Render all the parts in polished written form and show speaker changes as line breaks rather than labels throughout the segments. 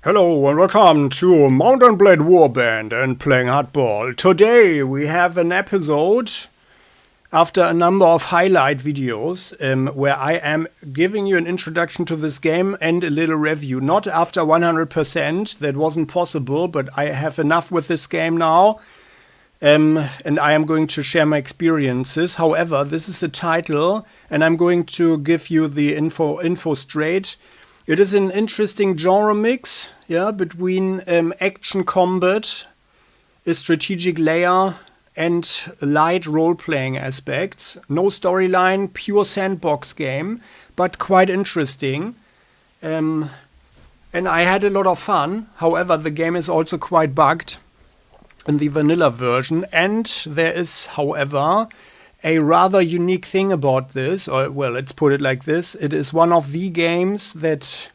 Hello and welcome to Mount Blade Warband and Playing Hardball. Today we have an episode after a number of highlight videos where I am giving you an introduction to this game and a little review. Not after 100%, that wasn't possible, but I have enough with this game now. And I am going to share my experiences. However, this is the title and I'm going to give you the info straight. It is an interesting genre mix, between action combat, a strategic layer, and light role-playing aspects. No storyline, pure sandbox game, but quite interesting. And I had a lot of fun. However, the game is also quite bugged in the vanilla version. And there is, however, a rather unique thing about this, or well, let's put it like this. It is one of the games that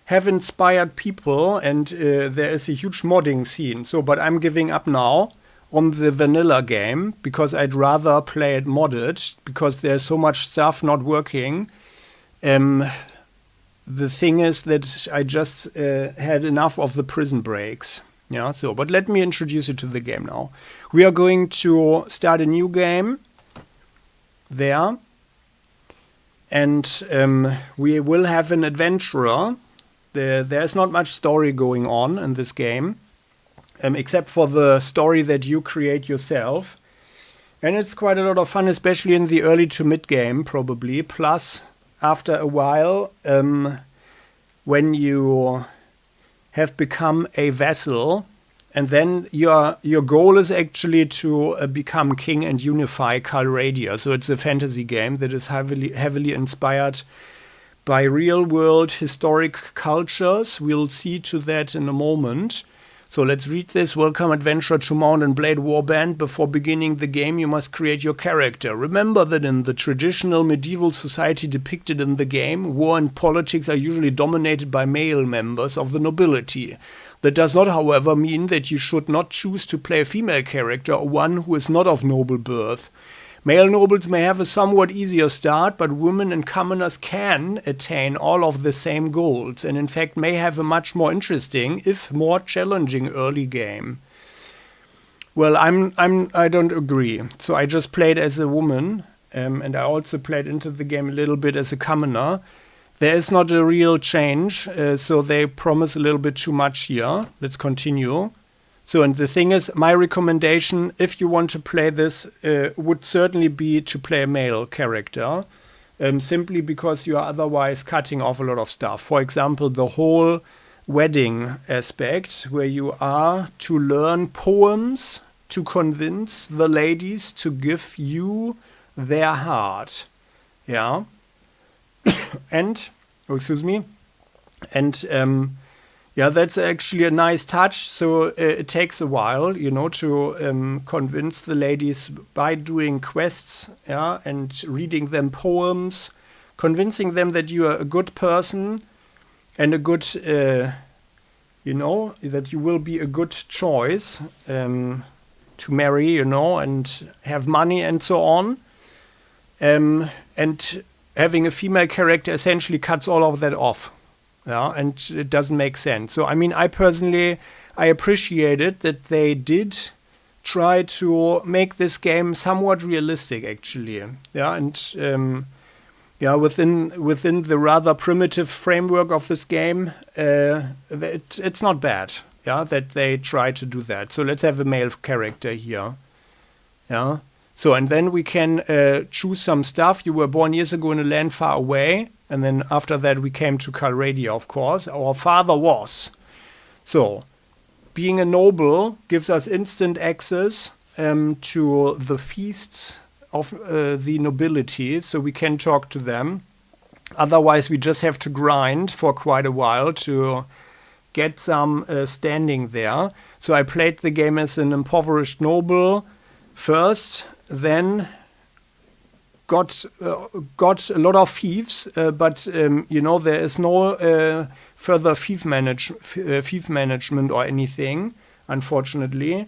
have inspired people, and there is a huge modding scene. But I'm giving up now on the vanilla game because I'd rather play it modded because there's so much stuff not working. The thing is that I just had enough of the prison breaks. But let me introduce you to the game now. We are going to start a new game there, and we will have an adventurer. There's not much story going on in this game, except for the story that you create yourself, and it's quite a lot of fun, especially in the early to mid game probably. Plus, after a while, when you have become a vassal, and then your goal is actually to become king and unify Calradia. So it's a fantasy game that is heavily inspired by real-world historic cultures. We'll see to that in a moment. So let's read this. Welcome, adventurer, to Mount Blade Warband. Before beginning the game, you must create your character. Remember that in the traditional medieval society depicted in the game, war and politics are usually dominated by male members of the nobility. That does not, however, mean that you should not choose to play a female character or one who is not of noble birth. Male nobles may have a somewhat easier start, but women and commoners can attain all of the same goals, and in fact may have a much more interesting, if more challenging, early game. Well, I don't agree. So I just played as a woman, and I also played into the game a little bit as a commoner. There is not a real change, so they promise a little bit too much here. Let's continue. So, and the thing is, my recommendation, if you want to play this, would certainly be to play a male character, simply because you are otherwise cutting off a lot of stuff. For example, the whole wedding aspect, where you are to learn poems to convince the ladies to give you their heart. Yeah. And, that's actually a nice touch. So it takes a while, to convince the ladies by doing quests, and reading them poems, convincing them that you are a good person and a good, that you will be a good choice to marry, and have money and so on. And having a female character essentially cuts all of that off. And it doesn't make sense. So, I personally, I appreciated that they did try to make this game somewhat realistic, actually. Within the rather primitive framework of this game, it's not bad, that they try to do that. So let's have a male character here. So, and then we can choose some stuff. You were born years ago in a land far away. And then after that, we came to Calradia, of course. Our father was. So, being a noble gives us instant access to the feasts of the nobility. So we can talk to them. Otherwise, we just have to grind for quite a while to get some standing there. So I played the game as an impoverished noble first, then got a lot of fiefs, but there is no further fief management or anything, unfortunately,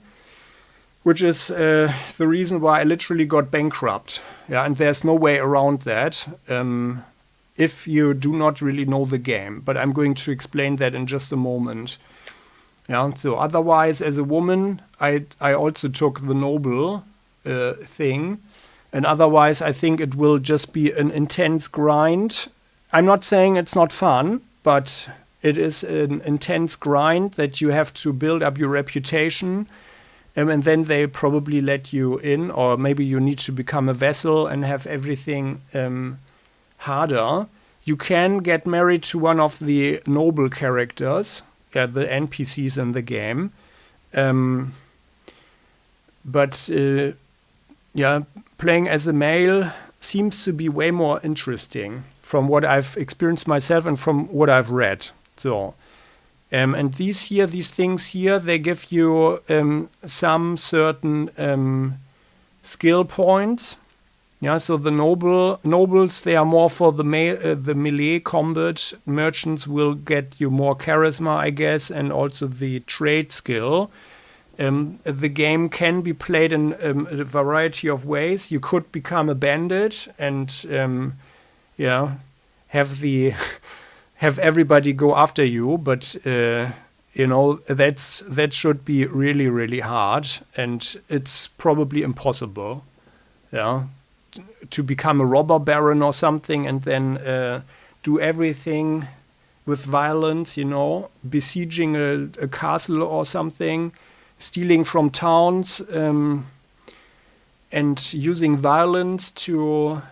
which is the reason why I literally got bankrupt. And there's no way around that. if you do not really know the game. But I'm going to explain that in just a moment. Yeah. So otherwise, as a woman, I also took the noble thing. And otherwise, I think it will just be an intense grind. I'm not saying it's not fun, but it is an intense grind that you have to build up your reputation. And then they probably let you in, or maybe you need to become a vassal and have everything harder. You can get married to one of the noble characters, the NPCs in the game. But playing as a male seems to be way more interesting from what I've experienced myself and from what I've read. So, and these things here, they give you some certain skill points. Yeah, so the nobles, they are more for the melee combat. Merchants will get you more charisma, I guess, and also the trade skill. The game can be played in a variety of ways. You could become a bandit and have everybody go after you, but that should be really, really hard, and it's probably impossible. Yeah, to become a robber baron or something and then do everything with violence. Besieging a castle or something, stealing from towns, and using violence to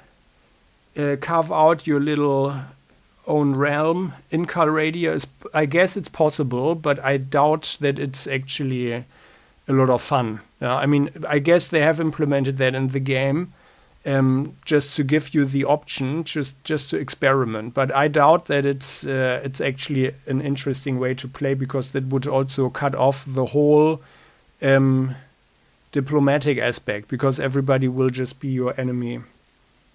carve out your little own realm in Calradia I guess it's possible, but I doubt that it's actually a lot of fun. I mean, I guess they have implemented that in the game just to give you the option, just to experiment. But I doubt that it's actually an interesting way to play, because that would also cut off the whole diplomatic aspect, because everybody will just be your enemy.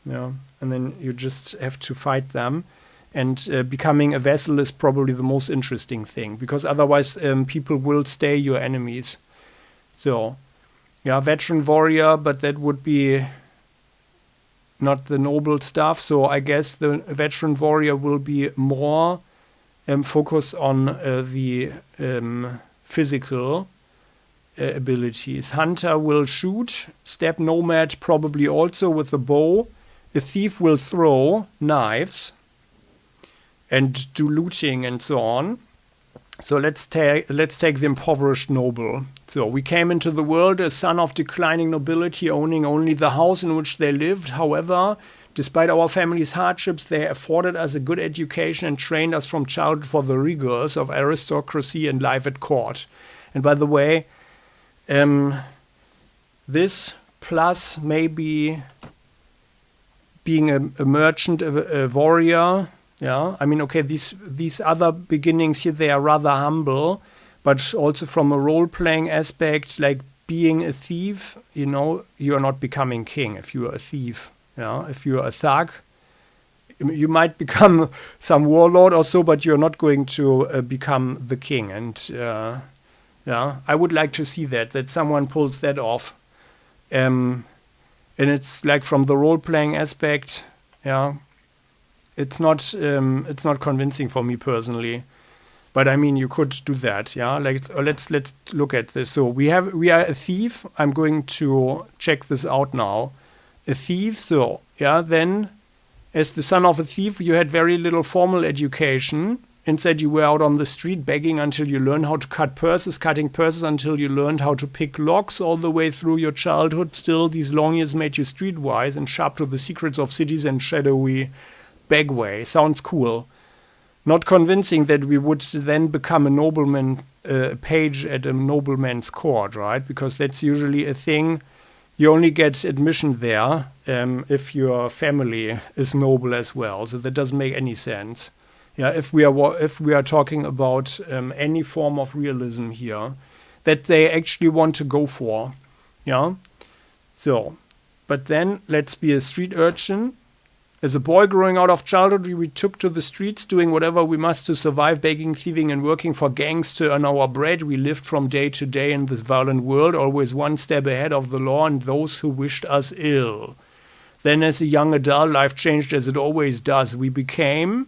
And then you just have to fight them. And becoming a vassal is probably the most interesting thing, because otherwise people will stay your enemies. So, veteran warrior, but that would be not the noble stuff. So I guess the veteran warrior will be more focused on the physical abilities. Hunter will shoot. Steppe nomad probably also with a bow. A thief will throw knives and do looting and so on. So let's take the impoverished noble. So we came into the world a son of declining nobility, owning only the house in which they lived. However, despite our family's hardships, they afforded us a good education and trained us from childhood for the rigors of aristocracy and life at court. And by the way, this plus maybe being a merchant, a warrior. Yeah, I mean, okay, these other beginnings here, they are rather humble, but also from a role-playing aspect, like being a thief, you are not becoming king if you are a thief. Yeah, if you are a thug, you might become some warlord or so, but you're not going to become the king. And I would like to see that someone pulls that off. And it's like from the role-playing aspect, it's not convincing for me personally, but I mean, you could do that. Let's look at this. So we are a thief. I'm going to check this out now. A thief. So then as the son of a thief, you had very little formal education. Instead, you were out on the street begging until you learned how to cut purses, cutting purses until you learned how to pick locks all the way through your childhood. Still, these long years made you streetwise and sharp to the secrets of cities and shadowy bagway. Sounds cool. Not convincing that we would then become a nobleman, page at a nobleman's court, right? Because that's usually a thing. You only get admission there if your family is noble as well. So that doesn't make any sense. If we are talking about any form of realism here, that they actually want to go for. So, but then let's be a street urchin. As a boy growing out of childhood, we took to the streets, doing whatever we must to survive, begging, thieving, and working for gangs to earn our bread. We lived from day to day in this violent world, always one step ahead of the law and those who wished us ill. Then as a young adult, life changed as it always does. We became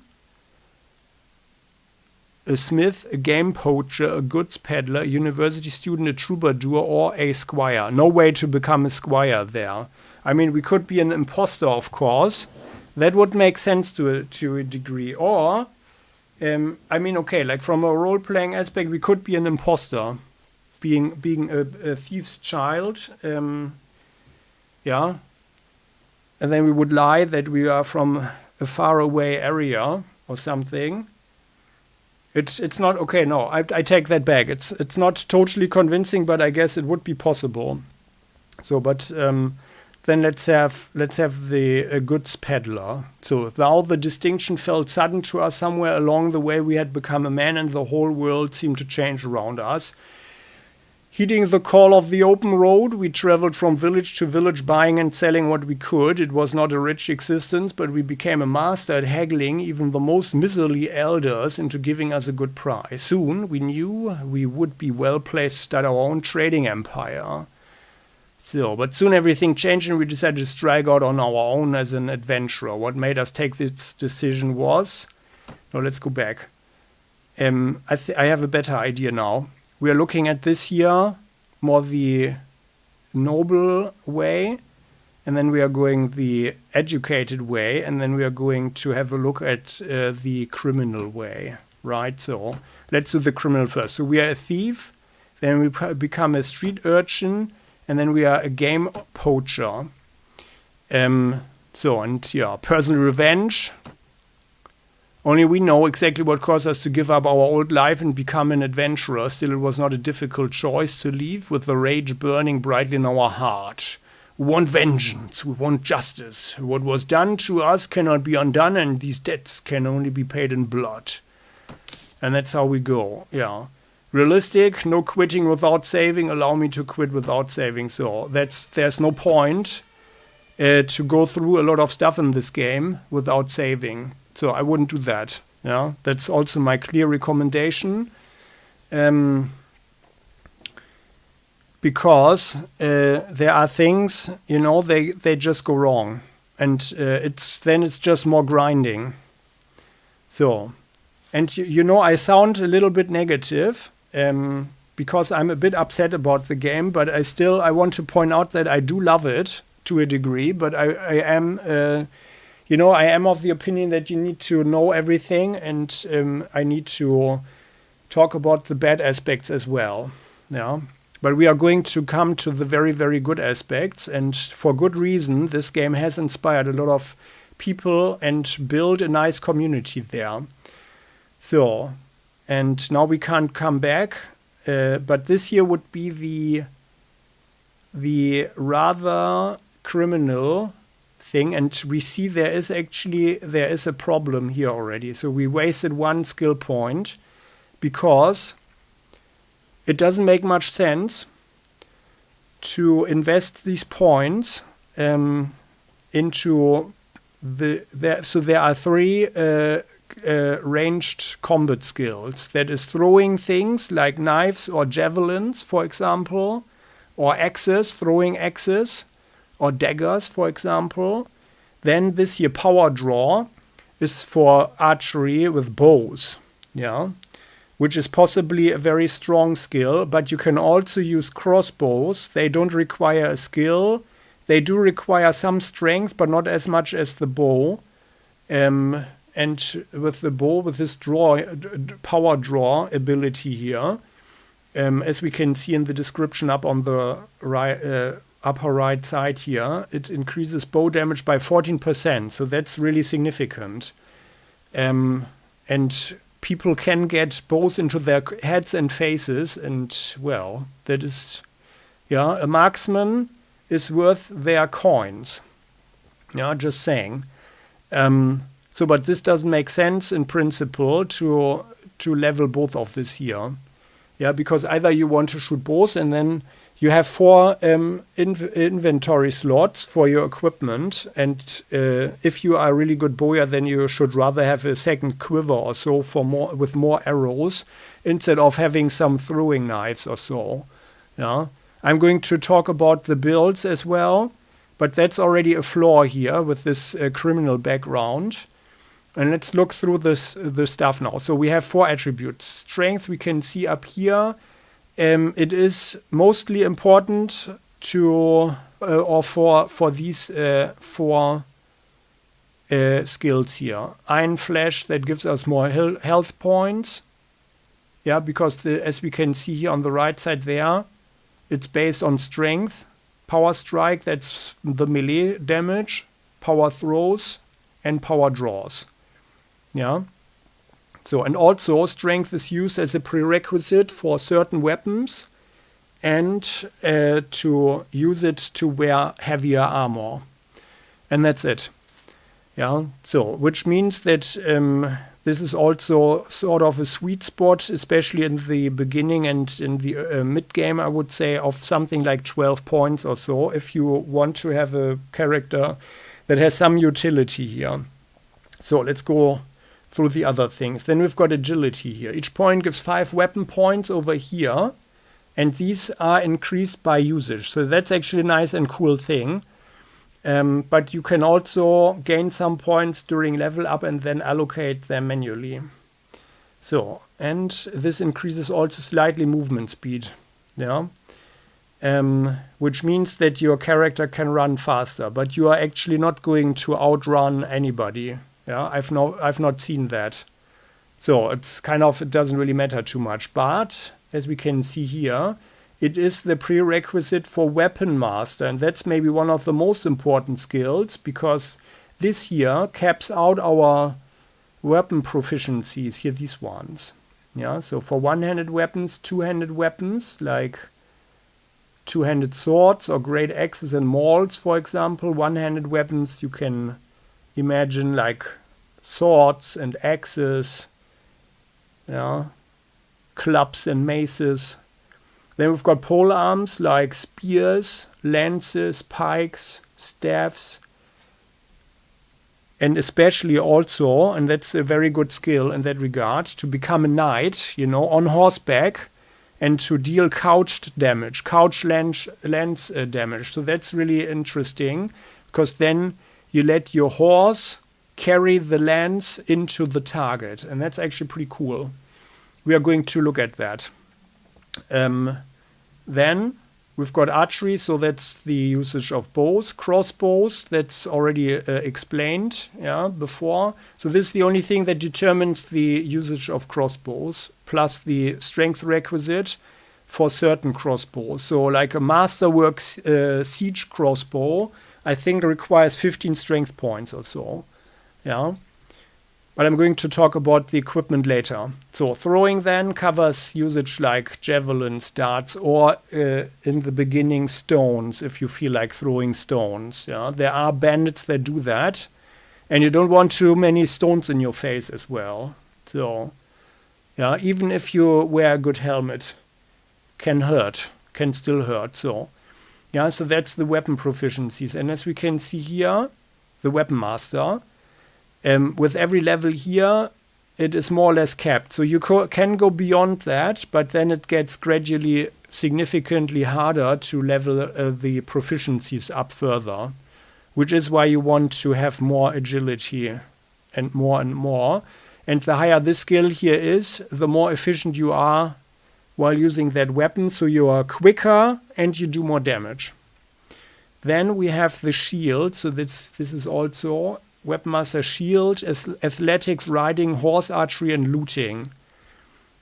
a smith, a game poacher, a goods peddler, a university student, a troubadour, or a squire. No way to become a squire there. I mean, we could be an imposter, of course. That would make sense to a degree. Or, I mean, okay, like from a role-playing aspect, we could be an imposter, being a thief's child. Yeah. And then we would lie that we are from a faraway area or something. It's not okay. No, I take that back. It's not totally convincing, but I guess it would be possible. So, but then let's have the goods peddler. So now the distinction felt sudden to us. Somewhere along the way, we had become a man, and the whole world seemed to change around us. Heeding the call of the open road, we traveled from village to village, buying and selling what we could. It was not a rich existence, but we became a master at haggling even the most miserly elders into giving us a good price. Soon, we knew we would be well placed to start our own trading empire. So, but soon everything changed, and we decided to strike out on our own as an adventurer. What made us take this decision was... No, let's go back. I have a better idea now. We are looking at this year more the noble way, and then we are going the educated way, and then we are going to have a look at the criminal way, right? So let's do the criminal first. So we are a thief, then we become a street urchin, and then we are a game poacher. Personal revenge. Only we know exactly what caused us to give up our old life and become an adventurer. Still, it was not a difficult choice to leave with the rage burning brightly in our heart. We want vengeance. We want justice. What was done to us cannot be undone, and these debts can only be paid in blood. And that's how we go. Yeah. Realistic, no quitting without saving. Allow me to quit without saving. So there's no point to go through a lot of stuff in this game without saving. So I wouldn't do that. Yeah, that's also my clear recommendation. Because there are things, they just go wrong, and it's just more grinding. So, and I sound a little bit negative because I'm a bit upset about the game, but I want to point out that I do love it to a degree, but I am. I am of the opinion that you need to know everything, and I need to talk about the bad aspects as well. Yeah, but we are going to come to the very, very good aspects, and for good reason. This game has inspired a lot of people and built a nice community there. So, and now we can't come back, but this year would be the rather criminal thing, and we see there is a problem here already. So we wasted one skill point because it doesn't make much sense to invest these points into so there are three ranged combat skills. That is throwing things like knives or javelins, for example, or axes, throwing axes, or daggers, for example. Then this here power draw is for archery with bows, which is possibly a very strong skill, but you can also use crossbows. They don't require a skill. They do require some strength, but not as much as the bow. And with the bow, with this power draw ability here, as we can see in the description up on the right, upper right side here, it increases bow damage by 14%. So that's really significant. And people can get bows into their heads and faces, and well, that is, a marksman is worth their coins. Just saying. But this doesn't make sense in principle to level both of this here. Because either you want to shoot bows, and then you have 4 inventory slots for your equipment, and if you are a really good bowyer, then you should rather have a second quiver or so with more arrows instead of having some throwing knives or so. I'm going to talk about the builds as well, But that's already a flaw here with this criminal background. And let's look through the stuff now. So we have 4 attributes. Strength we can see up here. It is mostly important to or for these 4 skills here. Iron Flesh, that gives us more health points. Yeah, because as we can see here on the right side there, it's based on strength. Power Strike, that's the melee damage. Power Throws and Power Draws. Yeah. So, and also strength is used as a prerequisite for certain weapons and to use it to wear heavier armor. And that's it. Yeah. So, which means that this is also sort of a sweet spot, especially in the beginning and in the mid-game, I would say, of something like 12 points or so, if you want to have a character that has some utility here. So, let's go through the other things. Then we've got agility here. Each point gives 5 weapon points over here, and these are increased by usage. So that's actually a nice and cool thing. But you can also gain some points during level up and then allocate them manually. So, and this increases also slightly movement speed. Yeah. Which means that your character can run faster, but you are actually not going to outrun anybody. Yeah, I've not seen that. So it's kind of, it doesn't really matter too much. But as we can see here, it is the prerequisite for Weapon Master. And that's maybe one of the most important skills, because this here caps out our weapon proficiencies here, these ones. Yeah, so for one-handed weapons, two-handed weapons, like two-handed swords or great axes and mauls, for example. One-handed weapons you can imagine like swords and axes, yeah, clubs and maces. Then we've got pole arms like spears, lances, pikes, staffs, and especially also, and that's a very good skill in that regard, to become a knight, you know, on horseback, and to deal couched damage, couch lance damage. So that's really interesting, because then you let your horse carry the lance into the target. And that's actually pretty cool. We are going to look at that. Then we've got archery. So that's the usage of bows. Crossbows, that's already explained before. So this is the only thing that determines the usage of crossbows, plus the strength requisite for certain crossbows. So like a Masterwork siege crossbow, I think requires 15 strength points or so. Yeah. But I'm going to talk about the equipment later. So throwing then covers usage like javelins, darts, or in the beginning stones, if you feel like throwing stones. Yeah. There are bandits that do that. And you don't want too many stones in your face as well. So yeah, even if you wear a good helmet, can still hurt. So yeah, so that's the weapon proficiencies. And as we can see here, the Weapon Master, with every level here, it is more or less capped. So you can go beyond that, but then it gets gradually significantly harder to level the proficiencies up further, which is why you want to have more agility and more and more. And the higher this skill here is, the more efficient you are while using that weapon, so you are quicker and you do more damage. Then we have the shield. So this is also Weapon Master shield, athletics, riding, horse archery, and looting.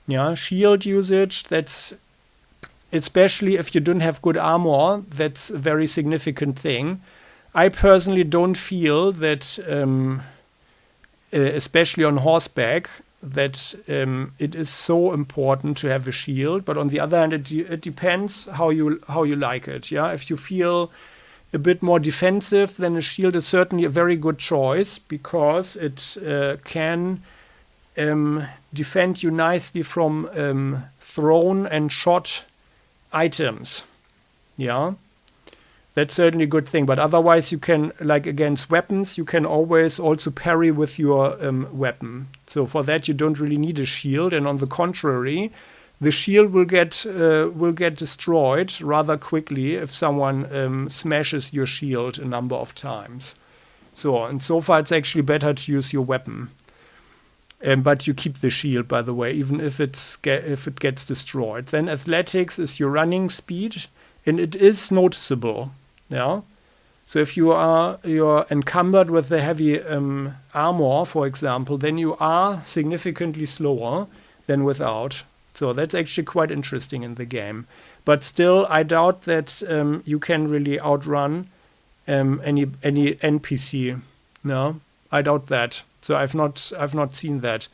Yeah, shield usage, that's especially if you don't have good armor, that's a very significant thing. I personally don't feel that, especially on horseback, that it is so important to have a shield. But on the other hand, it depends how you like it. Yeah, if you feel a bit more defensive, then a shield is certainly a very good choice, because it can defend you nicely from thrown and shot items. Yeah, that's certainly a good thing. But otherwise, you can, like against weapons, you can always also parry with your weapon. So for that, you don't really need a shield. And on the contrary, the shield will get destroyed rather quickly if someone smashes your shield a number of times. And so far it's actually better to use your weapon. But you keep the shield, by the way, even if it gets destroyed. Then athletics is your running speed, and it is noticeable. Yeah. So if you're encumbered with the heavy armor, for example, then you are significantly slower than without. So that's actually quite interesting in the game. But still, I doubt that you can really outrun any NPC. No, I doubt that. So I've not seen that.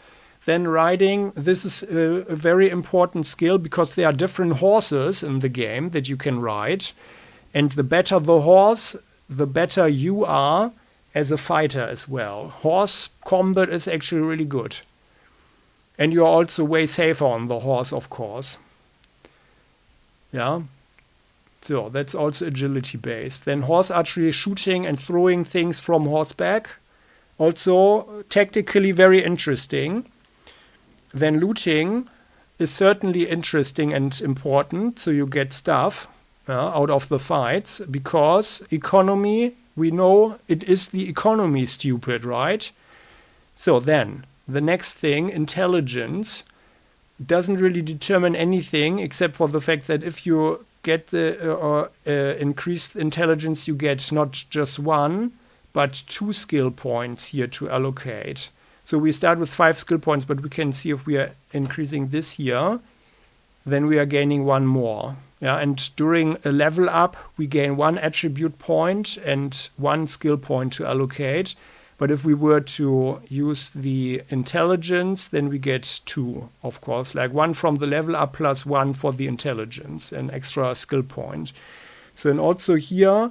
Then riding, this is a very important skill because there are different horses in the game that you can ride. And the better the horse, the better you are as a fighter as well. Horse combat is actually really good. And you're also way safer on the horse, of course. Yeah. So that's also agility based. Then horse archery, shooting and throwing things from horseback. Also tactically very interesting. Then looting is certainly interesting and important. So you get stuff out of the fights. Because economy, we know it is the economy, stupid, right? So then, the next thing, intelligence, doesn't really determine anything except for the fact that if you get the increased intelligence, you get not just 1, but 2 skill points here to allocate. So we start with 5 skill points, but we can see if we are increasing this here, then we are gaining 1 more. Yeah, and during a level up, we gain 1 attribute point and 1 skill point to allocate. But if we were to use the intelligence, then we get 2, of course, like 1 from the level up plus 1 for the intelligence, an extra skill point. So, and also here,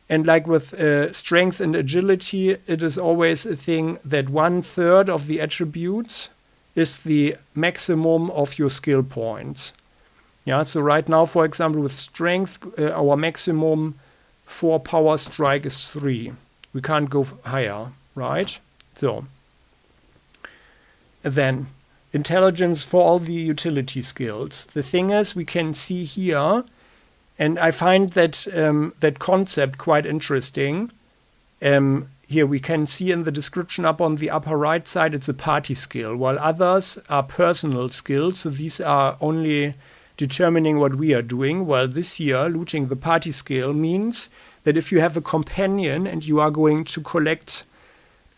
and like with strength and agility, it is always a thing that 1/3 of the attributes is the maximum of your skill points. Yeah, so right now, for example, with strength, our maximum for power strike is 3. We can't go higher, right? So then intelligence for all the utility skills. The thing is, we can see here, and I find that that concept quite interesting. Here we can see in the description up on the upper right side, it's a party skill, while others are personal skills. So these are only determining what we are doing. While this here, looting the party skill, means that if you have a companion and you are going to collect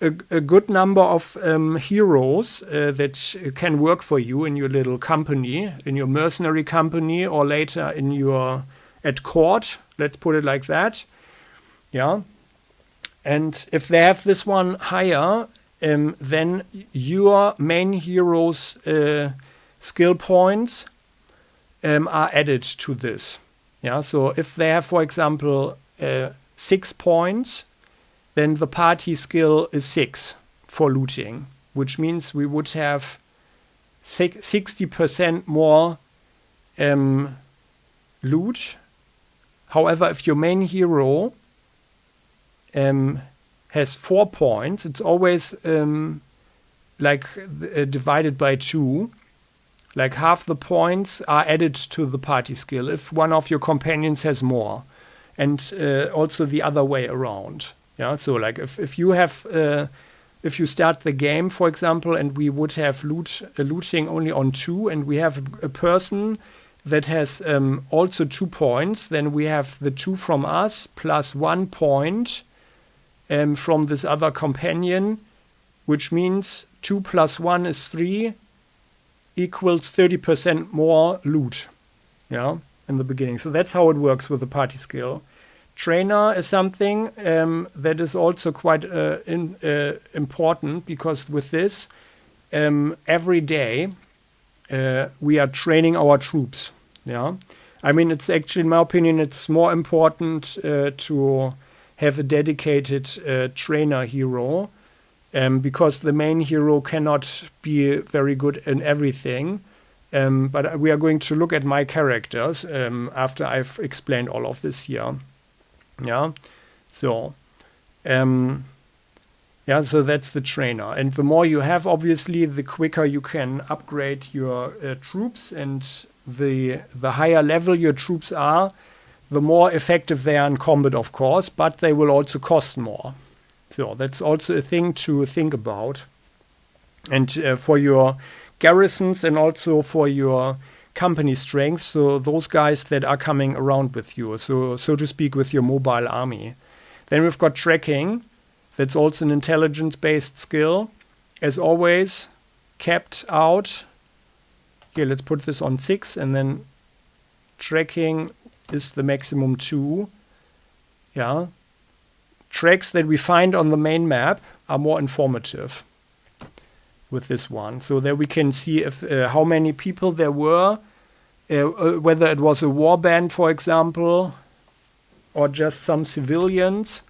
a good number of heroes that can work for you in your little company, in your mercenary company, or later in your at court, let's put it like that. Yeah. And if they have this one higher, then your main hero's skill points are added to this. Yeah. So if they have, for example, 6 points, then the party skill is 6 for looting, which means we would have 60% more loot. However, if your main hero has 4 points, it's always divided by 2. Like half the points are added to the party skill if one of your companions has more, and also the other way around. Yeah, so like if you have if you start the game, for example, and we would have looting only on 2, and we have a person that has also 2 points, then we have the 2 from us plus 1 point from this other companion, which means 2 plus 1 is 3 equals 30% more loot. Yeah, in the beginning. So that's how it works with the party skill. Trainer is something that is also quite important, because with this, every day we are training our troops. Yeah, I mean, it's actually, in my opinion, it's more important to have a dedicated trainer hero, because the main hero cannot be very good in everything. But we are going to look at my characters after I've explained all of this here. Yeah, so Yeah, so that's the trainer. And the more you have, obviously, the quicker you can upgrade your troops, and the higher level your troops are, the more effective they are in combat, of course, but they will also cost more. So that's also a thing to think about. And for your garrisons and also for your company strength, so those guys that are coming around with you, so to speak, with your mobile army. Then we've got tracking. That's also an intelligence-based skill. As always, capped out. Here, let's put this on 6, and then tracking is the maximum 2. Yeah. Tracks that we find on the main map are more informative with this one. So there we can see if how many people there were, whether it was a warband, for example, or just some civilians.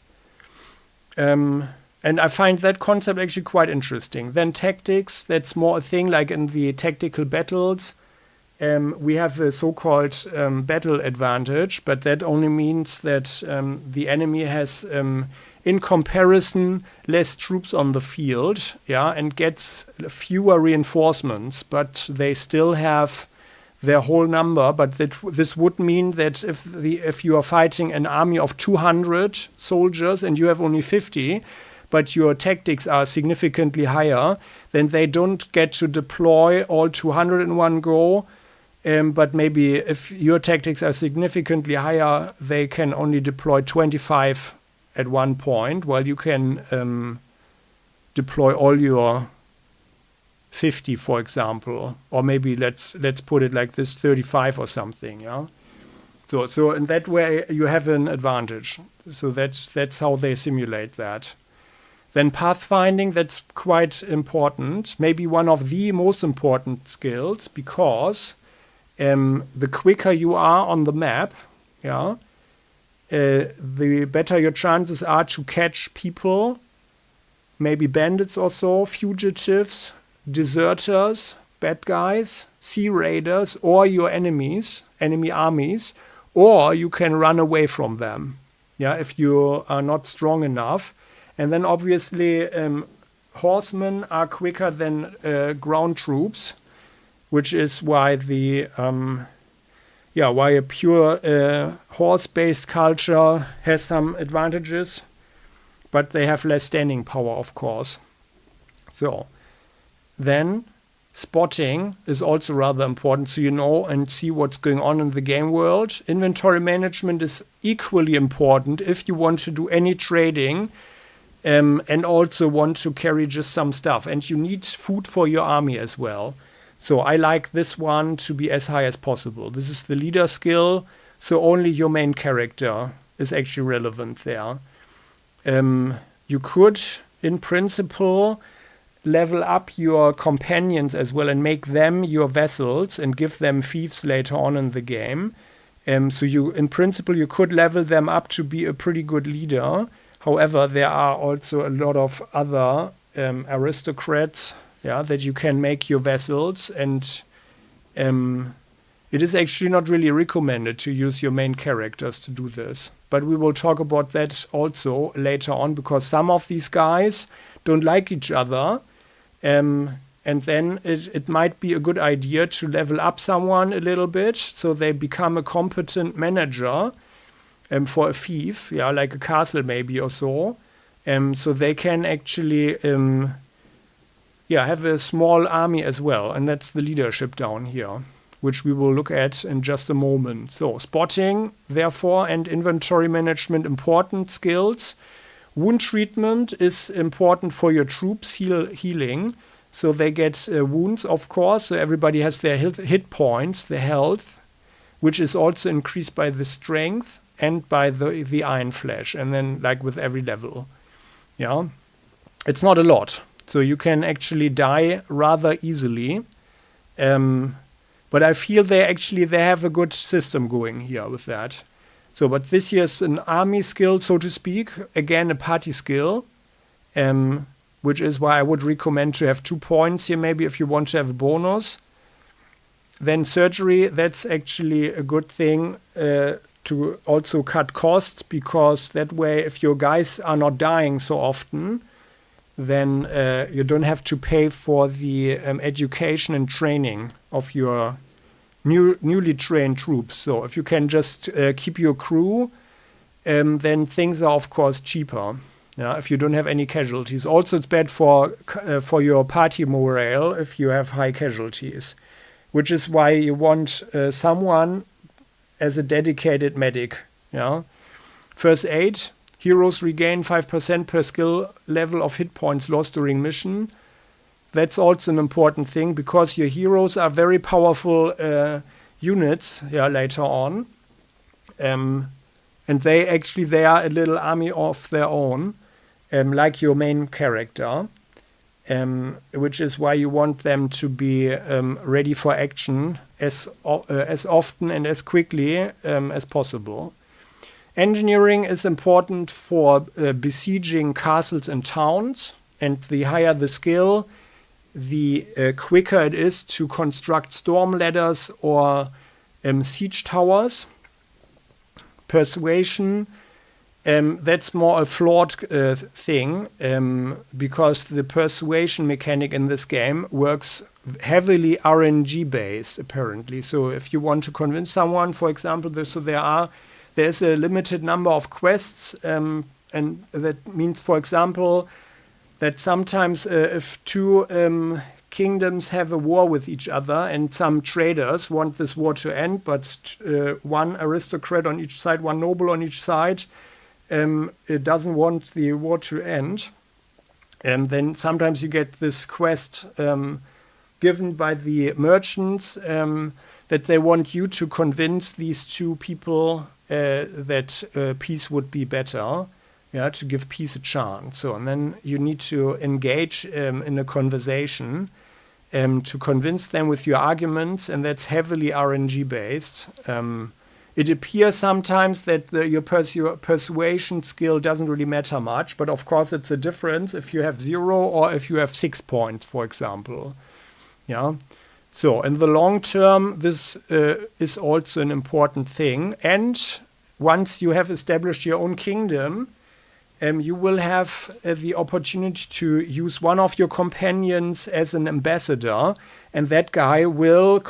And I find that concept actually quite interesting. Then tactics, that's more a thing like in the tactical battles. We have a so-called battle advantage, but that only means that the enemy has, in comparison, less troops on the field, yeah, and gets fewer reinforcements, but they still have their whole number. But this would mean that if you are fighting an army of 200 soldiers and you have only 50, but your tactics are significantly higher, then they don't get to deploy all 200 in one go. But maybe if your tactics are significantly higher, they can only deploy 25 at one point, while you can deploy all your 50, for example, or maybe let's put it like this, 35 or something. Yeah. So in that way you have an advantage. So that's how they simulate that. Then pathfinding, that's quite important. Maybe one of the most important skills, because the quicker you are on the map, yeah, the better your chances are to catch people, maybe bandits or so, fugitives, deserters, bad guys, sea raiders, or your enemies, enemy armies, or you can run away from them, yeah, if you are not strong enough. And then obviously horsemen are quicker than ground troops, which is why why a pure horse-based culture has some advantages, but they have less standing power, of course. So then spotting is also rather important, so you know and see what's going on in the game world. Inventory management is equally important if you want to do any trading, and also want to carry just some stuff. And you need food for your army as well. So I like this one to be as high as possible. This is the leader skill, so only your main character is actually relevant there. You could, in principle, level up your companions as well and make them your vassals and give them fiefs later on in the game. So you, in principle, you could level them up to be a pretty good leader. However, there are also a lot of other aristocrats, yeah, that you can make your vassals, and it is actually not really recommended to use your main characters to do this. But we will talk about that also later on, because some of these guys don't like each other, and then it might be a good idea to level up someone a little bit so they become a competent manager for a fief, yeah, like a castle maybe or so. So they can actually have a small army as well, and that's the leadership down here, which we will look at in just a moment. So spotting, therefore, and inventory management, important skills. Wound treatment is important for your troops healing, so they get wounds, of course, so everybody has their hit points, their health, which is also increased by the strength and by the iron flesh, and then like with every level. Yeah, it's not a lot. So you can actually die rather easily. But I feel they have a good system going here with that. So, but this here is an army skill, so to speak. Again, a party skill, which is why I would recommend to have 2 points here, maybe if you want to have a bonus. Then surgery, that's actually a good thing to also cut costs, because that way, if your guys are not dying so often, then you don't have to pay for the education and training of your newly trained troops. So if you can just keep your crew, then things are of course cheaper. Yeah, if you don't have any casualties. Also, it's bad for your party morale if you have high casualties, which is why you want someone as a dedicated medic. Yeah, first aid. Heroes regain 5% per skill level of hit points lost during mission. That's also an important thing because your heroes are very powerful units. Yeah, later on, and they are a little army of their own. Like your main character, which is why you want them to be ready for action as often and as quickly as possible. Engineering is important for besieging castles and towns, and the higher the skill, the quicker it is to construct storm ladders or siege towers. Persuasion, that's more a flawed thing because the persuasion mechanic in this game works heavily RNG based apparently. So if you want to convince someone, for example, there's a limited number of quests, and that means, for example, that sometimes if two kingdoms have a war with each other and some traders want this war to end, but one aristocrat on each side, one noble on each side, it doesn't want the war to end. And then sometimes you get this quest given by the merchants that they want you to convince these two people that peace would be better, to give peace a chance. So, and then you need to engage in a conversation to convince them with your arguments, and that's heavily RNG based. It appears sometimes that your persuasion skill doesn't really matter much, but of course it's a difference if you have 0 or if you have 6 points, for example. Yeah. So in the long term, this is also an important thing. And once you have established your own kingdom, you will have the opportunity to use one of your companions as an ambassador, and that guy will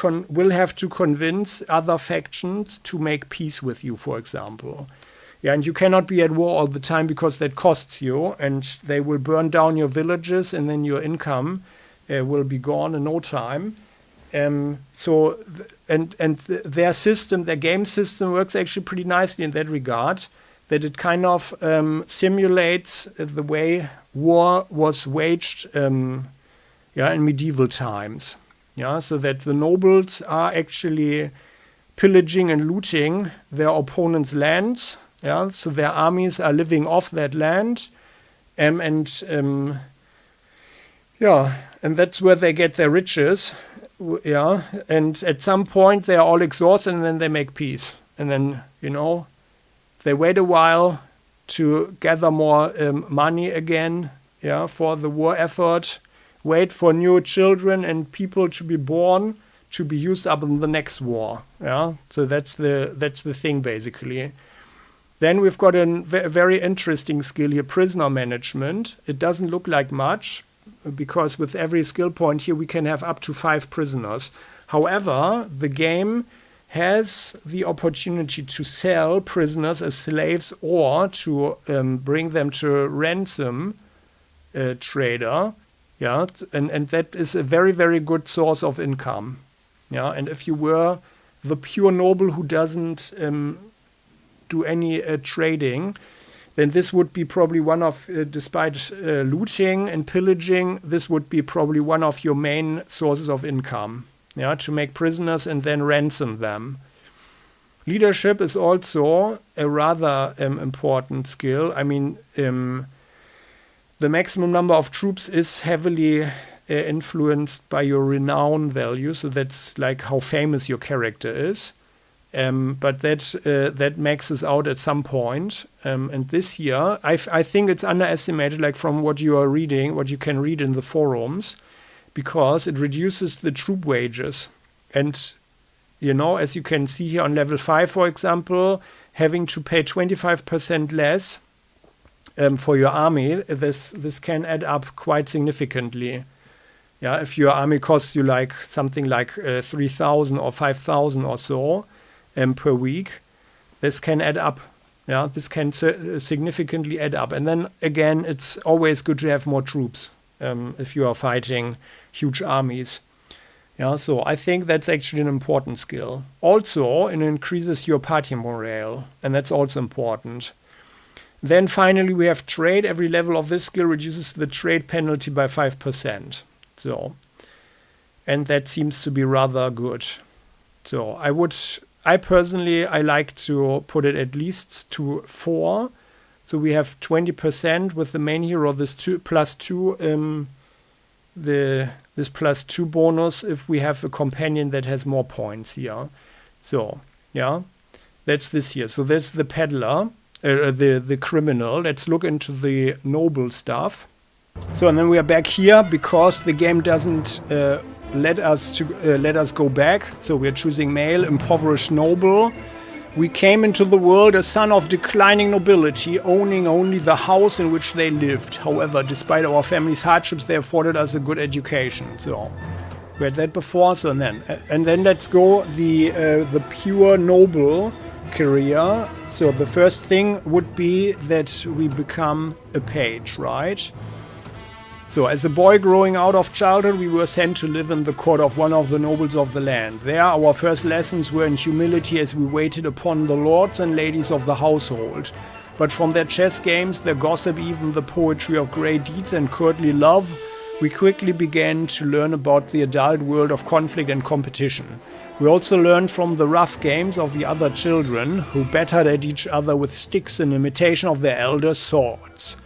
have to convince other factions to make peace with you, for example. Yeah, and you cannot be at war all the time because that costs you, and they will burn down your villages, and then your income will be gone in no time. Their system, their game system, works actually pretty nicely in that regard. That it kind of simulates the way war was waged in medieval times. Yeah, so that the nobles are actually pillaging and looting their opponents' lands. Yeah, so their armies are living off that land, and that's where they get their riches. Yeah, and at some point they are all exhausted, and then they make peace, and then they wait a while to gather more money again, for the war effort, wait for new children and people to be born to be used up in the next war. Yeah, so that's the thing basically. Then we've got a very interesting skill here, prisoner management. It doesn't look like much because with every skill point here we can have up to 5 prisoners. However, the game has the opportunity to sell prisoners as slaves or to bring them to ransom trader. Yeah, and that is a very, very good source of income. Yeah, and if you were the pure noble who doesn't do any trading, then this would be probably one of, despite looting and pillaging, this would be probably one of your main sources of income. Yeah, to make prisoners and then ransom them. Leadership is also a rather important skill. I mean, the maximum number of troops is heavily influenced by your renown value. So that's like how famous your character is. But that maxes out at some point. And this year, I think it's underestimated, like from what you are reading, what you can read in the forums, because it reduces the troop wages. And, as you can see here on level 5, for example, having to pay 25% less for your army, this can add up quite significantly. Yeah, if your army costs you like something like 3,000 or 5,000 or so per week, this can add up. Yeah, this can significantly add up. And then again, it's always good to have more troops if you are fighting huge armies. Yeah, so I think that's actually an important skill. Also, it increases your party morale, and that's also important. Then finally, we have trade. Every level of this skill reduces the trade penalty by 5%. So, and that seems to be rather good. So I personally like to put it at least to 4. So we have 20% with the main hero, this +2, this +2 bonus if we have a companion that has more points here. So, yeah, that's this here. So that's the peddler, the criminal. Let's look into the noble stuff. So, and then we are back here because the game doesn't let us go back. So we are choosing male, impoverished noble. We came into the world a son of declining nobility, owning only the house in which they lived. However, despite our family's hardships, they afforded us a good education. So we had that before. So and then let's go the pure noble career. So the first thing would be that we become a page, right? So, as a boy growing out of childhood, we were sent to live in the court of one of the nobles of the land. There, our first lessons were in humility as we waited upon the lords and ladies of the household. But from their chess games, their gossip, even the poetry of great deeds and courtly love, we quickly began to learn about the adult world of conflict and competition. We also learned from the rough games of the other children, who battered at each other with sticks in imitation of their elders' swords.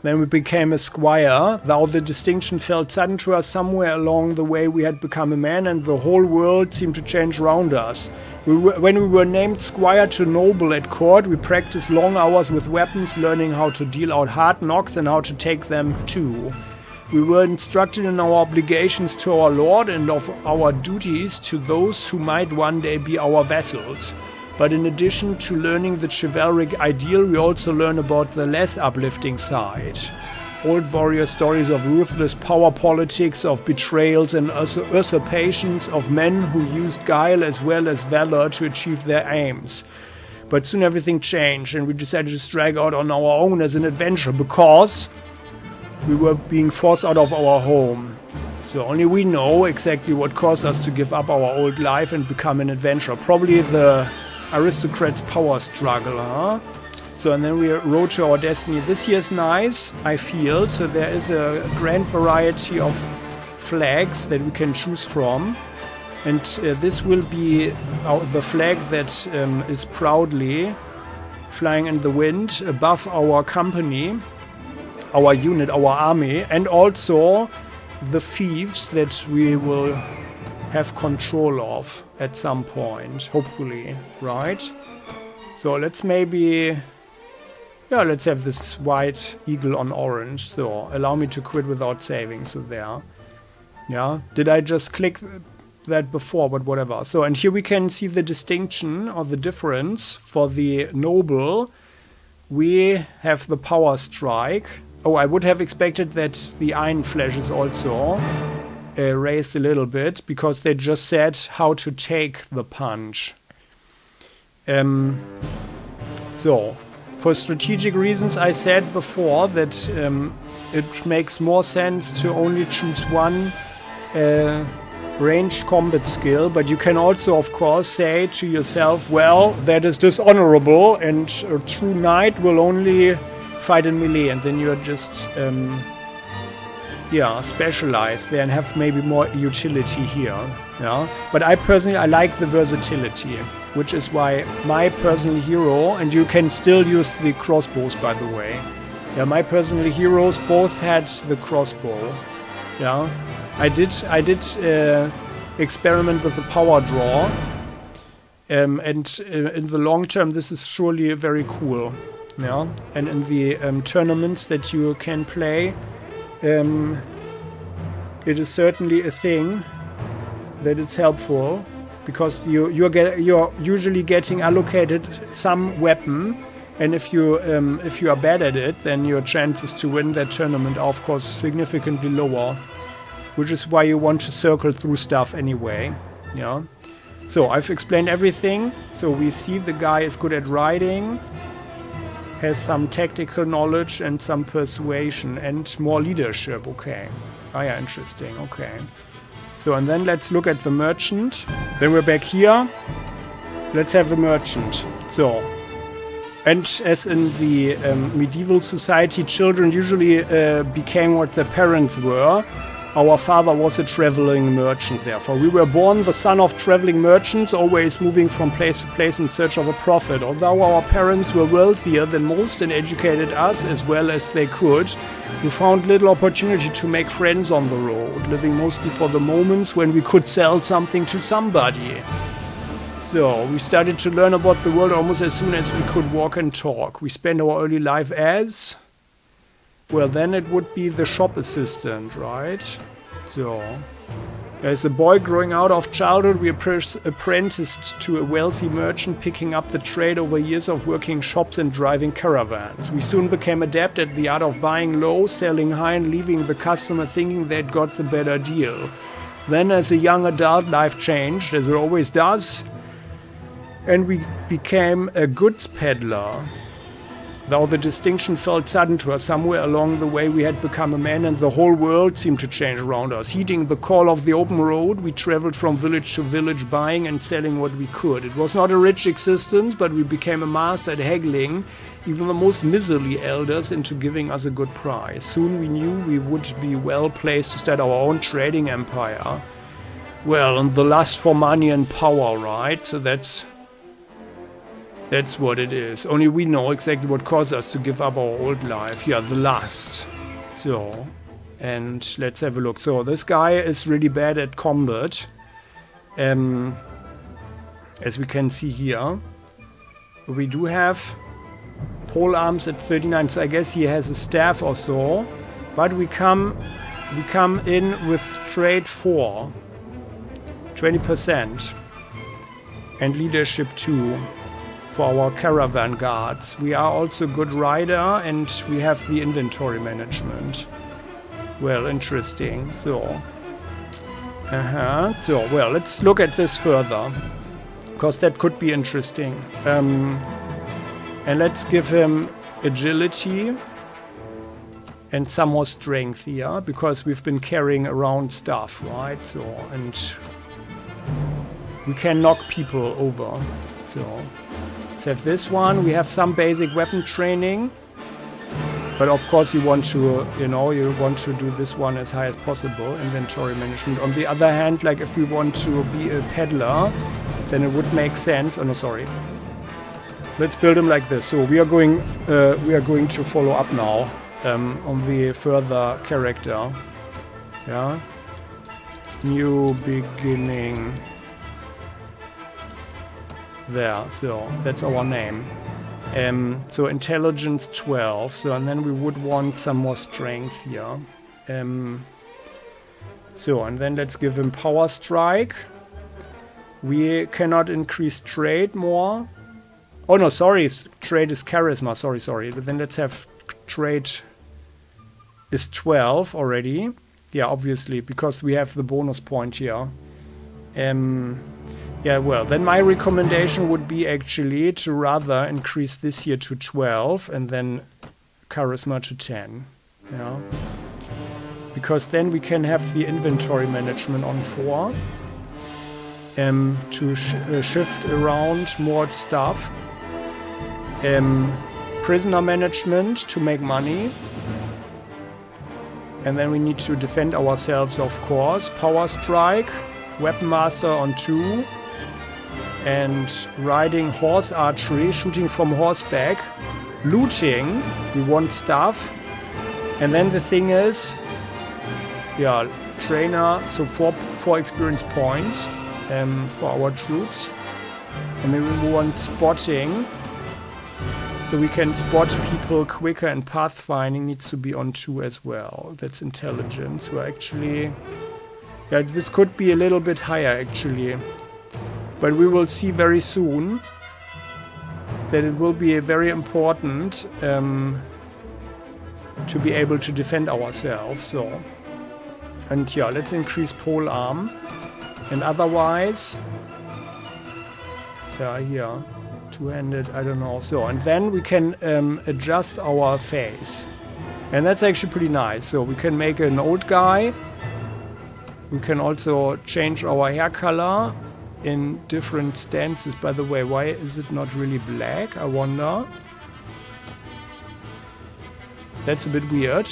Then we became a squire, though the distinction felt sudden to us. Somewhere along the way we had become a man and the whole world seemed to change round us. When we were named squire to noble at court, we practiced long hours with weapons, learning how to deal out hard knocks and how to take them too. We were instructed in our obligations to our lord and of our duties to those who might one day be our vassals. But in addition to learning the chivalric ideal, we also learn about the less uplifting side. Old warrior stories of ruthless power politics, of betrayals and usurpations, of men who used guile as well as valor to achieve their aims. But soon everything changed and we decided to strike out on our own as an adventurer because we were being forced out of our home. So only we know exactly what caused us to give up our old life and become an adventurer. Probably the aristocrats' power struggle, huh? So, and then we rode to our destiny. This here is nice, I feel. So there is a grand variety of flags that we can choose from. And this will be the flag that is proudly flying in the wind above our company, our unit, our army, and also the fiefs that we will have control of at some point, hopefully, right? So let's maybe, let's have this white eagle on orange. So allow me to quit without saving. So there, yeah. Did I just click that before? But whatever. So, and here we can see the distinction or the difference for the noble. We have the power strike. Oh, I would have expected that the iron flash is also raised a little bit because they just said how to take the punch. So, for strategic reasons, I said before that it makes more sense to only choose one ranged combat skill, but you can also, of course, say to yourself, well, that is dishonorable and a true knight will only fight in melee, and then you're just specialized there and have maybe more utility here. Yeah, but I personally like the versatility, which is why my personal hero, and you can still use the crossbows, by the way. Yeah, my personal heroes both had the crossbow. Yeah, I did experiment with the power draw, and in the long term, this is surely very cool. Yeah, and in the tournaments that you can play, it is certainly a thing that is helpful because you're usually getting allocated some weapon And if you are bad at it, then your chances to win that tournament are of course significantly lower, which is why you want to circle through stuff anyway. Yeah. So I've explained everything. So we see the guy is good at riding, has some tactical knowledge and some persuasion and more leadership. Okay. Oh yeah, interesting. Okay. So and then let's look at the merchant. Then we're back here. Let's have the merchant. So. And as in the medieval society, children usually became what their parents were. Our father was a traveling merchant, therefore. We were born the son of traveling merchants, always moving from place to place in search of a profit. Although our parents were wealthier than most and educated us as well as they could, we found little opportunity to make friends on the road, living mostly for the moments when we could sell something to somebody. So, we started to learn about the world almost as soon as we could walk and talk. We spent our early life as... Well, then it would be the shop assistant, right? So, as a boy growing out of childhood, we apprenticed to a wealthy merchant, picking up the trade over years of working shops and driving caravans. We soon became adept at the art of buying low, selling high, and leaving the customer thinking they'd got the better deal. Then, as a young adult, life changed, as it always does. And we became a goods peddler. Though the distinction felt sudden to us, somewhere along the way we had become a man and the whole world seemed to change around us. Heeding the call of the open road, we traveled from village to village, buying and selling what we could. It was not a rich existence, but we became a master at haggling even the most miserly elders into giving us a good price. Soon we knew we would be well placed to start our own trading empire. Well, and the lust for money and power, right? So that's what it is. Only we know exactly what caused us to give up our old life. Yeah, the lust. So, and let's have a look. So, this guy is really bad at combat. As we can see here. We do have pole arms at 39, so I guess he has a staff or so. But we come in with trade 4. 20%. And leadership 2. For our caravan guards. We are also good rider and we have the inventory management. Well, interesting. So, well, let's look at this further. Because that could be interesting. And let's give him agility and some more strength here. Because we've been carrying around stuff, right? So, and we can knock people over. So... let's have this one. We have some basic weapon training. But of course you want to, you want to do this one as high as possible. Inventory management. On the other hand, like if we want to be a peddler, then it would make sense. Oh no, sorry. Let's build him like this. So we are going to follow up now on the further character. Yeah. New beginning. There, so that's our name. So intelligence 12. So and then we would want some more strength here. So and then let's give him power strike. We cannot increase trade more. Oh no, sorry, trade is charisma. Sorry. But then let's have trade is 12 already. Yeah, obviously because we have the bonus point here. Yeah, well, then my recommendation would be actually to rather increase this here to 12 and then charisma to 10. Yeah. Because then we can have the inventory management on 4 to shift around more stuff. Prisoner management to make money. And then we need to defend ourselves, of course. Power strike, weapon master on 2. And riding horse archery, shooting from horseback, looting, we want stuff. And then the thing is, yeah, trainer, so 4 experience points for our troops. And then we want spotting, so we can spot people quicker, and pathfinding needs to be on 2 as well. That's intelligence. We're actually, yeah, this could be a little bit higher actually. But we will see very soon. that it will be very important to be able to defend ourselves. So, and yeah, let's increase pole arm, and otherwise, yeah, here, two-handed, I don't know. So, and then we can adjust our face, and that's actually pretty nice. So we can make an old guy. We can also change our hair color in different stances. By the way, why is it not really black? I wonder. That's a bit weird.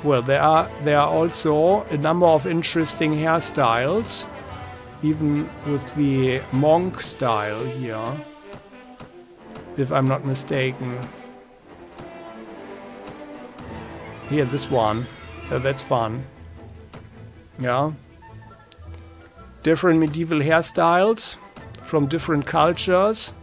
Well, there are also a number of interesting hairstyles, even with the monk style here, if I'm not mistaken. Here, this one. That's fun. Yeah. Different medieval hairstyles from different cultures.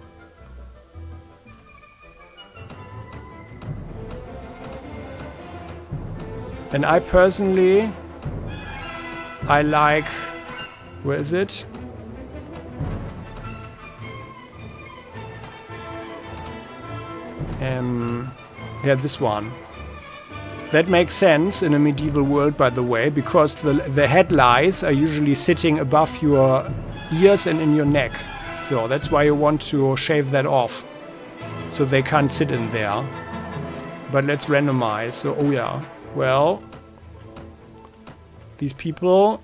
And I personally, I like, where is it? Yeah, this one. That makes sense in a medieval world, by the way, because the headlights are usually sitting above your ears and in your neck. So that's why you want to shave that off, so they can't sit in there. But let's randomize. So, oh yeah. Well, these people,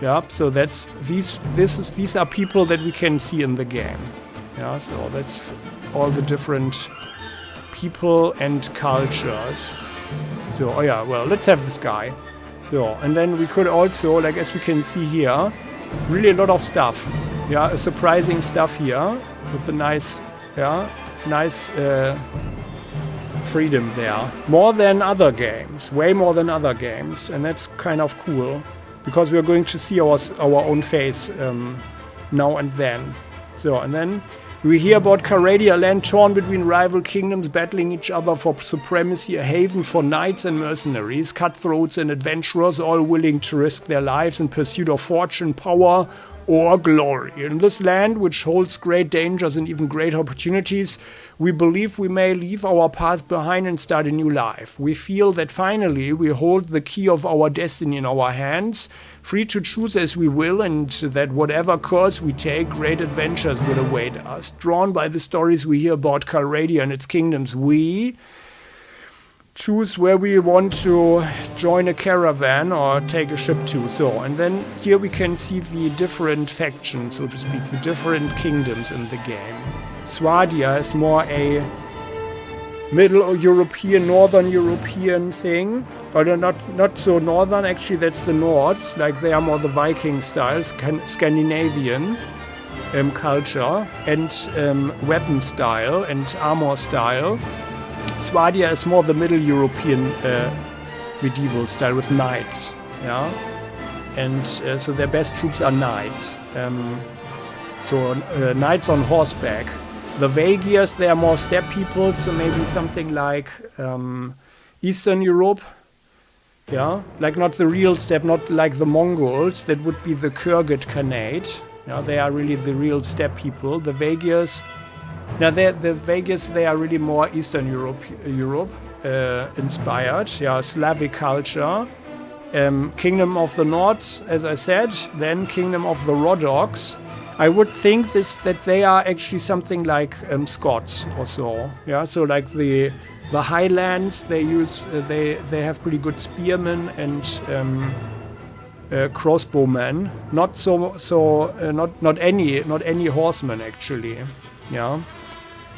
yeah, so that's these are people that we can see in the game. Yeah, so that's all the different people and cultures. So, oh yeah, well, let's have this guy. So, and then we could also, like as we can see here, really a lot of stuff. Yeah, surprising stuff here with the nice, yeah, nice freedom there. More than other games, way more than other games, and that's kind of cool because we're going to see our own face now and then. So, and then we hear about Caradia, a land torn between rival kingdoms battling each other for supremacy, a haven for knights and mercenaries, cutthroats and adventurers, all willing to risk their lives in pursuit of fortune, power, or glory. In this land, which holds great dangers and even great opportunities, we believe we may leave our past behind and start a new life. We feel that finally we hold the key of our destiny in our hands, free to choose as we will, and that whatever course we take, great adventures will await us. Drawn by the stories we hear about Caradia and its kingdoms, we choose where we want to join a caravan or take a ship to. So, and then here we can see the different factions, so to speak, the different kingdoms in the game. Swadia is more a Middle European, Northern European thing. Or not so northern, actually that's the Nords, like they are more the Viking style, Scandinavian culture, and weapon style and armor style. Swadia is more the Middle European medieval style with knights, yeah, and so their best troops are knights. Knights on horseback. The Vagirs, they are more steppe people, so maybe something like Eastern Europe, yeah, like not the real steppe, not like the Mongols. That would be the Kyrgyz Khanate. Yeah, they are really the real steppe people. The Vagirs. Now, the Vagirs, they are really more Eastern Europe inspired. Yeah, Slavic culture. Kingdom of the North, as I said. Then Kingdom of the Rhodoks. I would think that they are actually something like Scots or so. Yeah, so like the Highlands, they use they have pretty good spearmen and crossbowmen. Not any horsemen actually. Yeah.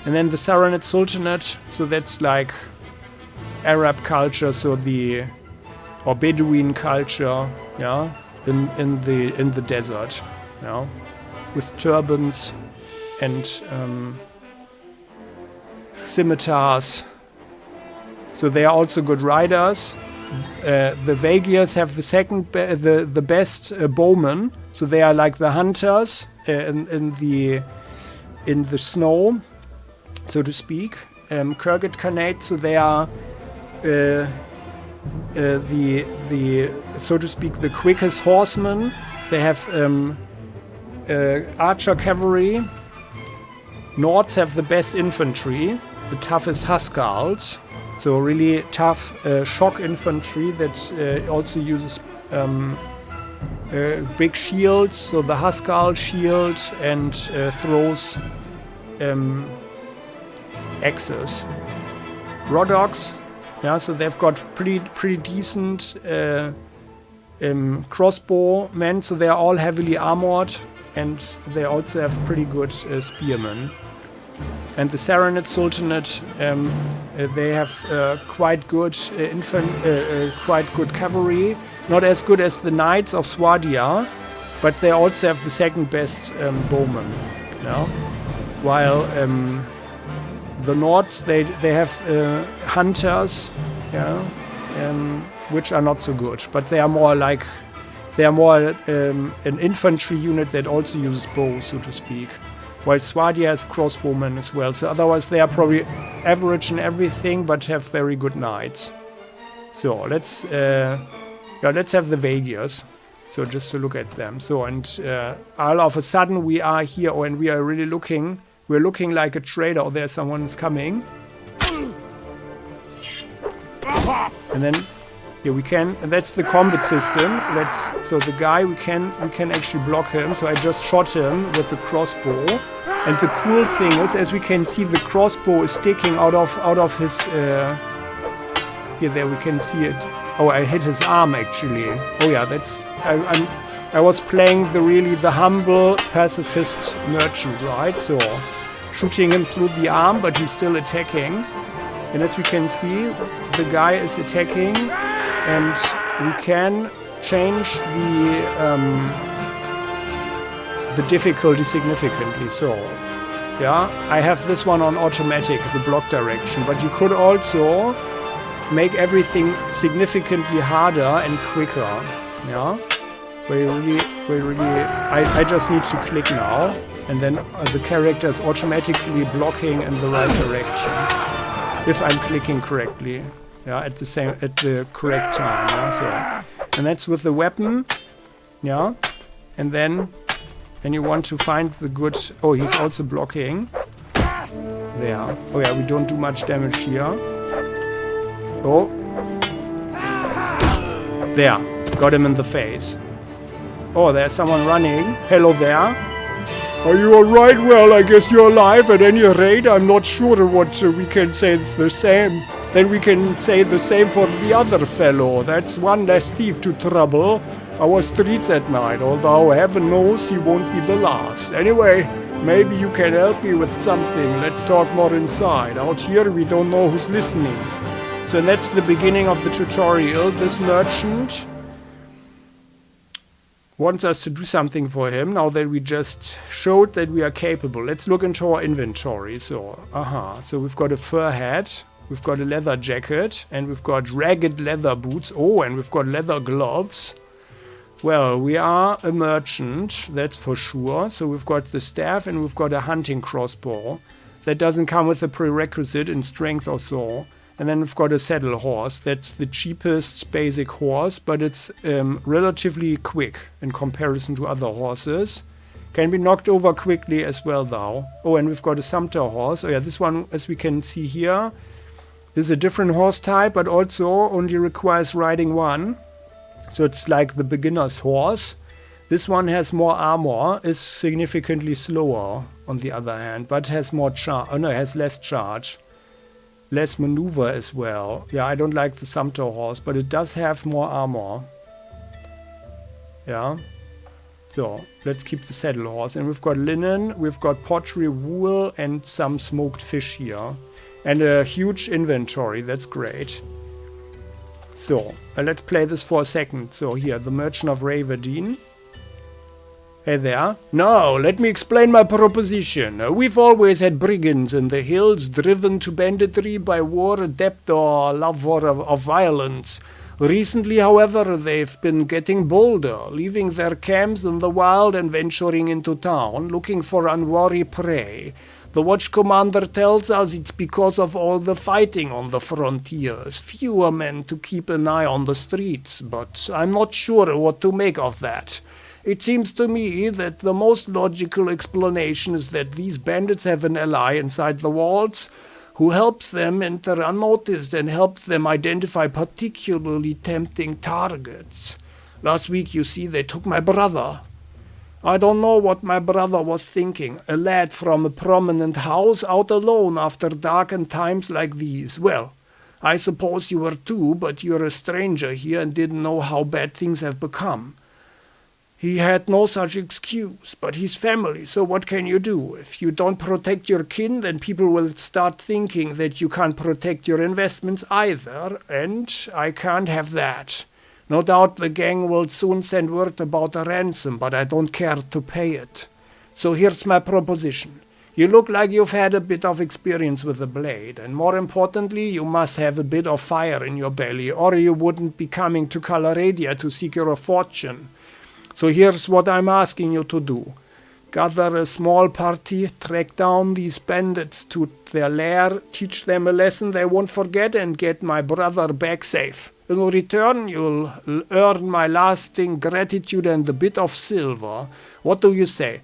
And then the Saranid Sultanate, so that's like Arab culture, or Bedouin culture, yeah, in the desert, yeah, with turbans and scimitars. So they are also good riders. The Vagirs have the best bowmen, so they are like the hunters in the snow, so to speak. Kyrgyz Khanate, so they are the so to speak the quickest horsemen. They have archer cavalry, Nords have the best infantry, the toughest Huskarls. So really tough shock infantry that also uses big shields. So the Huskarl shield and throws axes. Roddogs, yeah, so they've got pretty decent crossbow men, so they are all heavily armored, and they also have pretty good spearmen. And the Saranid Sultanate, they have quite good quite good cavalry, not as good as the Knights of Swadia, but they also have the second best bowmen. Yeah? While the Nords, they have hunters, yeah, which are not so good, but they are more an infantry unit that also uses bows, so to speak. While Swadia has crossbowmen as well, so otherwise they are probably average in everything, but have very good knights. So let's have the Vagirs. So just to look at them. So and all of a sudden we are here, and we are really looking. We're looking like a trader. Oh, there's someone's coming. And then here we can. And that's the combat system. So the guy we can actually block him. So I just shot him with the crossbow. And the cool thing is, as we can see, the crossbow is sticking out of his. Here, there we can see it. Oh, I hit his arm actually. Oh yeah, that's. I was playing the humble pacifist merchant, right? So shooting him through the arm, but he's still attacking. And as we can see, the guy is attacking, and we can change the difficulty significantly. So yeah, I have this one on automatic, the block direction, but you could also make everything significantly harder and quicker. Yeah. I just need to click now, and then the character is automatically blocking in the right direction if I'm clicking correctly, yeah, at the correct time. Yeah, so, and that's with the weapon, yeah, and then you want to find the good. Oh, he's also blocking. There. Oh yeah, we don't do much damage here. Oh, there, got him in the face. Oh, there's someone running. Hello there. Are you alright? Well, I guess you're alive. At any rate, I'm not sure what we can say the same. Then we can say the same for the other fellow. That's one less thief to trouble our streets at night. Although heaven knows he won't be the last. Anyway, maybe you can help me with something. Let's talk more inside. Out here, we don't know who's listening. So that's the beginning of the tutorial. This merchant wants us to do something for him now that we just showed that we are capable. Let's look into our inventory. So, so we've got a fur hat, we've got a leather jacket, and we've got ragged leather boots. Oh, and we've got leather gloves. Well, we are a merchant, that's for sure. So we've got the staff, and we've got a hunting crossbow. That doesn't come with a prerequisite in strength or so. And then we've got a saddle horse. That's the cheapest basic horse, but it's relatively quick in comparison to other horses. Can be knocked over quickly as well, though. Oh, and we've got a sumpter horse. Oh yeah, this one, as we can see here, this is a different horse type, but also only requires riding one. So it's like the beginner's horse. This one has more armor, is significantly slower, on the other hand, but has more charge. Oh no, it has less charge. Less maneuver as well. Yeah, I don't like the sumpter horse, but it does have more armor. Yeah. So, let's keep the saddle horse. And we've got linen, we've got pottery, wool, and some smoked fish here. And a huge inventory, that's great. So, let's play this for a second. So here, the Merchant of Raverdeen. Hey there. Now, let me explain my proposition. We've always had brigands in the hills, driven to banditry by war, debt, or love of violence. Recently, however, they've been getting bolder, leaving their camps in the wild and venturing into town, looking for unwary prey. The watch commander tells us it's because of all the fighting on the frontiers. Fewer men to keep an eye on the streets, but I'm not sure what to make of that. It seems to me that the most logical explanation is that these bandits have an ally inside the walls who helps them enter unnoticed and helps them identify particularly tempting targets. Last week, you see, they took my brother. I don't know what my brother was thinking. A lad from a prominent house out alone after darkened times like these. Well, I suppose you were too, but you're a stranger here and didn't know how bad things have become. He had no such excuse, but he's family, so what can you do? If you don't protect your kin, then people will start thinking that you can't protect your investments either, and I can't have that. No doubt the gang will soon send word about a ransom, but I don't care to pay it. So here's my proposition. You look like you've had a bit of experience with the blade, and more importantly, you must have a bit of fire in your belly, or you wouldn't be coming to Calaredia to seek your fortune. So here's what I'm asking you to do. Gather a small party, track down these bandits to their lair, teach them a lesson they won't forget, and get my brother back safe. In return, you'll earn my lasting gratitude and a bit of silver. What do you say?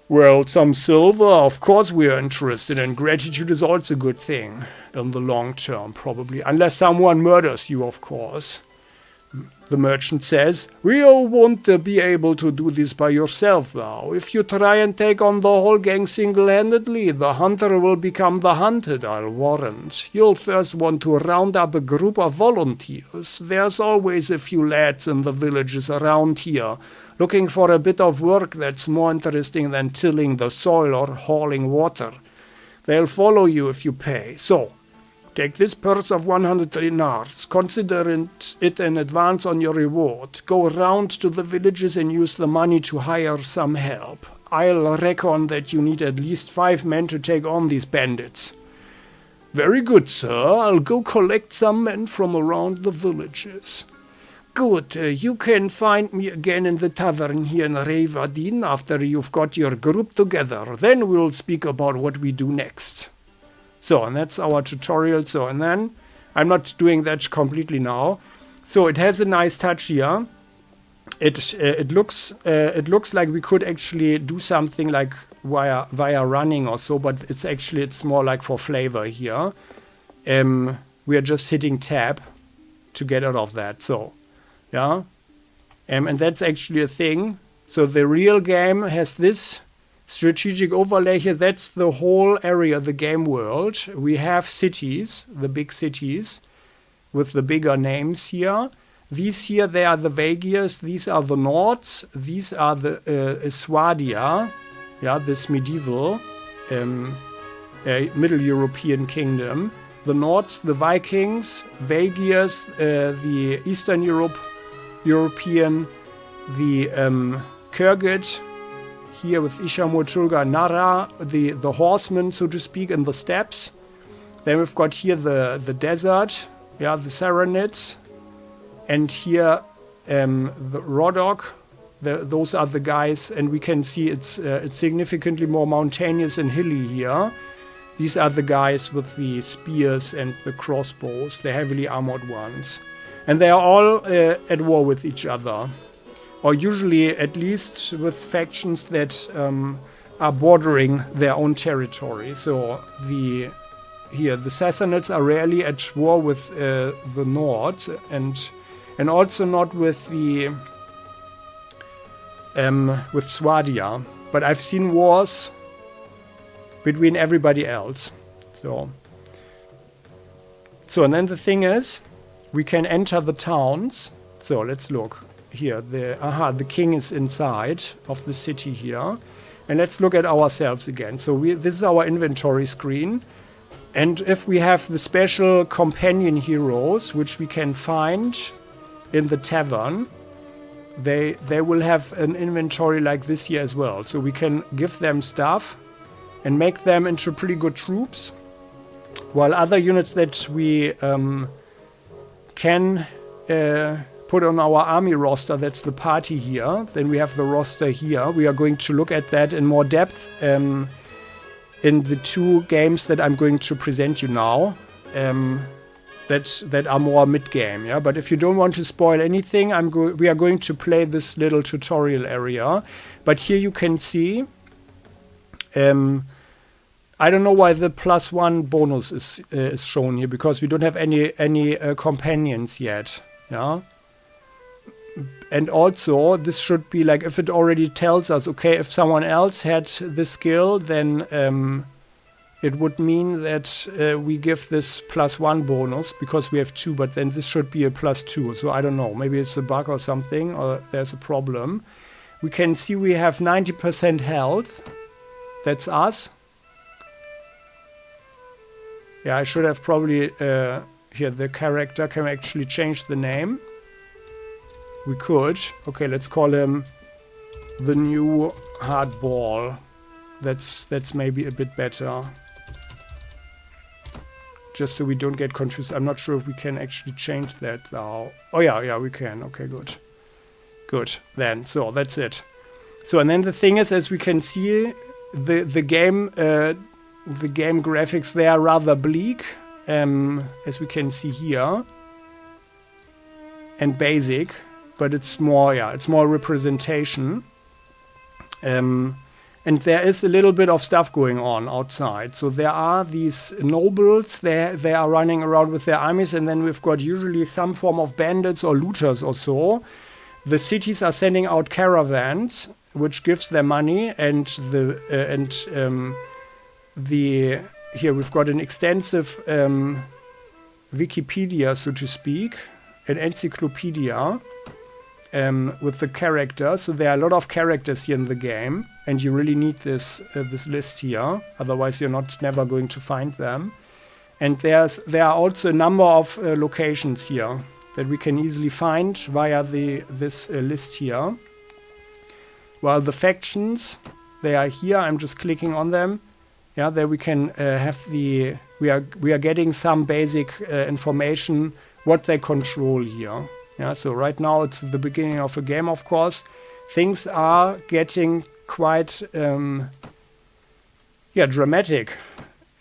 Well, some silver, of course we are interested, and gratitude is also a good thing. In the long term, probably. Unless someone murders you, of course. The merchant says, we all won't be able to do this by yourself, though. If you try and take on the whole gang single-handedly, the hunter will become the hunted, I'll warrant. You'll first want to round up a group of volunteers. There's always a few lads in the villages around here, looking for a bit of work that's more interesting than tilling the soil or hauling water. They'll follow you if you pay. So, take this purse of 100 dinars, consider it an advance on your reward. Go around to the villages and use the money to hire some help. I'll reckon that you need at least 5 men to take on these bandits. Very good, sir. I'll go collect some men from around the villages. Good. You can find me again in the tavern here in Revadin after you've got your group together. Then we'll speak about what we do next. So, and that's our tutorial. So, and then, I'm not doing that completely now. So, it has a nice touch here. It looks like we could actually do something like via running or so, but it's more like for flavor here. We are just hitting tab to get out of that. So, yeah. And that's actually a thing. So, the real game has this strategic overlay here. That's the whole area, the game world. We have cities, the big cities, with the bigger names here. These here, they are the Vagias. These are the Nords. These are the Swadia. Yeah, this medieval Middle European kingdom. The Nords, the Vikings. Vagias, the Eastern European. The Kyrgyz. Here with Ishamur, Tulga, Nara, the horsemen, so to speak, in the steppes. Then we've got here the desert, yeah, the Saranids. And here the Rodok, those are the guys, and we can see it's significantly more mountainous and hilly here. These are the guys with the spears and the crossbows, the heavily armored ones. And they are all at war with each other. Or usually at least with factions that are bordering their own territory. So the Sassanids are rarely at war with the Nords, and also not with the with Swadia. But I've seen wars between everybody else. So and then the thing is, we can enter the towns. So let's look. Here, the king is inside of the city here. And let's look at ourselves again. So this is our inventory screen. And if we have the special companion heroes, which we can find in the tavern, they will have an inventory like this here as well. So we can give them stuff and make them into pretty good troops. While other units that we can put on our army roster, that's the party here. Then we have the roster here. We are going to look at that in more depth in the 2 games that I'm going to present you now. that are more mid-game, yeah. But if you don't want to spoil anything, we are going to play this little tutorial area. But here you can see, I don't know why the +1 bonus is shown here, because we don't have any companions yet, yeah. And also, this should be like, if it already tells us, okay, if someone else had this skill, then it would mean that we give this +1 bonus because we have 2, but then this should be a +2. So I don't know, maybe it's a bug or something, or there's a problem. We can see we have 90% health. That's us. Yeah, I should have probably, here, the character, can we actually change the name? We could. Okay, let's call him the new Hardball. That's maybe a bit better. Just so we don't get confused. I'm not sure if we can actually change that now. Oh yeah, we can. Okay, good. Good, then. So, that's it. So, and then the thing is, as we can see, the game graphics, they are rather bleak, as we can see here. And basic. But it's more, it's more representation. And there is a little bit of stuff going on outside. So there are these nobles, they are running around with their armies, and then we've got usually some form of bandits or looters or so. The cities are sending out caravans, which gives them money, and here we've got an extensive Wikipedia, so to speak, an encyclopedia. With the characters, so there are a lot of characters here in the game, and you really need this list here, otherwise you're never going to find them. And there are also a number of locations here that we can easily find via this list here. While the factions, they are here. I'm just clicking on them. Yeah, there we can have we are getting some basic information what they control here. Yeah, so right now it's the beginning of a game, of course. Things are getting quite dramatic.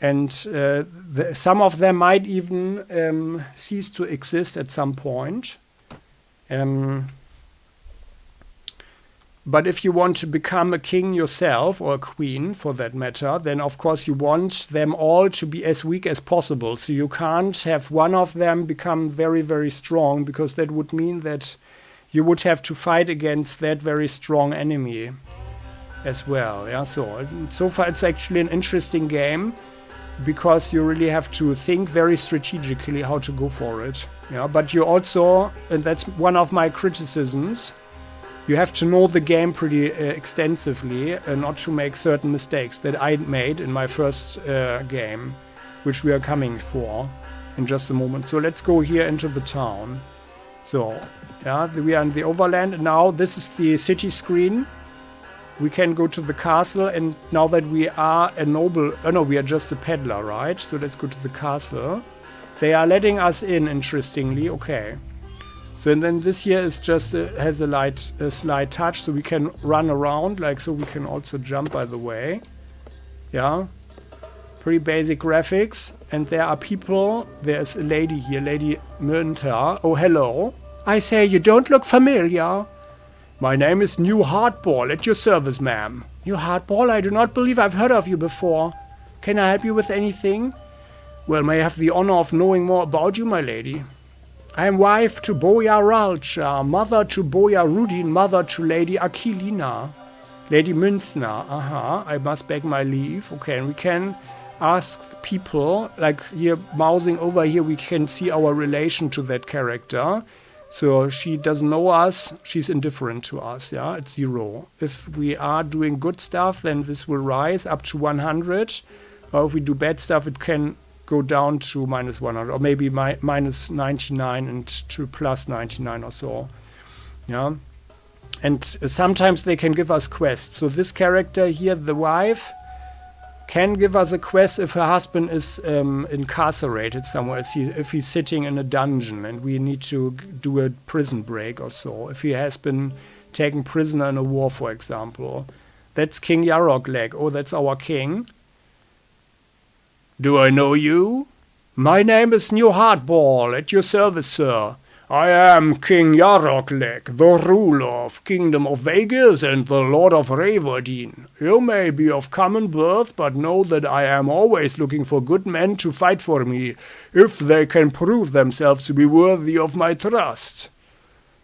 And some of them might even cease to exist at some point. But if you want to become a king yourself, or a queen for that matter, then of course you want them all to be as weak as possible. So you can't have one of them become very, very strong, because that would mean that you would have to fight against that very strong enemy as well. Yeah, so far it's actually an interesting game, because you really have to think very strategically how to go for it. Yeah, but you also, and that's one of my criticisms, you have to know the game pretty extensively not to make certain mistakes that I made in my first game, which we are coming for in just a moment. So let's go here into the town. So, yeah, we are in the overland, and now this is the city screen. We can go to the castle, and now that we are a noble, we are just a peddler, right? So let's go to the castle. They are letting us in, interestingly. Okay. So, and then this here is just has a slight touch, so we can run around, like so. We can also jump, by the way. Yeah, pretty basic graphics. And there are people. There's a lady here, Lady Münter. Oh, hello. I say, you don't look familiar. My name is New Hardball, at your service, ma'am. New Hardball? I do not believe I've heard of you before. Can I help you with anything? Well, may I have the honor of knowing more about you, my lady? I am wife to Boya Ralcha, mother to Boya Rudin, mother to Lady Akilina. Lady Münzner, I must beg my leave. Okay, and we can ask people, like here, mousing over here, we can see our relation to that character. So she doesn't know us, she's indifferent to us, yeah, it's 0. If we are doing good stuff, then this will rise up to 100. Or if we do bad stuff, it can go down to -100, or maybe -99 and to +99 or so. Yeah. And sometimes they can give us quests. So this character here, the wife, can give us a quest if her husband is incarcerated somewhere, if he's sitting in a dungeon and we need to do a prison break or so. If he has been taken prisoner in a war, for example. That's King Yarogleg. Oh, that's our king. Do I know you? My name is New Hardball, at your service, sir. I am King Yaroklek, the ruler of Kingdom of Vegas and the Lord of Raverdeen. You may be of common birth, but know that I am always looking for good men to fight for me, if they can prove themselves to be worthy of my trust.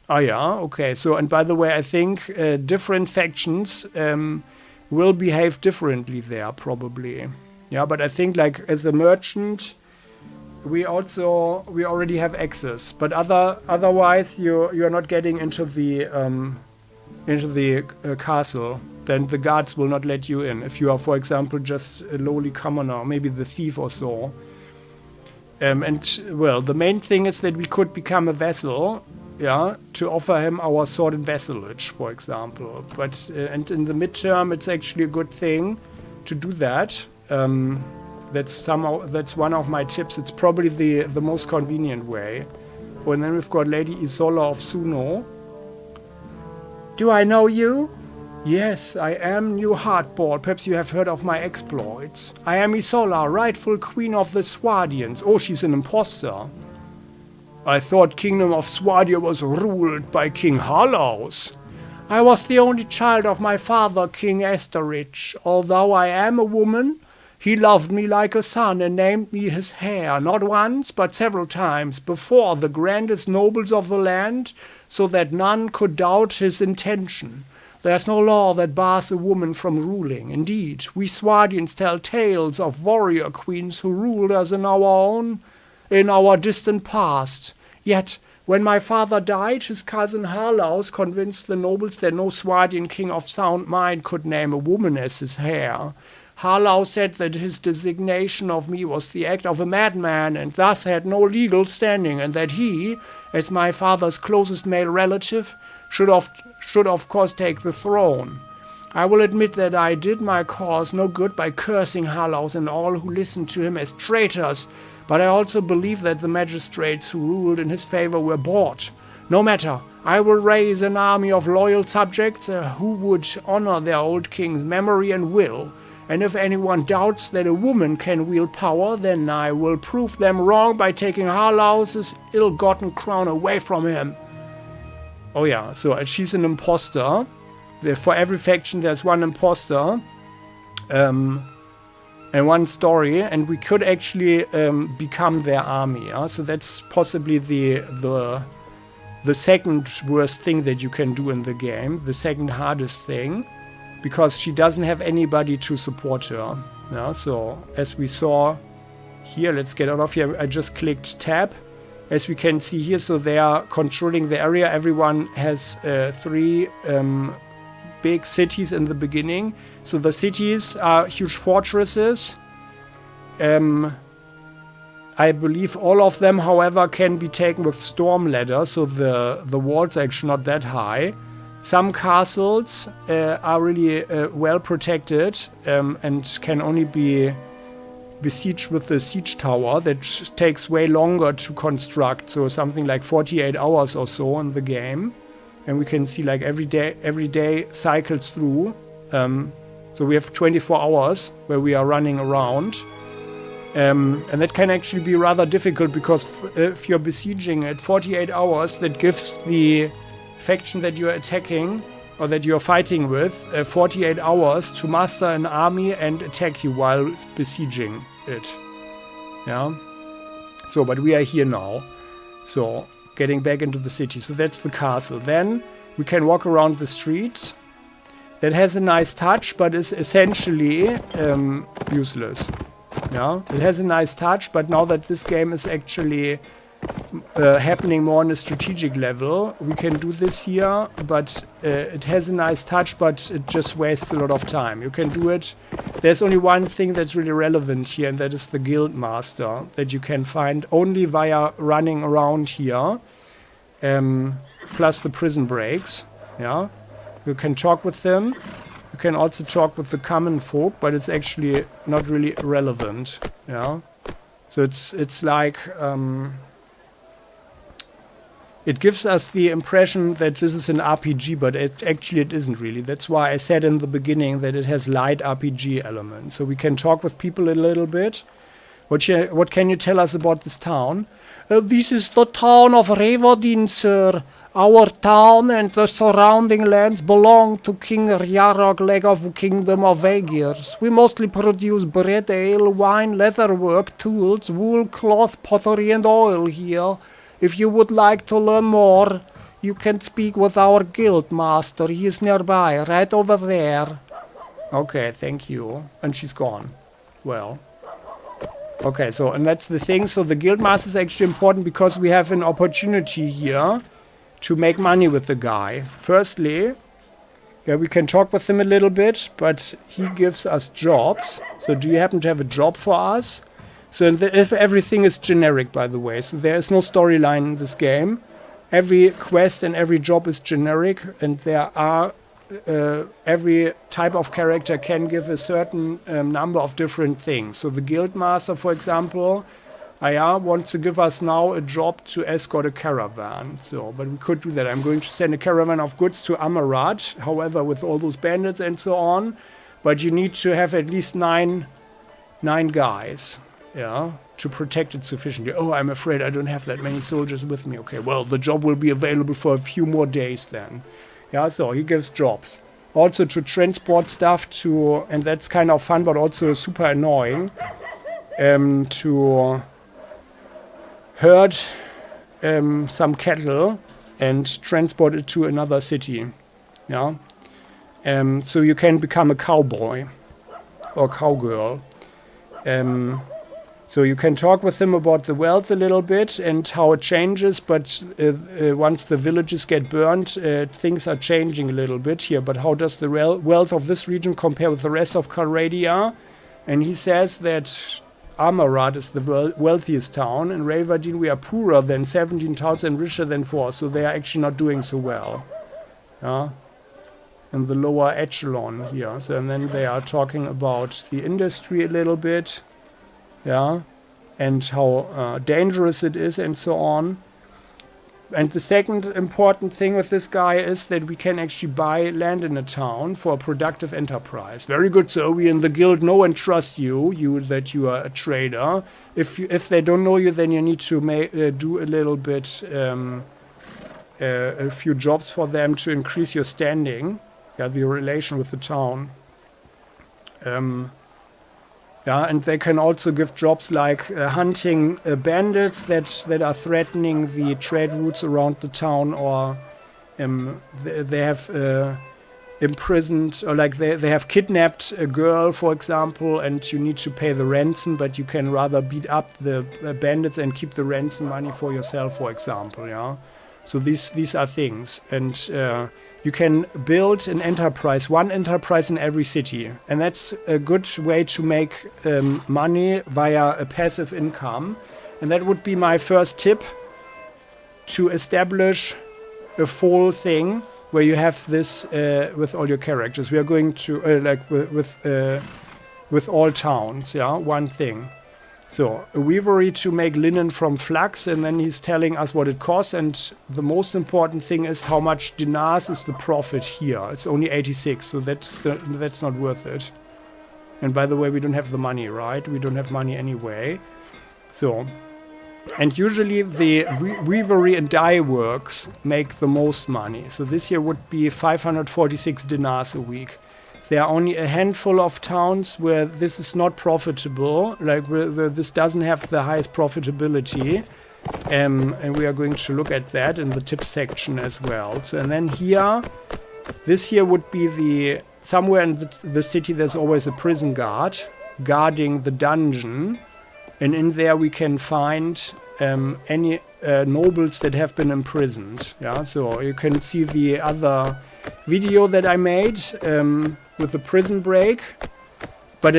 Ah, yeah, okay. So, and by the way, I think different factions will behave differently there, probably. Yeah, but I think, like, as a merchant, we already have access, but otherwise you're not getting into the castle. Then the guards will not let you in if you are, for example, just a lowly commoner, maybe the thief or so. And well, the main thing is that we could become a vassal, yeah, to offer him our sword and vassalage, for example. But and in the midterm, it's actually a good thing to do that. That's one of my tips. It's probably the most convenient way. Oh, and then we've got Lady Isola of Suno. Do I know you? Yes, I am New Hardball. Perhaps you have heard of my exploits. I am Isola, rightful queen of the Swardians. Oh, she's an imposter. I thought Kingdom of Swardia was ruled by King Harlaus. I was the only child of my father, King Esterich. Although I am a woman, he loved me like a son and named me his heir, not once, but several times, before the grandest nobles of the land, so that none could doubt his intention. There's no law that bars a woman from ruling. Indeed, we Swardians tell tales of warrior queens who ruled us in our distant past. Yet, when my father died, his cousin Harlaus convinced the nobles that no Swardian king of sound mind could name a woman as his heir. Harlaus said that his designation of me was the act of a madman and thus had no legal standing, and that he, as my father's closest male relative, should of course take the throne. I will admit that I did my cause no good by cursing Harlaus and all who listened to him as traitors, but I also believe that the magistrates who ruled in his favor were bought. No matter, I will raise an army of loyal subjects who would honor their old king's memory and will. And if anyone doubts that a woman can wield power, then I will prove them wrong by taking Harlaus' ill-gotten crown away from him. Oh yeah, so she's an imposter. For every faction there's one imposter. And one story, and we could actually become their army. So that's possibly the second worst thing that you can do in the game. The second hardest thing. Because she doesn't have anybody to support her. Yeah, so as we saw here, let's get out of here. I just clicked tab. As we can see here, so they are controlling the area. Everyone has 3 big cities in the beginning. So the cities are huge fortresses. I believe all of them, however, can be taken with storm ladders. So the walls are actually not that high. Some castles are really well protected and can only be besieged with the siege tower that takes way longer to construct, so something like 48 hours or so in the game. And we can see like every day cycles through. So we have 24 hours where we are running around. And that can actually be rather difficult because if you're besieging at 48 hours, that gives the faction that you're attacking or that you're fighting with 48 hours to muster an army and attack you while besieging it. Yeah. So, but we are here now. So, getting back into the city. So that's the castle. Then we can walk around the streets. That has a nice touch, but is essentially useless. Yeah. It has a nice touch, but now that this game is actually happening more on a strategic level, we can do this here, but it has a nice touch, but it just wastes a lot of time. You can do it. There's only one thing that's really relevant here, and that is the guild master that you can find only via running around here, plus the prison breaks. Yeah, you can talk with them. You can also talk with the common folk, but it's actually not really relevant. Yeah, so it's like it gives us the impression that this is an RPG, but actually it isn't really. That's why I said in the beginning that it has light RPG elements. So we can talk with people a little bit. What can you tell us about this town? This is the town of Reverdin, sir. Our town and the surrounding lands belong to King Ryarok Leg of Kingdom of Aegir. We mostly produce bread, ale, wine, leatherwork, tools, wool, cloth, pottery and oil here. If you would like to learn more, you can speak with our guild master. He is nearby, right over there. Okay, thank you. And she's gone. Well. Okay, so, and that's the thing. So the guild master is actually important because we have an opportunity here to make money with the guy. Firstly, yeah, we can talk with him a little bit, but he gives us jobs. So do you happen to have a job for us? So if everything is generic, by the way, so there is no storyline in this game. Every quest and every job is generic, and there are every type of character can give a certain number of different things. So the guild master, for example, wants to give us now a job to escort a caravan. So, but we could do that. I'm going to send a caravan of goods to Amarat, however, with all those bandits and so on. But you need to have at least nine guys, yeah, to protect it sufficiently. Oh, I'm afraid I don't have that many soldiers with me. Okay, well, the job will be available for a few more days then. Yeah, so he gives jobs. Also to transport stuff to, and that's kind of fun, but also super annoying, to herd some cattle and transport it to another city. Yeah, so you can become a cowboy or cowgirl. So you can talk with him about the wealth a little bit and how it changes, but once the villages get burned, things are changing a little bit here. But how does the wealth of this region compare with the rest of Calradia? And he says that Amarat is the wealthiest town. In Reverdin we are poorer than 17 towns and richer than 4, so they are actually not doing so well. Yeah. In the lower echelon here. So, and then they are talking about the industry a little bit. Yeah, and how dangerous it is and so on. And the second important thing with this guy is that we can actually buy land in a town for a productive enterprise. Very good, sir. We in the guild know and trust that you are a trader. If they don't know you, then you need to do a little bit, a few jobs for them to increase your standing, yeah, the relation with the town. Yeah, and they can also give jobs like hunting bandits that are threatening the trade routes around the town, or they have imprisoned, or like they have kidnapped a girl, for example, and you need to pay the ransom, but you can rather beat up the bandits and keep the ransom money for yourself, for example. Yeah, so these are things, and you can build an enterprise, one enterprise in every city. And that's a good way to make money via a passive income. And that would be my first tip, to establish a full thing where you have this with all your characters. We are going to, with all towns, yeah, one thing. So, a weavery to make linen from flax, and then he's telling us what it costs, and the most important thing is how much dinars is the profit here. It's only 86, so that's not worth it. And by the way, we don't have the money, right? We don't have money anyway. So, and usually the weavery and dye works make the most money. So this year would be 546 dinars a week. There are only a handful of towns where this is not profitable, like where this doesn't have the highest profitability, and we are going to look at that in the tips section as well. So, and then here, this here would be somewhere in the city there's always a prison guard guarding the dungeon, and in there we can find any nobles that have been imprisoned. Yeah, so you can see the other video that I made with the prison break, but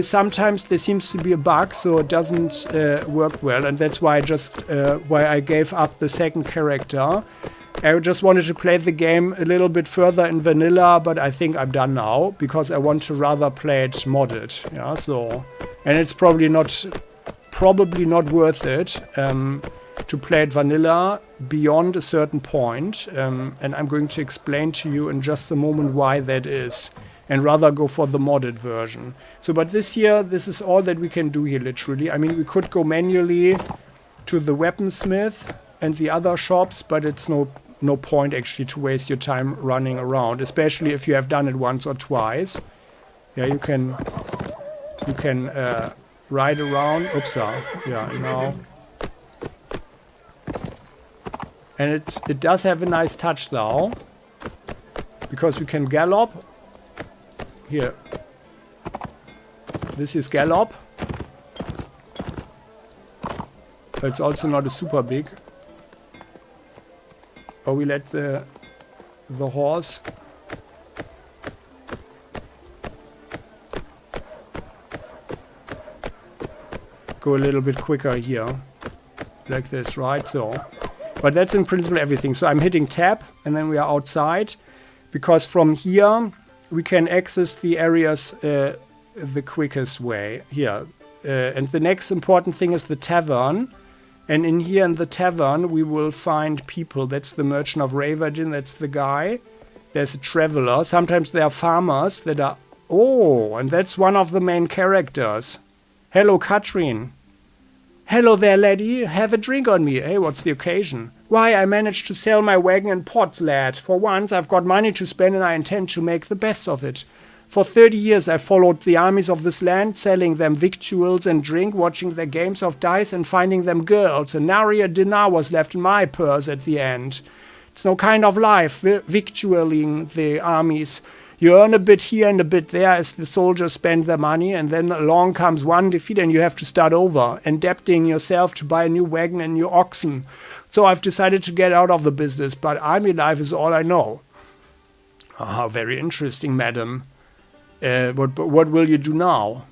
sometimes there seems to be a bug, so it doesn't work well, and that's why I gave up the second character. I just wanted to play the game a little bit further in vanilla, but I think I'm done now because I want to rather play it modded. Yeah, so, and it's probably not worth it to play it vanilla beyond a certain point, and I'm going to explain to you in just a moment why that is. and rather go for the modded version. So, but this is all that we can do here, literally. I mean, we could go manually to the weaponsmith and the other shops, but it's no point actually to waste your time running around, especially if you have done it once or twice. Yeah, you can ride around. Oops, yeah, now. And it does have a nice touch though, because we can gallop. Here. This is gallop. It's also not a super big. Or we let the horse go a little bit quicker here. Like this, right? So, but that's in principle everything. So I'm hitting tab and then we are outside, because from here we can access the areas the quickest way here. And the next important thing is the tavern. And in here in the tavern, we will find people. That's the merchant of Ravagin. That's the guy. There's a traveler. Sometimes there are farmers that are... Oh, and that's one of the main characters. Hello, Katrin. Hello there, laddie. Have a drink on me. Hey, what's the occasion? Why, I managed to sell my wagon and pots, lad. For once, I've got money to spend and I intend to make the best of it. For 30 years I followed the armies of this land, selling them victuals and drink, watching their games of dice and finding them girls. And nary a dinar was left in my purse at the end. It's no kind of life, victualling the armies. You earn a bit here and a bit there as the soldiers spend their money, and then along comes one defeat and you have to start over, indebting yourself to buy a new wagon and new oxen. So I've decided to get out of the business, but army life is all I know. Ah, very interesting, madam. What will you do now?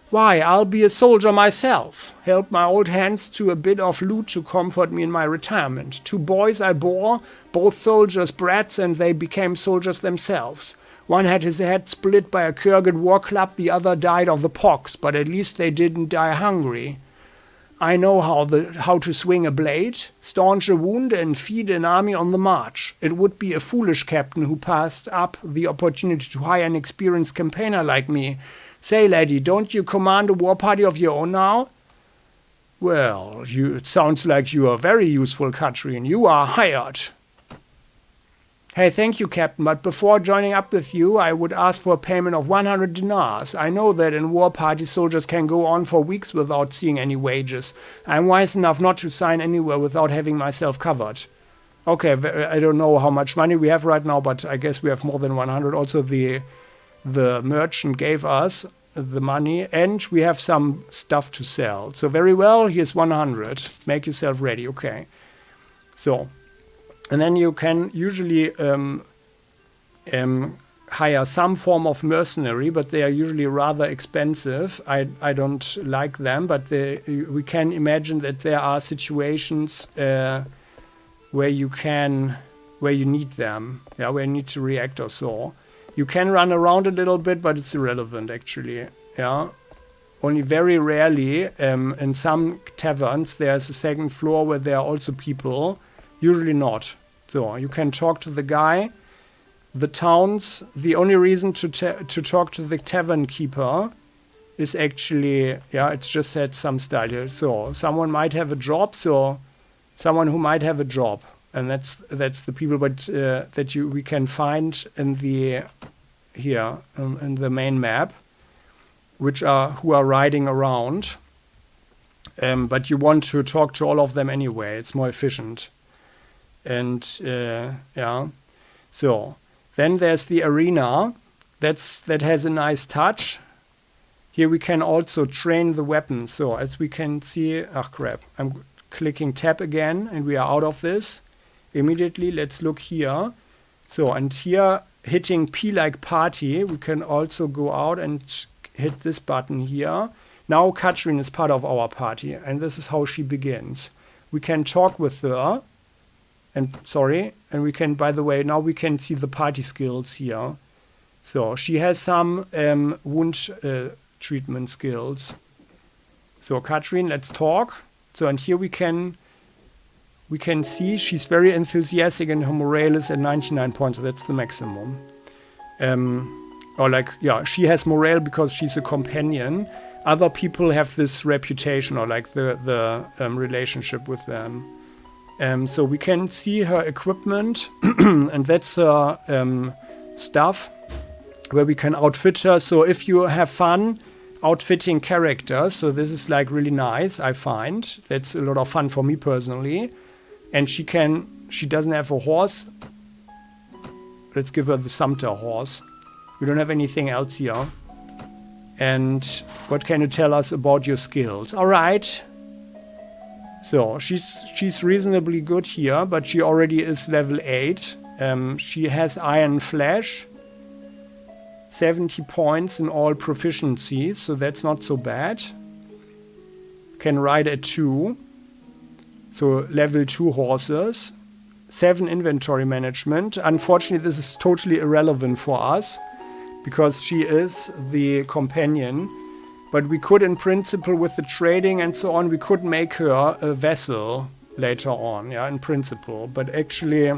Why, I'll be a soldier myself. Help my old hands to a bit of loot to comfort me in my retirement. 2 boys I bore, both soldiers' brats, and they became soldiers themselves. One had his head split by a Kurgan war club, the other died of the pox, but at least they didn't die hungry. I know how to swing a blade, staunch a wound, and feed an army on the march. It would be a foolish captain who passed up the opportunity to hire an experienced campaigner like me. Say, laddie, don't you command a war party of your own now? Well, it sounds like you are very useful, Katrin. You are hired. Hey, thank you, Captain, but before joining up with you, I would ask for a payment of 100 dinars. I know that in war parties, soldiers can go on for weeks without seeing any wages. I'm wise enough not to sign anywhere without having myself covered. Okay, I don't know how much money we have right now, but I guess we have more than 100. Also, the merchant gave us the money, and we have some stuff to sell. So very well, here's 100. Make yourself ready, okay. So... And then you can usually hire some form of mercenary, but they are usually rather expensive. I don't like them, but we can imagine that there are situations where you need them, yeah, where you need to react or so. You can run around a little bit, but it's irrelevant actually. Yeah, only very rarely in some taverns there's a second floor where there are also people. Usually not. So you can talk to the guy. The towns, the only reason to talk to the tavern keeper is actually, yeah, it's just said some style here. So someone might have a job, someone who might have a job. And that's the people we can find in the here in the main map, who are riding around. But you want to talk to all of them anyway. It's more efficient. And yeah, so then there's the arena that has a nice touch. Here we can also train the weapons. So as we can see, oh crap, I'm clicking tab again and we are out of this immediately. Let's look here. So, and here hitting P like party, we can also go out and hit this button here. Now Katrin is part of our party and this is how she begins. We can talk with her. And we can, by the way, now we can see the party skills here. So she has some wound treatment skills. So Katrin, let's talk. So and here we can see she's very enthusiastic and her morale is at 99 points. So that's the maximum. Or like, yeah, she has morale because she's a companion. Other people have this reputation or like the relationship with them. So we can see her equipment and that's her stuff where we can outfit her. So if you have fun outfitting characters, so this is like really nice, I find. That's a lot of fun for me personally. And she doesn't have a horse. Let's give her the Sumter horse. We don't have anything else here. And what can you tell us about your skills? All right. So she's reasonably good here, but she already is level 8. She has Iron Flesh. 70 points in all proficiencies, so that's not so bad. Can ride at 2. So level 2 horses. 7 inventory management. Unfortunately, this is totally irrelevant for us because she is the companion. But we could, in principle, with the trading and so on, we could make her a vessel later on, yeah, in principle. But actually,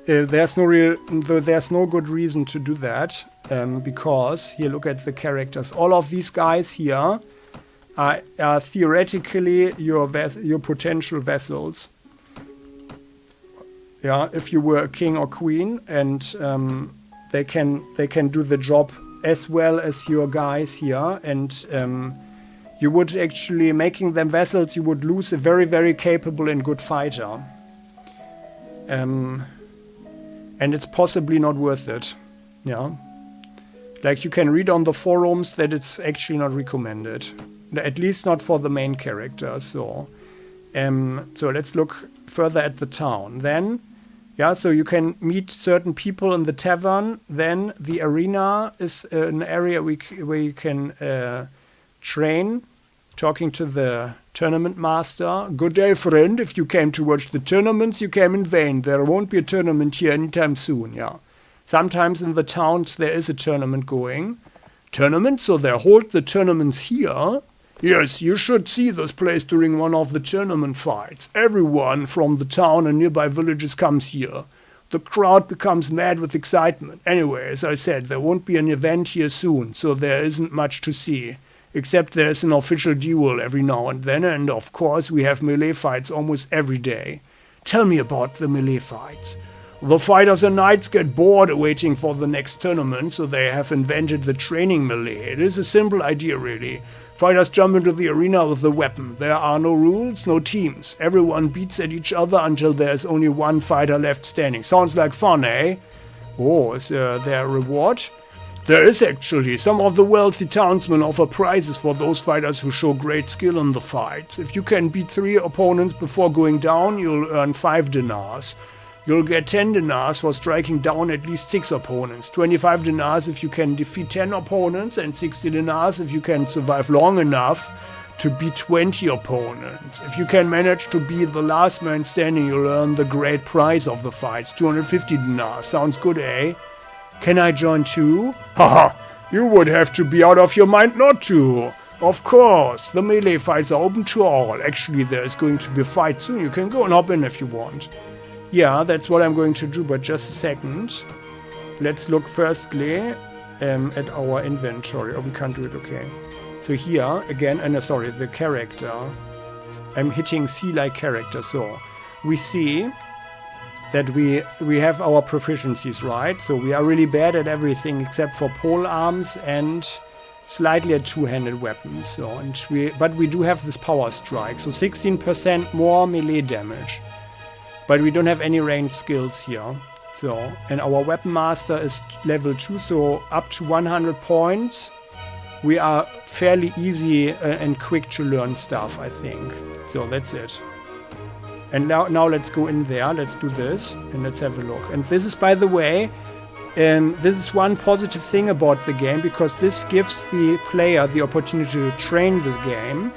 there's no good reason to do that because here, look at the characters. All of these guys here are theoretically your potential vessels. Yeah, if you were a king or queen, and they can do the job as well as your guys here, and you would actually, making them vessels, you would lose a very, very capable and good fighter. And it's possibly not worth it. Yeah. Like you can read on the forums that it's actually not recommended. At least not for the main character. So let's look further at the town. Then, yeah, so you can meet certain people in the tavern. Then the arena is an area where you can train, talking to the tournament master. Good day, friend. If you came to watch the tournaments, you came in vain. There won't be a tournament here anytime soon, yeah. Sometimes in the towns there is a tournament going. Tournament? So they hold the tournaments here? Yes, you should see this place during one of the tournament fights. Everyone from the town and nearby villages comes here. The crowd becomes mad with excitement. Anyway, as I said, there won't be an event here soon, so there isn't much to see. Except there's an official duel every now and then, and of course we have melee fights almost every day. Tell me about the melee fights. The fighters and knights get bored waiting for the next tournament, so they have invented the training melee. It is a simple idea, really. Fighters jump into the arena with the weapon. There are no rules, no teams. Everyone beats at each other until there's only one fighter left standing. Sounds like fun, eh? Oh, is there a reward? There is actually. Some of the wealthy townsmen offer prizes for those fighters who show great skill in the fights. If you can beat 3 opponents before going down, you'll earn 5 dinars. You'll get 10 dinars for striking down at least 6 opponents, 25 dinars if you can defeat 10 opponents, and 60 dinars if you can survive long enough to beat 20 opponents. If you can manage to be the last man standing, you'll earn the great prize of the fights, 250 dinars. Sounds good, eh? Can I join too? Haha, you would have to be out of your mind not to. Of course, the melee fights are open to all. Actually, there is going to be a fight soon. You can go and hop in if you want. Yeah, that's what I'm going to do, but just a second. Let's look firstly at our inventory. Oh, we can't do it, okay. So here, again, sorry, the character. I'm hitting C like character, so we see that we have our proficiencies, right? So we are really bad at everything except for pole arms and slightly at two-handed weapons. So, but we do have this power strike, so 16% more melee damage. But we don't have any ranged skills here. So, and our weapon master is level 2, so up to 100 points. We are fairly easy and quick to learn stuff, I think. So that's it. And now let's go in there. Let's do this and let's have a look. And this is, by the way, this is one positive thing about the game, because this gives the player the opportunity to train this game.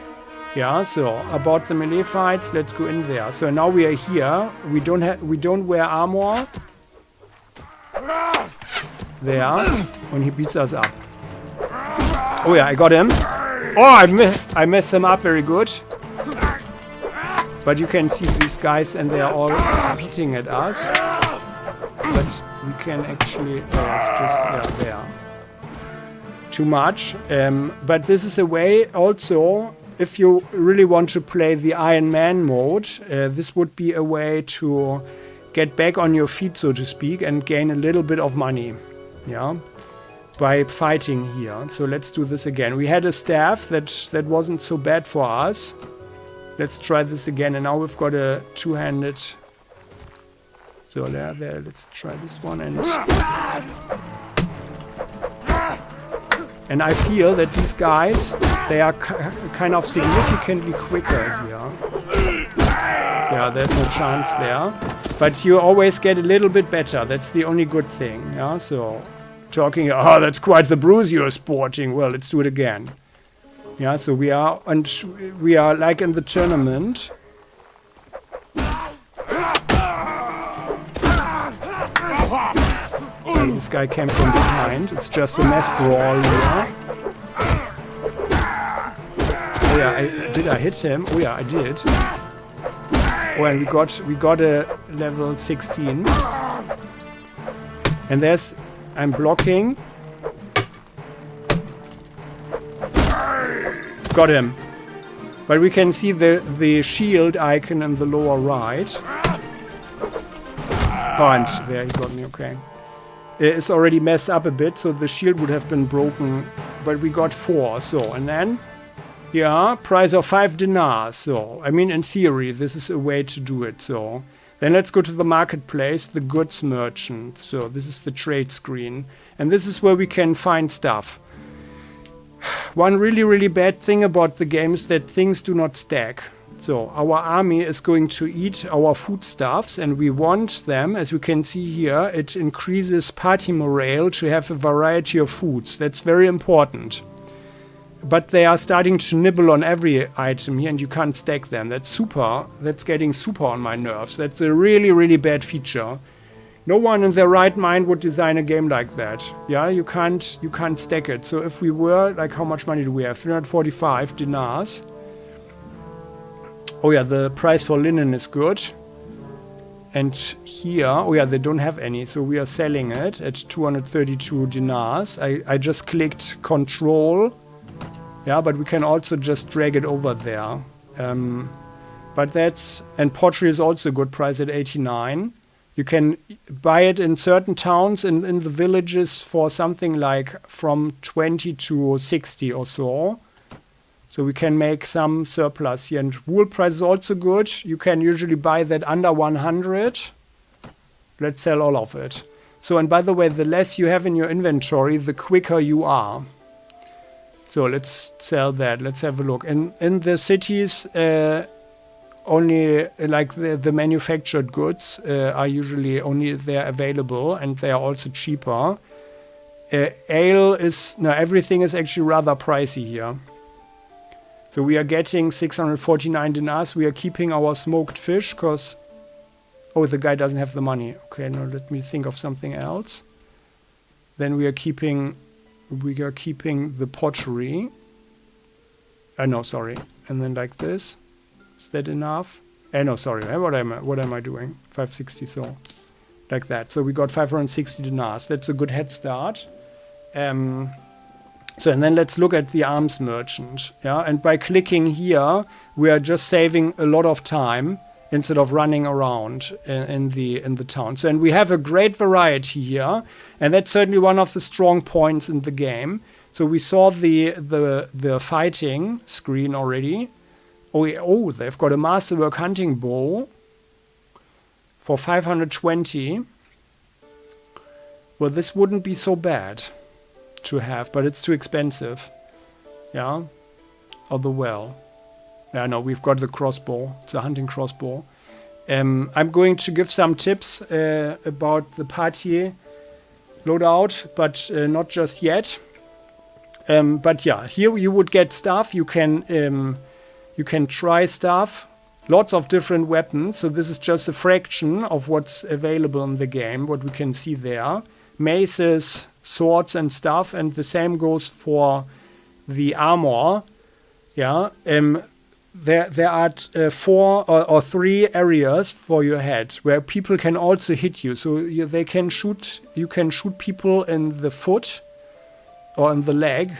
Yeah, so about the melee fights, let's go in there. So now we are here. We don't wear armor. There, and he beats us up. Oh yeah, I got him. Oh, I messed him up very good. But you can see these guys, and they are all beating at us. But we can actually, it's just there. Too much. But this is a way also, if you really want to play the Iron Man mode, this would be a way to get back on your feet, so to speak, and gain a little bit of money. Yeah. By fighting here. So let's do this again. We had a staff that wasn't so bad for us. Let's try this again. And now we've got a two-handed. So there, let's try this one. And I feel that these guys, they are kind of significantly quicker here. Yeah, there's no chance there. But you always get a little bit better. That's the only good thing. Yeah, so talking, oh, that's quite the bruise you're sporting. Well, let's do it again. Yeah, so we are like in the tournament. And this guy came from behind. It's just a mass brawl here. Oh yeah, did I hit him? Oh yeah, I did. Oh, and we got a level 16. And I'm blocking. Got him. But we can see the shield icon in the lower right. Oh, and there he got me, okay. It's already messed up a bit, so the shield would have been broken. But we got 4, so, and then, yeah, price of 5 dinars. So, I mean, in theory, this is a way to do it, so. Then let's go to the marketplace, the goods merchant. So this is the trade screen. And this is where we can find stuff. One really, really bad thing about the game is that things do not stack. So our army is going to eat our foodstuffs, and we want them, as we can see here, it increases party morale to have a variety of foods. That's very important. But they are starting to nibble on every item here, and you can't stack them. That's getting super on my nerves. That's a really, really bad feature. No one in their right mind would design a game like that. Yeah, you can't stack it. So if we were, like, how much money do we have? 345 dinars. Oh yeah, the price for linen is good. And here, oh yeah, they don't have any, so we are selling it at 232 dinars. I just clicked Control. Yeah, but we can also just drag it over there. But that's, and pottery is also a good price at 89. You can buy it in certain towns in the villages for something like from 20 to 60 or so. So we can make some surplus here. And wool price is also good. You can usually buy that under 100. Let's sell all of it. So, and by the way, the less you have in your inventory, the quicker you are. So let's sell that. Let's have a look. In the cities, only like the manufactured goods are usually only there available, and they are also cheaper. Ale is, no, everything is actually rather pricey here. So we are getting 649 dinars. We are keeping our smoked fish because, oh, the guy doesn't have the money. Okay, now let me think of something else. Then we are keeping the pottery. No, sorry. And then like this. Is that enough? No, sorry. What am I doing? 560, so like that. So we got 560 dinars. That's a good head start. So, and then let's look at the arms merchant. Yeah, and by clicking here, we are just saving a lot of time instead of running around in the town. So, and we have a great variety here, and that's certainly one of the strong points in the game. So we saw the fighting screen already. Oh, they've got a masterwork hunting bow for 520. Well, this wouldn't be so bad to have, but it's too expensive. Yeah. Although, well, yeah, no, we've got the crossbow. It's a hunting crossbow. I'm going to give some tips about the party loadout, but not just yet. But yeah, here you would get stuff. You can try stuff. Lots of different weapons. So this is just a fraction of what's available in the game, what we can see there. Maces, swords and stuff, and the same goes for the armor. Yeah. there are 4 or 3 areas for your head where people can also hit you. So they can shoot. You can shoot people in the foot or in the leg.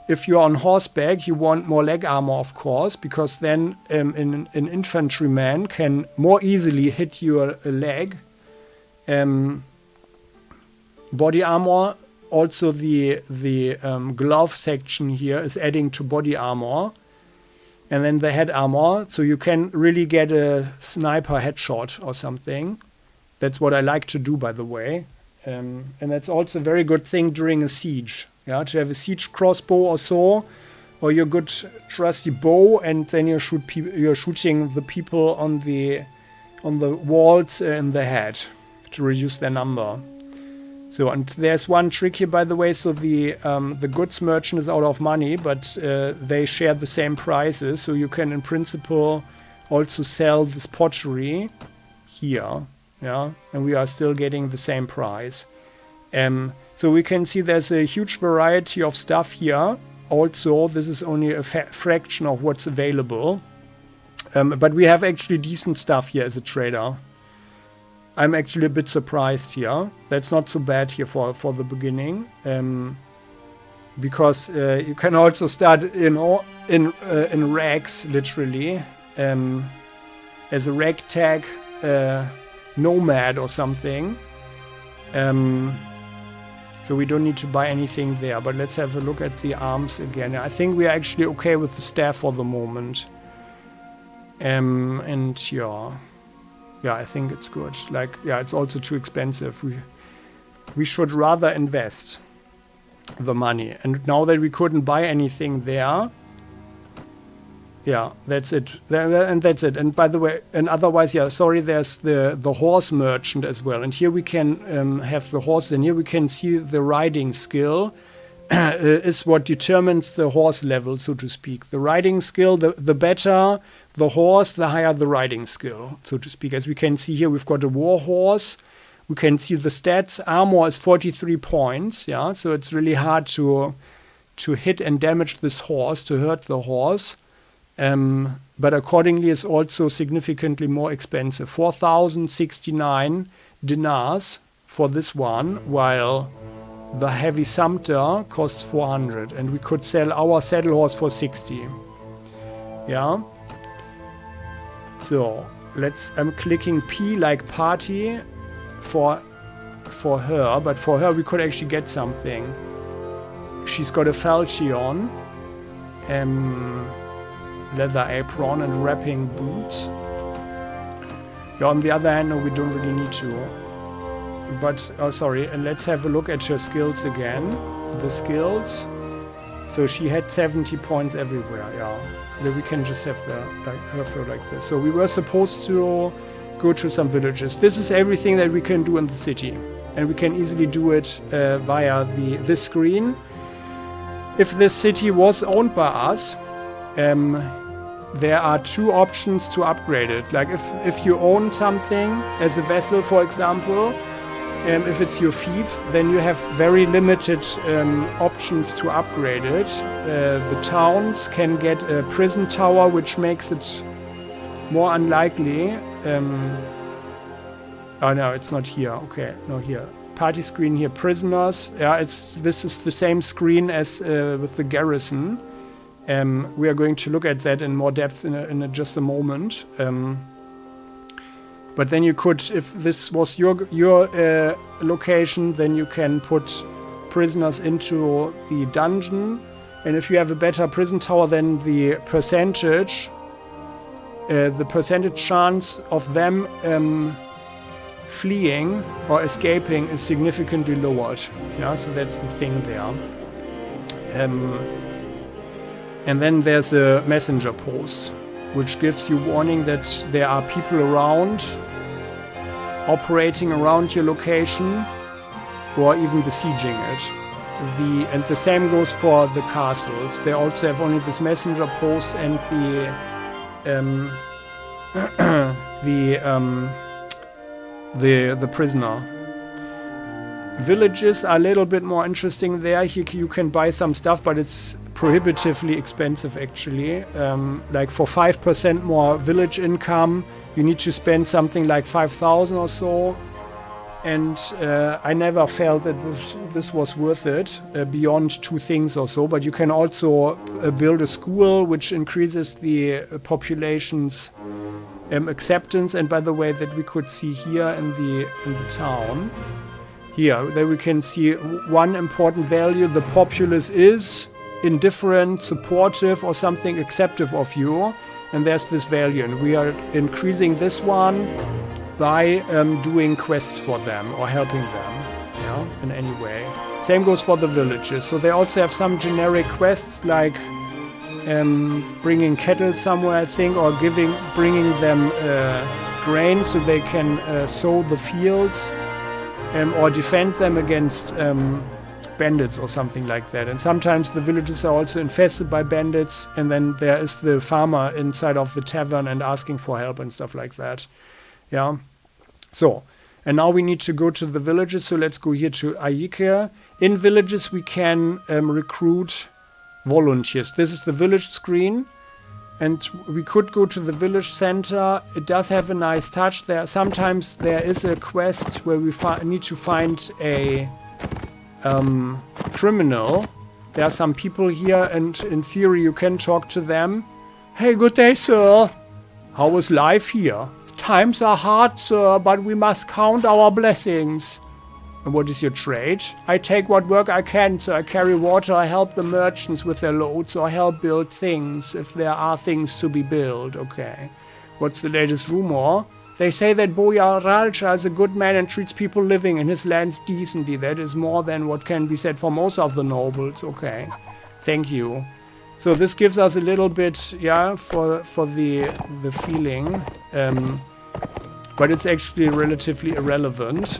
If you're on horseback, you want more leg armor, of course, because then an infantryman can more easily hit your leg. Body armor, also the glove section here is adding to body armor. And then the head armor, so you can really get a sniper headshot or something. That's what I like to do, by the way. And that's also a very good thing during a siege. Yeah, to have a siege crossbow or so, or your good trusty bow, and then you're shooting the people on the walls in the head to reduce their number. So, and there's one trick here, by the way. So the goods merchant is out of money, but they share the same prices. So you can, in principle, also sell this pottery here. Yeah, and we are still getting the same price. So we can see there's a huge variety of stuff here. Also, this is only a fraction of what's available. But we have actually decent stuff here as a trader. I'm actually a bit surprised here. That's not so bad here for the beginning. Because you can also start in rags, literally. As a ragtag nomad or something. So we don't need to buy anything there. But let's have a look at the arms again. I think we are actually okay with the staff for the moment. And yeah. Yeah, I think it's good. Like, yeah, it's also too expensive. We should rather invest the money. And now that we couldn't buy anything there, yeah, that's it. And that's it. And by the way, and otherwise, yeah, sorry, there's the horse merchant as well. And here we can have the horse. And here we can see the riding skill is what determines the horse level, so to speak. The riding skill, the better the horse, the higher the riding skill, so to speak. As we can see here, we've got a war horse. We can see the stats. Armor is 43 points. Yeah, so it's really hard to hit and damage this horse, to hurt the horse. But accordingly, it's also significantly more expensive. 4,069 dinars for this one, while the heavy sumpter costs 400, and we could sell our saddle horse for 60. Yeah. So I'm clicking P like party for her, but for her we could actually get something. She's got a falchion, leather apron and wrapping boots. Yeah, on the other hand, no, we don't really need to. But, oh sorry, and let's have a look at her skills again. The skills. So she had 70 points everywhere, yeah. We can just have her like this. So we were supposed to go to some villages. This is everything that we can do in the city. And we can easily do it via this screen. If this city was owned by us, there are 2 options to upgrade it. Like if you own something as a vessel, for example, if it's your fief, then you have very limited options to upgrade it. The towns can get a prison tower, which makes it more unlikely. Oh no, it's not here. Okay, no, here. Party screen here, prisoners. Yeah, this is the same screen as with the garrison. We are going to look at that in more depth in just a moment. But then you could, if this was your location, then you can put prisoners into the dungeon. And if you have a better prison tower, then the percentage chance of them fleeing or escaping is significantly lowered. Yeah, so that's the thing there. And then there's a messenger post, which gives you warning that there are people around, operating around your location, or even besieging it. And the same goes for the castles. They also have only this messenger post and the prisoner. Villages are a little bit more interesting there. Here you can buy some stuff, but it's prohibitively expensive actually. Like for 5% more village income, you need to spend something like 5,000 or so. And I never felt that this was worth it beyond 2 things or so. But you can also build a school which increases the population's acceptance. And by the way, that we could see here in the town. Here, there we can see one important value. The populace is indifferent, supportive, or something acceptive of you. And there's this value. And we are increasing this one by doing quests for them or helping them, in any way. Same goes for the villages. So they also have some generic quests like bringing cattle somewhere, I think, or bringing them grain so they can sow the fields or defend them against bandits or something like that. And sometimes the villages are also infested by bandits, and then there is the farmer inside of the tavern and asking for help and stuff like that. Yeah. So, and now we need to go to the villages. So let's go here to Aike. In villages, we can recruit volunteers. This is the village screen. And we could go to the village center. It does have a nice touch there. Sometimes there is a quest where we need to find a criminal. There are some people here, and in theory you can talk to them. Hey, good day, sir. How is life here? Times are hard, sir, but we must count our blessings. And what is your trade? I take what work I can, sir. I carry water, I help the merchants with their loads, or help build things, if there are things to be built. Okay. What's the latest rumor? They say that Boyar Ralcha is a good man and treats people living in his lands decently. That is more than what can be said for most of the nobles. Okay. Thank you. So this gives us a little bit, for the feeling. But it's actually relatively irrelevant.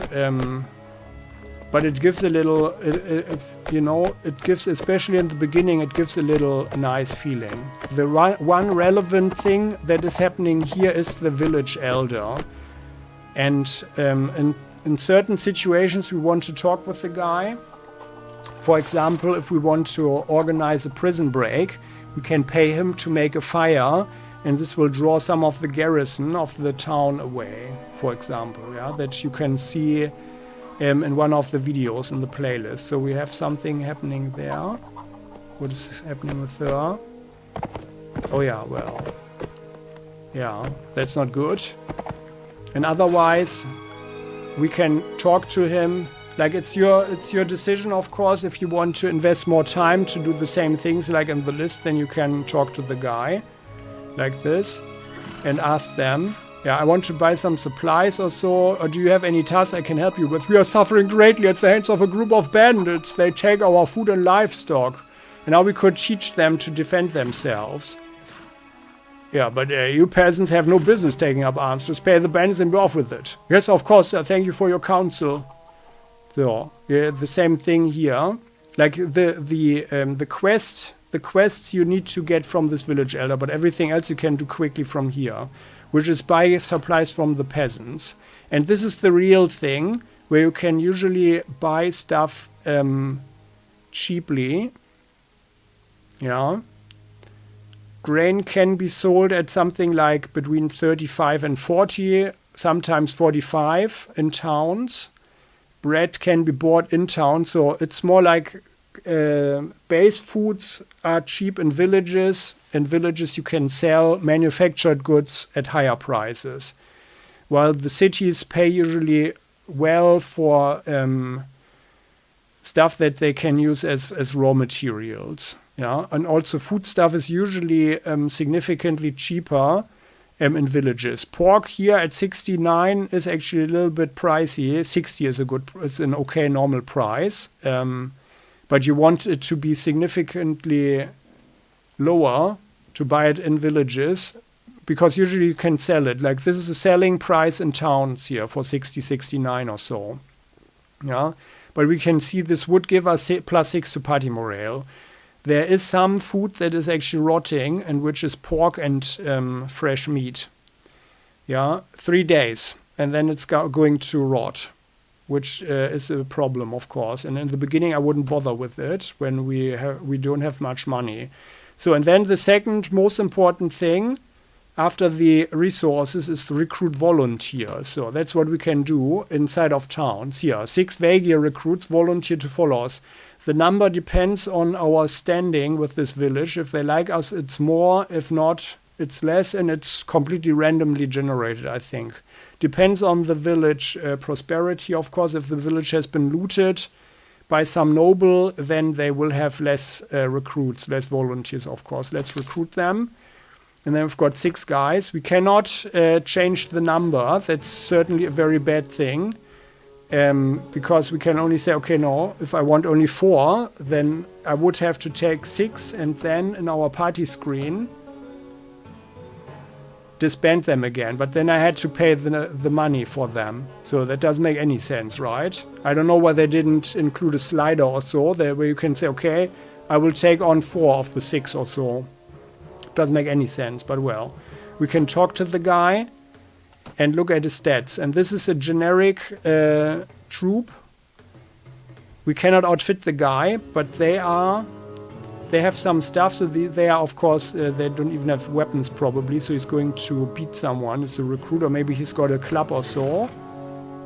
But it gives a little, it gives, especially in the beginning, it gives a little nice feeling. The one relevant thing that is happening here is the village elder. And in certain situations, we want to talk with the guy. For example, if we want to organize a prison break, we can pay him to make a fire, and this will draw some of the garrison of the town away, for example, that you can see in one of the videos in the playlist. So we have something happening there. What is happening with her? Oh yeah, well, yeah, that's not good. And otherwise, we can talk to him. Like it's your decision, of course. If you want to invest more time to do the same things like in the list, then you can talk to the guy like this and ask them. Yeah, I want to buy some supplies or so. Or do you have any tasks I can help you with? We are suffering greatly at the hands of a group of bandits. They take our food and livestock. And now we could teach them to defend themselves. Yeah, but you peasants have no business taking up arms. Just pay the bandits and be off with it. Yes, of course. Thank you for your counsel. So, yeah, the same thing here. Like the quest you need to get from this village elder, but everything else you can do quickly from here, which is buy supplies from the peasants. And this is the real thing, where you can usually buy stuff cheaply. Yeah. Grain can be sold at something like between 35 and 40, sometimes 45 in towns. Bread can be bought in town, so it's more like base foods are cheap in villages. In villages you can sell manufactured goods at higher prices, while the cities pay usually well for stuff that they can use as raw materials. Yeah, and also food stuff is usually significantly cheaper in villages. Pork here at 69 is actually a little bit pricey. 60 is it's an okay normal price. But you want it to be significantly lower to buy it in villages, because usually you can sell it. Like this is a selling price in towns here for 60, 69 or so. Yeah, but we can see this would give us +6 to party morale. There is some food that is actually rotting, and which is pork and fresh meat. Yeah, 3 days, and then it's going to rot. which is a problem, of course. And in the beginning, I wouldn't bother with it when we don't have much money. So, and then the second most important thing after the resources is recruit volunteers. So that's what we can do inside of towns. Here, 6 Vagia recruits volunteer to follow us. The number depends on our standing with this village. If they like us, it's more. If not, it's less, and it's completely randomly generated, I think. Depends on the village prosperity, of course. If the village has been looted by some noble, then they will have less recruits, less volunteers, of course. Let's recruit them. And then we've got 6 guys. We cannot change the number. That's certainly a very bad thing. Because we can only say, okay, no, if I want only 4, then I would have to take 6 and then in our party screen disband them again. But then I had to pay the money for them. So that doesn't make any sense, right? I don't know why they didn't include a slider or so, where you can say, okay, I will take on 4 of the 6 or so. Doesn't make any sense, but well. We can talk to the guy and look at his stats. And this is a generic troop. We cannot outfit the guy, but they have some stuff. So they are, of course, they don't even have weapons probably. So he's going to beat someone. It's a recruit, or maybe he's got a club or so.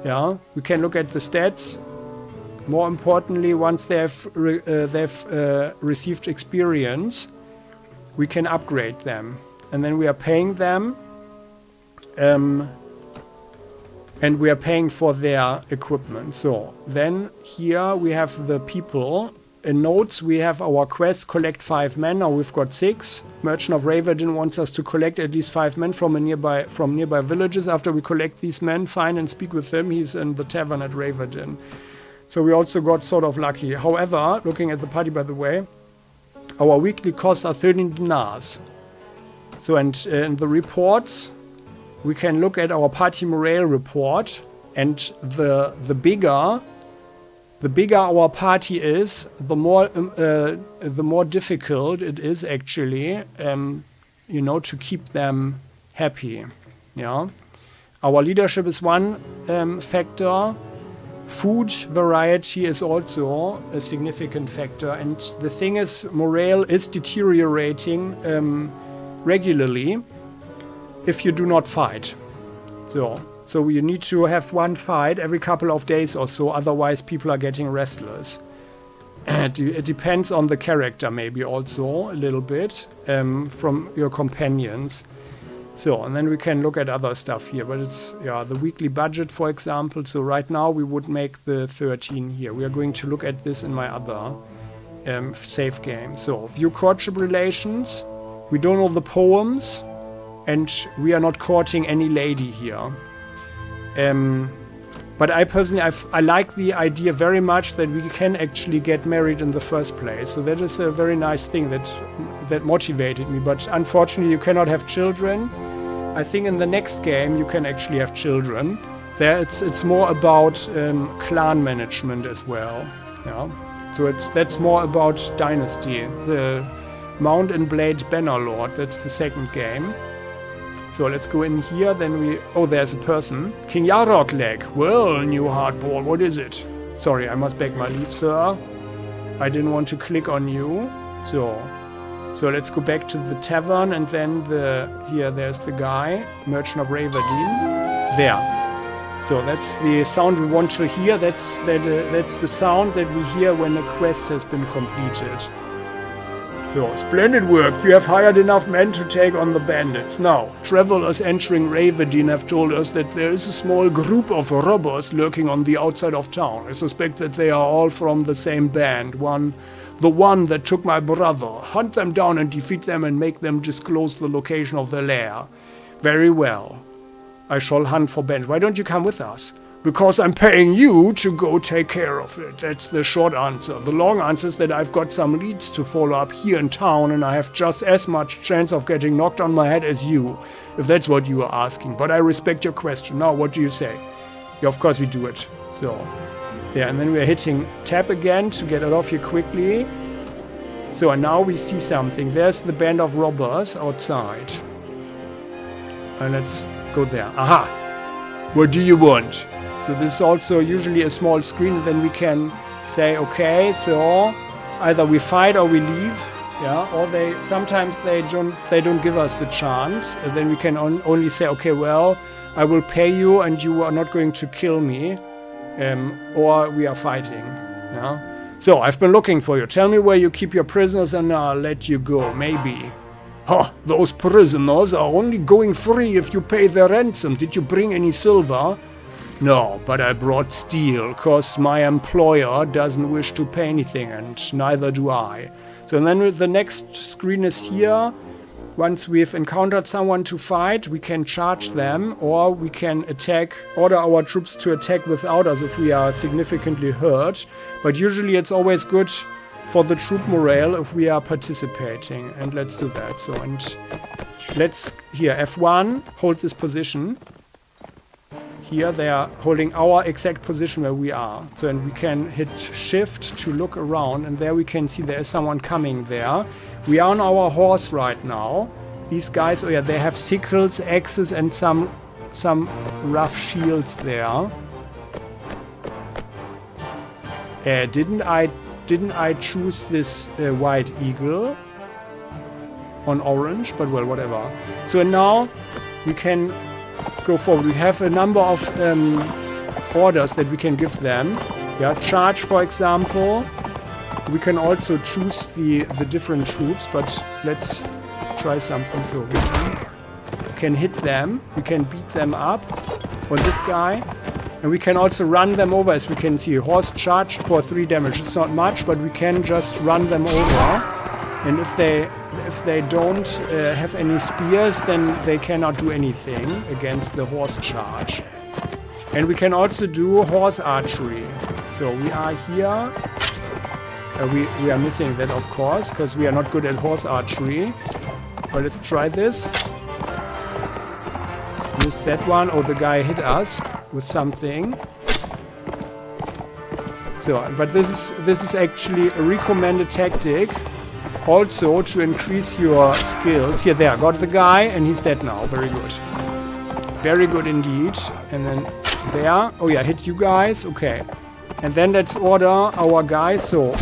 Yeah, we can look at the stats. More importantly, once they've received experience, we can upgrade them. And then we are paying them. And we are paying for their equipment. So then here we have the people. In notes we have our quest, collect 5 men. Now we've got 6. Merchant of Raverdin wants us to collect at least 5 men from nearby villages. After we collect these men, find and speak with them. He's in the tavern at Raverdin. So we also got sort of lucky. However, looking at the party, by the way, our weekly costs are 13 dinars. So, and in the reports, we can look at our party morale report, and the bigger our party is, the more difficult it is actually, to keep them happy. Yeah, our leadership is one factor. Food variety is also a significant factor, and the thing is, morale is deteriorating regularly if you do not fight. So you need to have one fight every couple of days or so, otherwise people are getting restless. It depends on the character maybe also a little bit from your companions. So, and then we can look at other stuff here, but it's, the weekly budget, for example. So right now we would make the 13 here. We are going to look at this in my other save game. So, view courtship relations. We don't know the poems, and we are not courting any lady here. But I personally, I like the idea very much that we can actually get married in the first place. So that is a very nice thing that motivated me. But unfortunately, you cannot have children. I think in the next game you can actually have children. There, it's more about clan management as well. Yeah. So that's more about dynasty. The Mount Blade II Bannerlord. That's the second game. So let's go in here, then there's a person. King Yarokleg. Well, new hardball, what is it? Sorry, I must beg my leave, sir. I didn't want to click on you. So let's go back to the tavern, and then there's the guy, Merchant of Raverdin. There. So that's the sound we want to hear. That's the sound that we hear when a quest has been completed. So, splendid work. You have hired enough men to take on the bandits. Now, travelers entering Raverdin have told us that there is a small group of robbers lurking on the outside of town. I suspect that they are all from the same band. The one that took my brother. Hunt them down and defeat them and make them disclose the location of their lair. Very well. I shall hunt for bandits. Why don't you come with us? Because I'm paying you to go take care of it. That's the short answer. The long answer is that I've got some leads to follow up here in town, and I have just as much chance of getting knocked on my head as you, if that's what you are asking. But I respect your question. Now, what do you say? Yeah, of course we do it. So, yeah, and then we're hitting tab again to get it off here quickly. So, and now we see something. There's the band of robbers outside. And let's go there. Aha! What do you want? So this is also usually a small screen, and then we can say, okay, so either we fight or we leave, yeah, or sometimes they don't give us the chance, and then we can only say, okay, well, I will pay you and you are not going to kill me, or we are fighting, yeah. So I've been looking for you. Tell me where you keep your prisoners and I'll let you go, maybe. Huh, those prisoners are only going free if you pay their ransom. Did you bring any silver? No, but I brought steel, cause my employer doesn't wish to pay anything, and neither do I. So then the next screen is here. Once we've encountered someone to fight, we can charge them, or we can order our troops to attack without us if we are significantly hurt. But usually it's always good for the troop morale if we are participating, and let's do that. So, and let's, here, F1, hold this position. Here they are holding our exact position where we are. So, and we can hit shift to look around, and there we can see there is someone coming there. We are on our horse right now. These guys, oh yeah, they have sickles, axes, and some rough shields there. Didn't I choose this white eagle on orange? But well, whatever. So now we can go forward. We have a number of orders that we can give them. Yeah, charge, for example. We can also choose the different troops, but let's try something. So we can hit them. We can beat them up on this guy. And we can also run them over, as we can see. Horse charged for 3 damage. It's not much, but we can just run them over. And if they don't have any spears, then they cannot do anything against the horse charge. And we can also do horse archery. So we are here. We are missing that, of course, because we are not good at horse archery. But let's try this. Miss that one. Oh, the guy hit us with something. So, but this is actually a recommended tactic, also to increase your skills. Here, there, got the guy, and he's dead now. Very good. Very good indeed. And then there. Oh yeah, hit you guys. Okay. And then let's order our guys. So,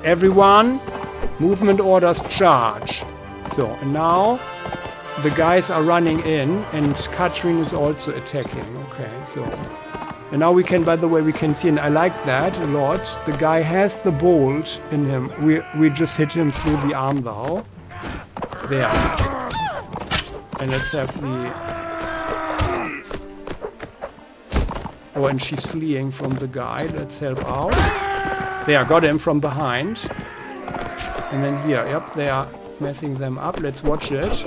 everyone, movement orders, charge. So, and now the guys are running in, and Katrin is also attacking. Okay, so. And now we can, by the way, we can see, and I like that a lot. The guy has the bolt in him. We just hit him through the arm though. There. And let's have the... Oh, and she's fleeing from the guy. Let's help out. There, got him from behind. And then here, yep, they are messing them up. Let's watch it.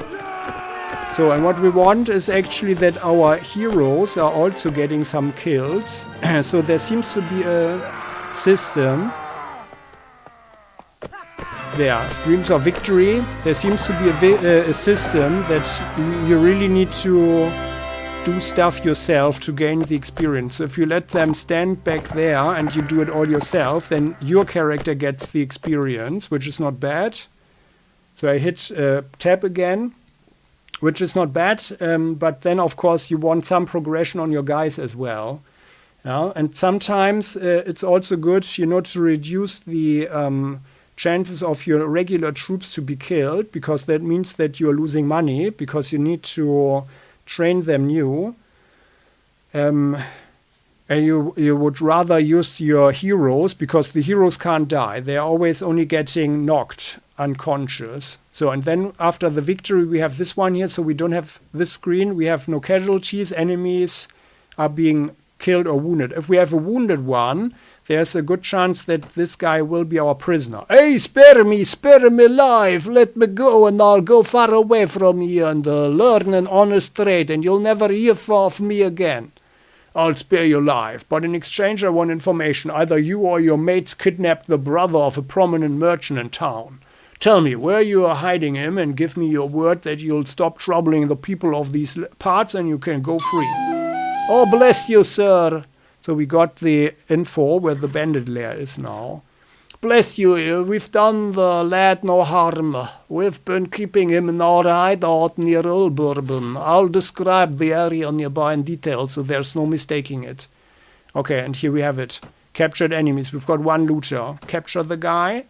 So, and what we want is actually that our heroes are also getting some kills. So there seems to be a system. There, screams of victory. There seems to be a system that you really need to do stuff yourself to gain the experience. So if you let them stand back there and you do it all yourself, then your character gets the experience, which is not bad. So I hit tab again, which is not bad, but then of course you want some progression on your guys as well. Yeah? And sometimes it's also good, you know, to reduce the chances of your regular troops to be killed, because that means that you're losing money, because you need to train them new. And you would rather use your heroes, because the heroes can't die. They're always only getting knocked unconscious. So, and then after the victory, we have this one here. So we don't have this screen. We have no casualties. Enemies are being killed or wounded. If we have a wounded one, there's a good chance that this guy will be our prisoner. Hey, spare me alive. Let me go, and I'll go far away from here and learn an honest trade, and you'll never hear of me again. I'll spare your life, but in exchange I want information. Either you or your mates kidnapped the brother of a prominent merchant in town. Tell me where you are hiding him, and give me your word that you'll stop troubling the people of these parts, and you can go free. Oh, bless you, sir. So we got the info where the bandit lair is now. Bless you, we've done the lad no harm. We've been keeping him in our hideout near Old Bourbon. I'll describe the area nearby in detail, so there's no mistaking it. Okay, and here we have it. Captured enemies. We've got one looter. Capture the guy.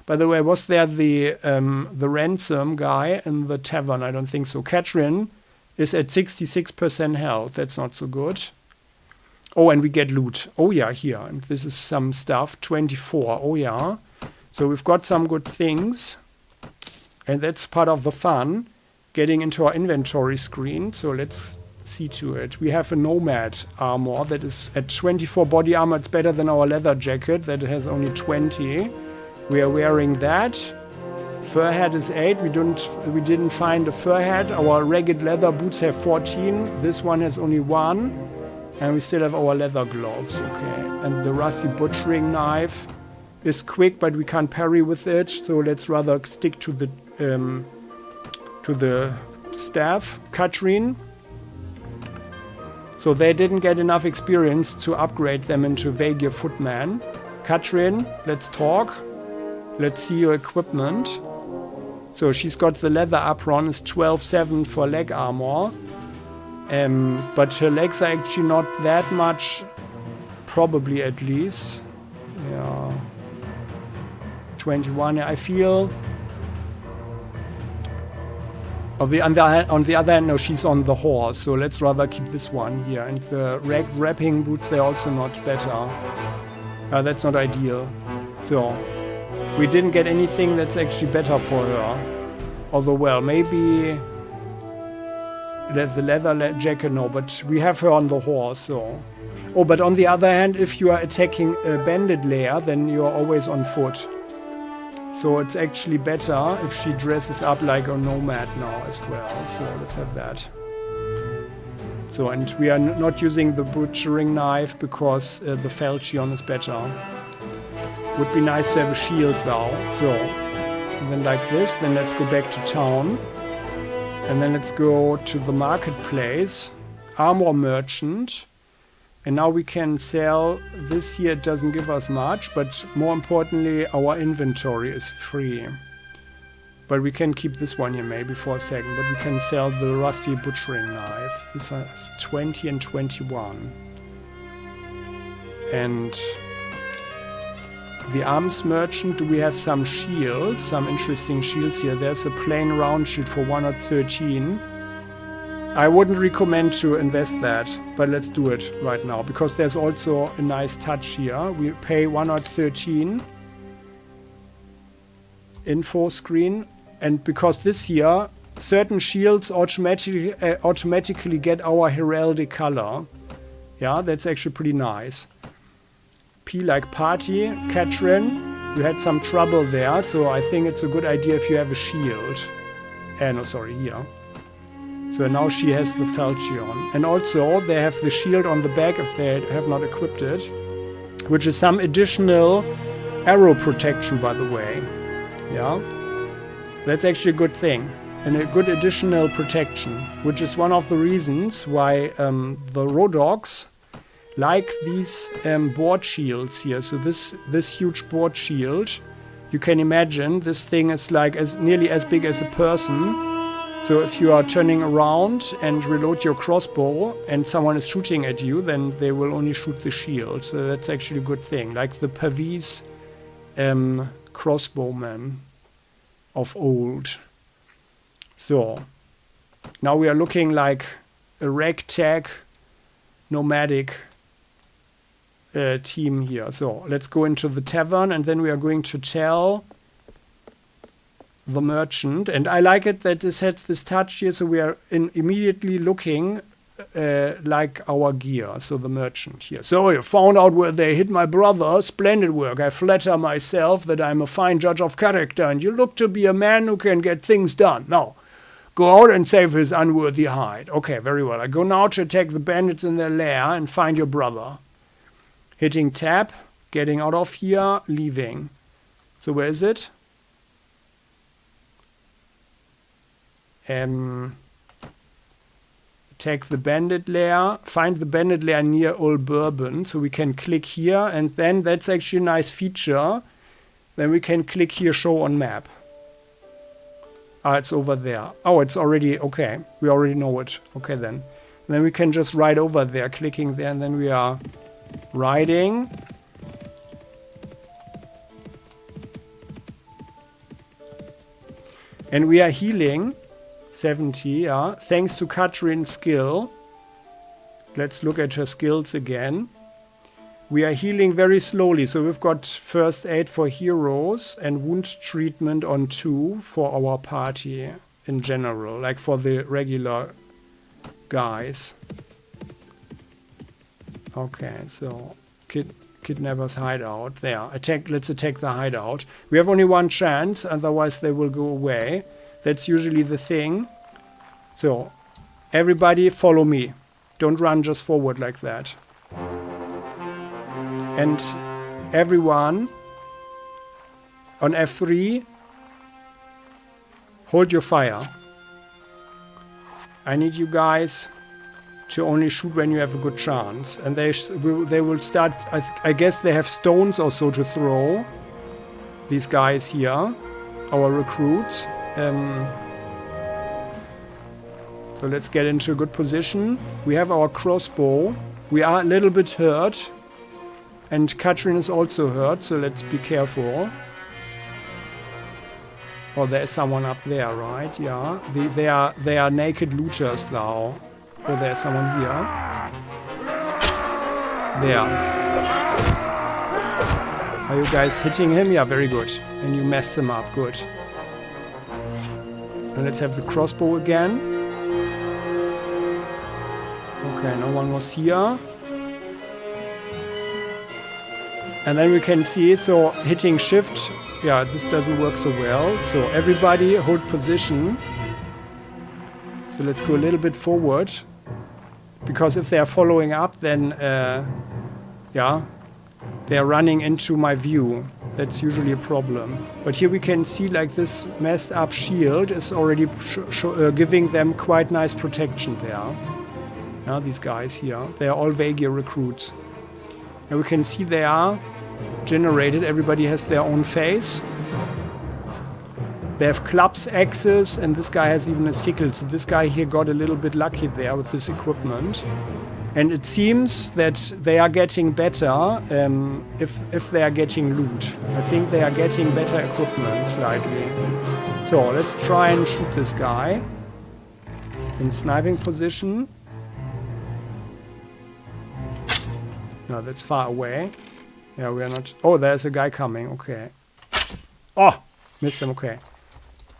By the way, was there the ransom guy in the tavern? I don't think so. Katrin is at 66% health. That's not so good. Oh, and we get loot. Oh, yeah, here. And this is some stuff. 24. Oh, yeah. So we've got some good things. And that's part of the fun. Getting into our inventory screen. So let's see to it. We have a nomad armor that is at 24 body armor. It's better than our leather jacket that has only 20. We are wearing that. Fur hat is 8. We didn't find a fur hat. Our ragged leather boots have 14. This one has only 1. And we still have our leather gloves. Okay. And the rusty butchering knife is quick, but we can't parry with it. So let's rather stick to the staff. Katrin. So they didn't get enough experience to upgrade them into Vagier Footman. Katrin, let's talk. Let's see your equipment. So she's got the leather apron, is 12.7 for leg armor. But her legs are actually not that much, probably at least. Yeah. 21, I feel. On the other hand, no, she's on the horse, so let's rather keep this one here. And the wrapping boots, they're also not better. That's not ideal. So, we didn't get anything that's actually better for her. Although, well, maybe the leather jacket, no, but we have her on the horse, so. Oh, but on the other hand, if you are attacking a bandit lair, then you are always on foot. So it's actually better if she dresses up like a nomad now as well. So let's have that. So, and we are not using the butchering knife because the falchion is better. Would be nice to have a shield though. So, and then like this, then let's go back to town. And then let's go to the marketplace. Armor merchant. And now we can sell. This here, it doesn't give us much, but more importantly, our inventory is free. But we can keep this one here maybe for a second. But we can sell the rusty butchering knife. This has 20 and 21. And the arms merchant, do we have some shields? Some interesting shields here. There's a plain round shield for 113. I wouldn't recommend to invest that, but let's do it right now, because there's also a nice touch here. We pay 113 info screen, and because this here, certain shields automatically get our heraldic color. Yeah, that's actually pretty nice. P like party, Katrin, you had some trouble there, so I think it's a good idea if you have a shield. No, sorry, here. So now she has the falchion. And also, they have the shield on the back if they have not equipped it, which is some additional arrow protection, by the way. Yeah? That's actually a good thing. And a good additional protection, which is one of the reasons why the Rodogs like these board shields here. So this huge board shield, you can imagine this thing is like nearly as big as a person. So if you are turning around and reload your crossbow and someone is shooting at you, then they will only shoot the shield. So that's actually a good thing. Like the Pavis crossbowmen of old. So now we are looking like a ragtag nomadic team here. So let's go into the tavern and then we are going to tell the merchant, and I like it that this has this touch here, so we are immediately looking like our gear. So the merchant here. So you found out where they hid my brother. Splendid work. I flatter myself that I'm a fine judge of character, and you look to be a man who can get things done. Now, go out and save his unworthy hide. Okay, very well. I go now to attack the bandits in their lair and find your brother. Hitting tab, getting out of here, leaving. So where is it? Attack the bandit lair, find the bandit lair near Old Bourbon, so we can click here, and then that's actually a nice feature. Then we can click here, show on map. It's over there. Oh, it's already, okay, we already know it. Okay then. And then we can just ride over there, clicking there, and then we are Riding. And we are healing 70, yeah, thanks to Katrin's skill. Let's look at her skills again. We are healing very slowly, so we've got first aid for heroes and wound treatment on 2 for our party in general, like for the regular guys. Okay, so kidnappers hideout. There, let's attack the hideout. We have only one chance, otherwise they will go away. That's usually the thing. So, everybody follow me. Don't run just forward like that. And everyone on F3, hold your fire. I need you guys to only shoot when you have a good chance. And they will start, I guess they have stones or so to throw. These guys here, our recruits. So let's get into a good position. We have our crossbow. We are a little bit hurt. And Katrin is also hurt, so let's be careful. Oh, there is someone up there, right? Yeah. They are naked looters now. Oh, there's someone here. There. Are you guys hitting him? Yeah, very good. And you mess him up. Good. And let's have the crossbow again. Okay, no one was here. And then we can see, so hitting shift, yeah, this doesn't work so well. So everybody hold position. So let's go a little bit forward. Because if they're following up, then, yeah, they're running into my view. That's usually a problem. But here we can see like this messed up shield is already giving them quite nice protection there. Yeah, these guys here, they're all Vagia recruits. And we can see they are generated. Everybody has their own face. They have clubs, axes, and this guy has even a sickle. So this guy here got a little bit lucky there with this equipment. And it seems that they are getting better if they are getting loot. I think they are getting better equipment slightly. So let's try and shoot this guy in sniping position. No, that's far away. Yeah, we are not... Oh, there's a guy coming. Okay. Oh! Missed him. Okay.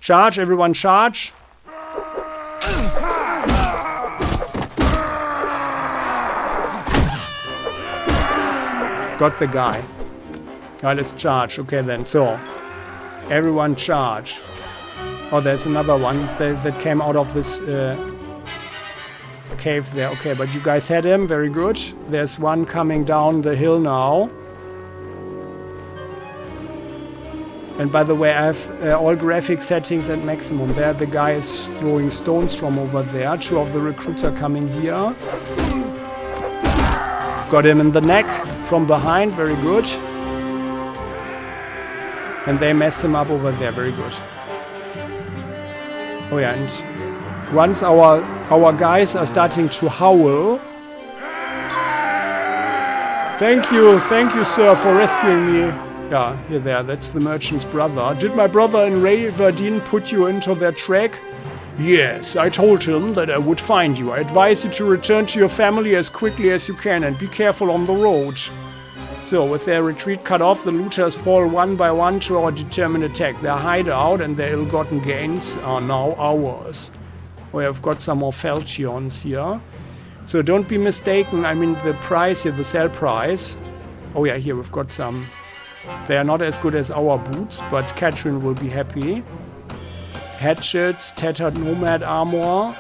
Charge, everyone charge. Got the guy. Alright, let's charge. Okay then, so. Everyone charge. Oh, there's another one that came out of this cave there. Okay, but you guys had him. Very good. There's one coming down the hill now. And by the way, I have all graphic settings at maximum. There the guy is throwing stones from over there. 2 of the recruits are coming here. Got him in the neck from behind. Very good. And they mess him up over there. Very good. Oh yeah, and once our guys are starting to howl. Thank you, sir, for rescuing me. Yeah, you're there. That's the merchant's brother. Did my brother in Raverdeen put you into their track? Yes, I told him that I would find you. I advise you to return to your family as quickly as you can and be careful on the road. So, with their retreat cut off, the looters fall one by one to our determined attack. Their hideout and their ill-gotten gains are now ours. We have got some more falchions here. So don't be mistaken, I mean the price here, the sell price. Oh yeah, here we've got some. They are not as good as our boots, but Katrin will be happy. Hatchets, tattered nomad armor,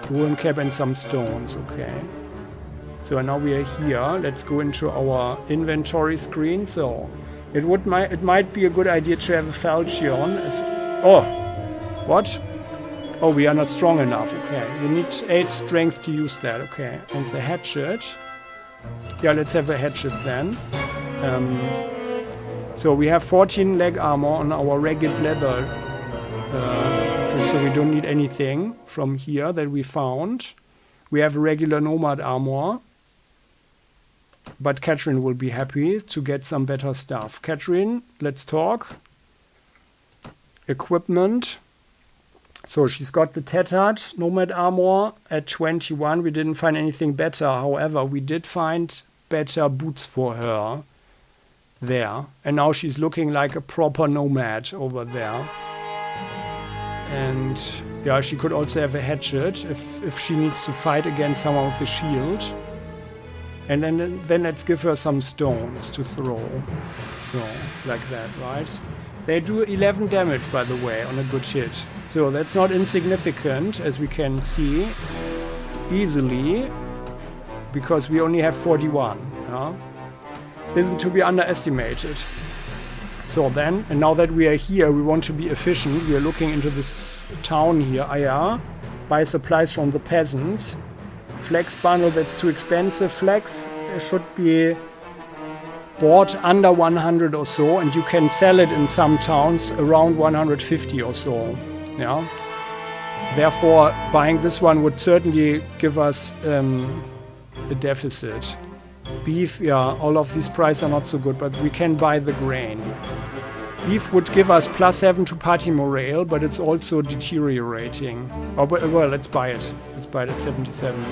ruin cap and some stones, okay. So now we are here. Let's go into our inventory screen. So it might be a good idea to have a falchion. Oh, what? Oh, we are not strong enough. Okay, you need 8 strength to use that. Okay, and the hatchet. Yeah, let's have a hatchet then. So we have 14 leg armor on our ragged leather. So we don't need anything from here that we found. We have regular nomad armor. But Catherine will be happy to get some better stuff. Catherine, let's talk. Equipment. So she's got the tattered nomad armor at 21. We didn't find anything better. However, we did find better boots for her there. And now she's looking like a proper nomad over there. And yeah, she could also have a hatchet if she needs to fight against someone with the shield. And then let's give her some stones to throw. So, like that, right? They do 11 damage, by the way, on a good hit. So that's not insignificant, as we can see easily, because we only have 41. Yeah? Isn't to be underestimated. So then, and now that we are here, we want to be efficient. We are looking into this town here, Aya. Buy supplies from the peasants. Flax bundle, that's too expensive. Flax should be bought under 100 or so, and you can sell it in some towns around 150 or so. Yeah. Therefore, buying this one would certainly give us a deficit. Beef, yeah, all of these prices are not so good, but we can buy the grain. Beef would give us +7 to party morale, but it's also deteriorating. Oh, well, let's buy it. Let's buy it at 77.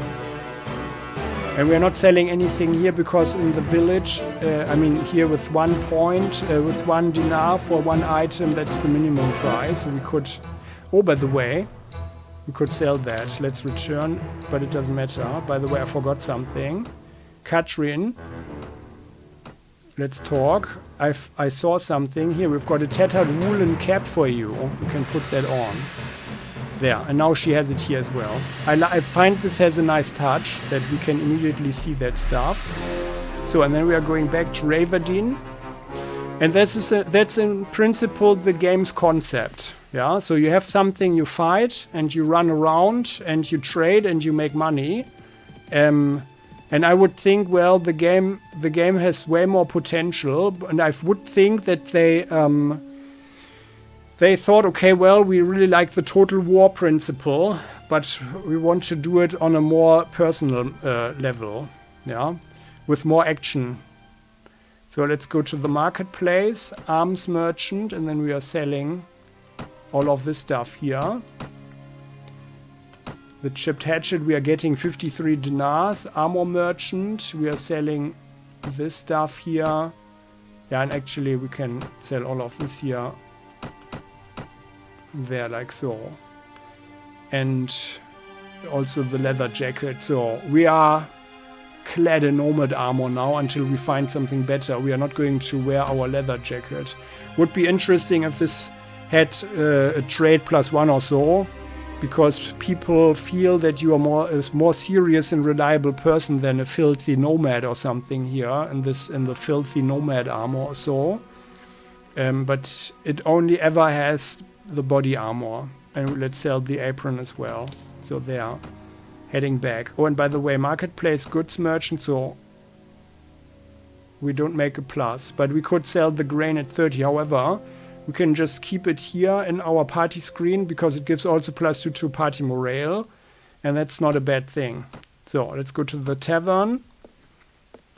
And we're not selling anything here because in the village, I mean here with 1 point, with 1 dinar for 1 item, that's the minimum price. So we could, oh, by the way, we could sell that. Let's return, but it doesn't matter. By the way, I forgot something. Katrin, let's talk. I saw something here. We've got a tattered woolen cap for you. You can put that on. There, and now she has it here as well. I find this has a nice touch, that we can immediately see that stuff. So, and then we are going back to Ravardin. And that's in principle the game's concept. Yeah, so you have something, you fight, and you run around, and you trade, and you make money. And I would think, well, the game has way more potential, and I would think that they thought, okay, well, we really like the total war principle, but we want to do it on a more personal level, yeah, with more action. So let's go to the marketplace, arms merchant, and then we are selling all of this stuff here. The chipped hatchet, we are getting 53 dinars. Armor merchant, we are selling this stuff here. Yeah, and actually we can sell all of this here. There, like so. And also the leather jacket. So we are clad in nomad armor now until we find something better. We are not going to wear our leather jacket. Would be interesting if this had a trade +1 or so, because people feel that you are a more serious and reliable person than a filthy nomad or something here in the filthy nomad armor or so. But it only ever has the body armor. And let's sell the apron as well. So they are heading back. Oh, and by the way, marketplace goods merchant, so we don't make a plus, but we could sell the grain at 30. However, we can just keep it here in our party screen because it gives also +2 to party morale, and that's not a bad thing. So let's go to the tavern.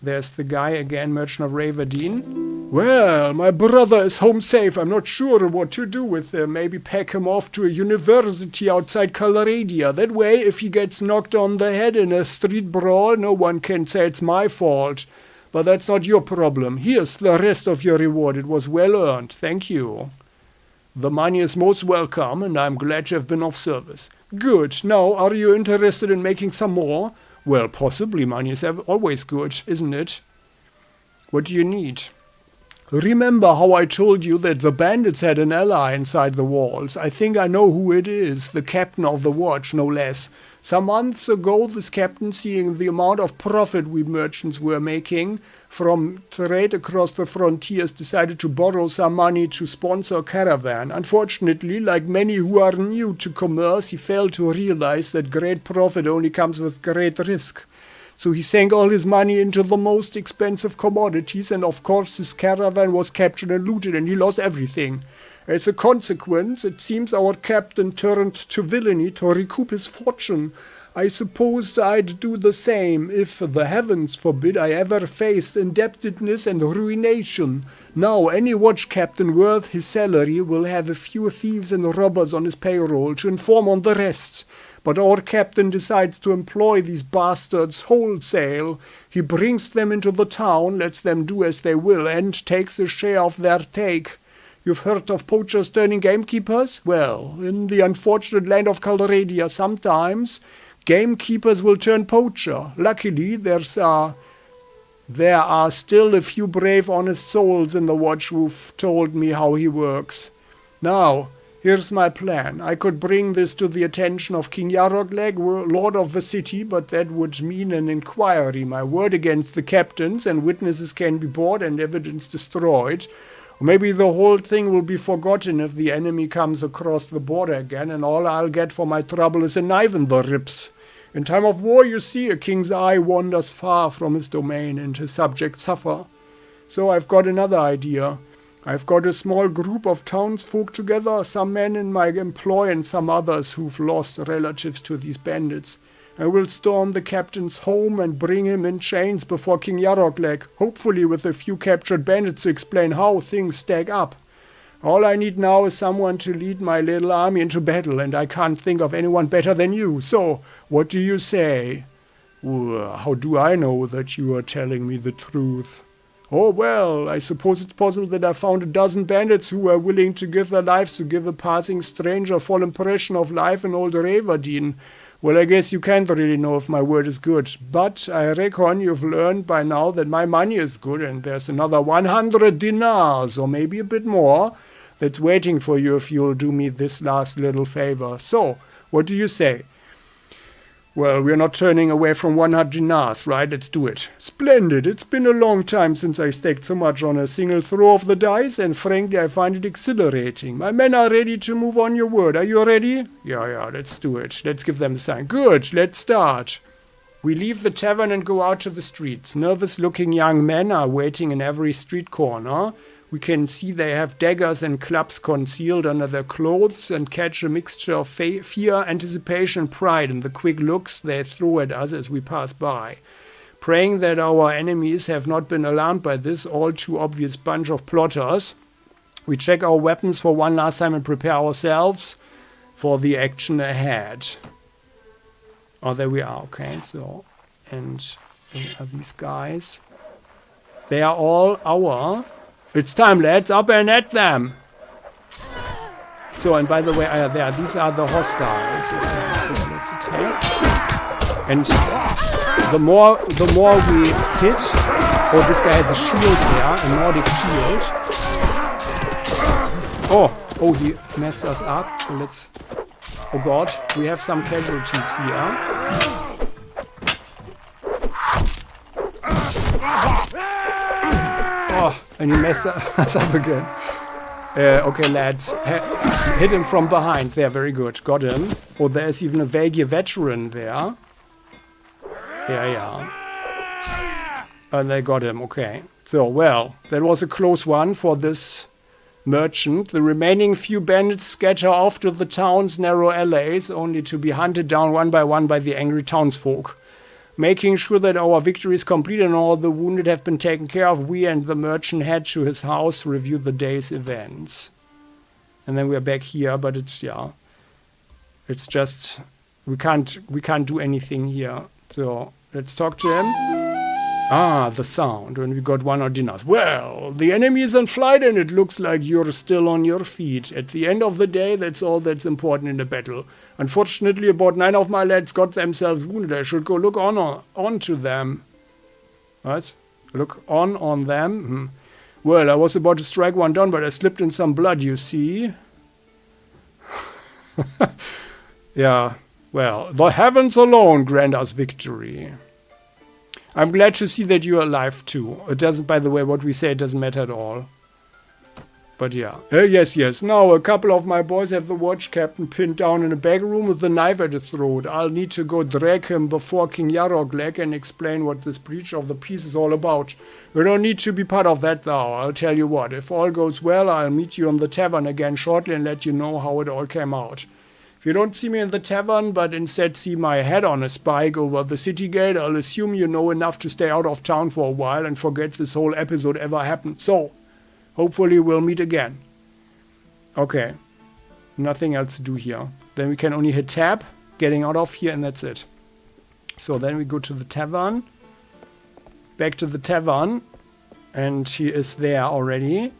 There's the guy again, merchant of Ravardin. Well, my brother is home safe. I'm not sure what to do with him. Maybe pack him off to a university outside Calradia. That way, if he gets knocked on the head in a street brawl, no one can say it's my fault. But that's not your problem. Here's the rest of your reward. It was well earned. Thank you. The money is most welcome, and I'm glad you have been of service. Good. Now, are you interested in making some more? Well, possibly. Money is always good, isn't it? What do you need? Remember how I told you that the bandits had an ally inside the walls? I think I know who it is. The captain of the watch, no less. Some months ago, this captain, seeing the amount of profit we merchants were making from trade across the frontiers, decided to borrow some money to sponsor a caravan. Unfortunately, like many who are new to commerce, he failed to realize that great profit only comes with great risk. So he sank all his money into the most expensive commodities, and of course his caravan was captured and looted, and he lost everything. As a consequence, it seems our captain turned to villainy to recoup his fortune. I supposed I'd do the same if, the heavens forbid, I ever faced indebtedness and ruination. Now, any watch captain worth his salary will have a few thieves and robbers on his payroll to inform on the rest. But our captain decides to employ these bastards wholesale. He brings them into the town, lets them do as they will, and takes a share of their take. You've heard of poachers turning gamekeepers? Well, in the unfortunate land of Calradia, sometimes gamekeepers will turn poacher. Luckily, there are still a few brave, honest souls in the watch who've told me how he works. Now, here's my plan. I could bring this to the attention of King Yarogleg, lord of the city, but that would mean an inquiry. My word against the captains, and witnesses can be bought and evidence destroyed. Or maybe the whole thing will be forgotten if the enemy comes across the border again, and all I'll get for my trouble is a knife in the ribs. In time of war, you see, a king's eye wanders far from his domain, and his subjects suffer. So I've got another idea. I've got a small group of townsfolk together, some men in my employ and some others who've lost relatives to these bandits. I will storm the captain's home and bring him in chains before King Yarogleg, hopefully with a few captured bandits to explain how things stack up. All I need now is someone to lead my little army into battle, and I can't think of anyone better than you. So, what do you say? How do I know that you are telling me the truth? Oh, well, I suppose it's possible that I found a dozen bandits who were willing to give their lives to give a passing stranger a full impression of life in old Raverdeen. Well, I guess you can't really know if my word is good, but I reckon you've learned by now that my money is good, and there's another 100 dinars, or maybe a bit more, that's waiting for you if you'll do me this last little favor. So, what do you say? Well, we're not turning away from 100 dinars, right? Let's do it. Splendid. It's been a long time since I staked so much on a single throw of the dice, and frankly, I find it exhilarating. My men are ready to move on your word. Are you ready? Yeah, let's do it. Let's give them a sign. Good, let's start. We leave the tavern and go out to the streets. Nervous-looking young men are waiting in every street corner. We can see they have daggers and clubs concealed under their clothes and catch a mixture of fear, anticipation, and pride in the quick looks they throw at us as we pass by. Praying that our enemies have not been alarmed by this all too obvious bunch of plotters, we check our weapons for one last time and prepare ourselves for the action ahead. Oh, there we are. Okay, so, and these guys, they are all our... It's time, lads, up and at them! So, and by the way, these are the hostiles. Okay, so let's attack. And the more we hit... Oh, this guy has a shield there, a Nordic shield. Oh, he messed us up. So let's... Oh god, we have some casualties here. And he messed us up again. Okay, lads. Hit him from behind. There, very good. Got him. Oh, there's even a Vagia veteran there. Yeah. And they got him. Okay. So, well, that was a close one for this merchant. The remaining few bandits scatter off to the town's narrow alleys, only to be hunted down one by the angry townsfolk. Making sure that our victory is complete and all the wounded have been taken care of, we and the merchant head to his house, review the day's events. And then we're back here, but it's just, we can't do anything here. So, let's talk to him. Ah, the sound, when we got 100 dinars. Well, the enemy is on flight and it looks like you're still on your feet. At the end of the day, that's all that's important in a battle. Unfortunately, about 9 of my lads got themselves wounded. I should go look on to them. What? Look on them? Well, I was about to strike one down, but I slipped in some blood, you see. Yeah, well, the heavens alone grant us victory. I'm glad to see that you're alive too. It doesn't, by the way, what we say, it doesn't matter at all. But yeah. Yes. Now, a couple of my boys have the watch captain pinned down in a back room with the knife at his throat. I'll need to go drag him before King Yarogleg and explain what this breach of the peace is all about. You don't need to be part of that, though. I'll tell you what. If all goes well, I'll meet you in the tavern again shortly and let you know how it all came out. If you don't see me in the tavern, but instead see my head on a spike over the city gate, I'll assume you know enough to stay out of town for a while and forget this whole episode ever happened. So, hopefully we'll meet again. Okay. Nothing else to do here. Then we can only hit tab, getting out of here, and that's it. So then we go to the tavern. Back to the tavern. And he is there already.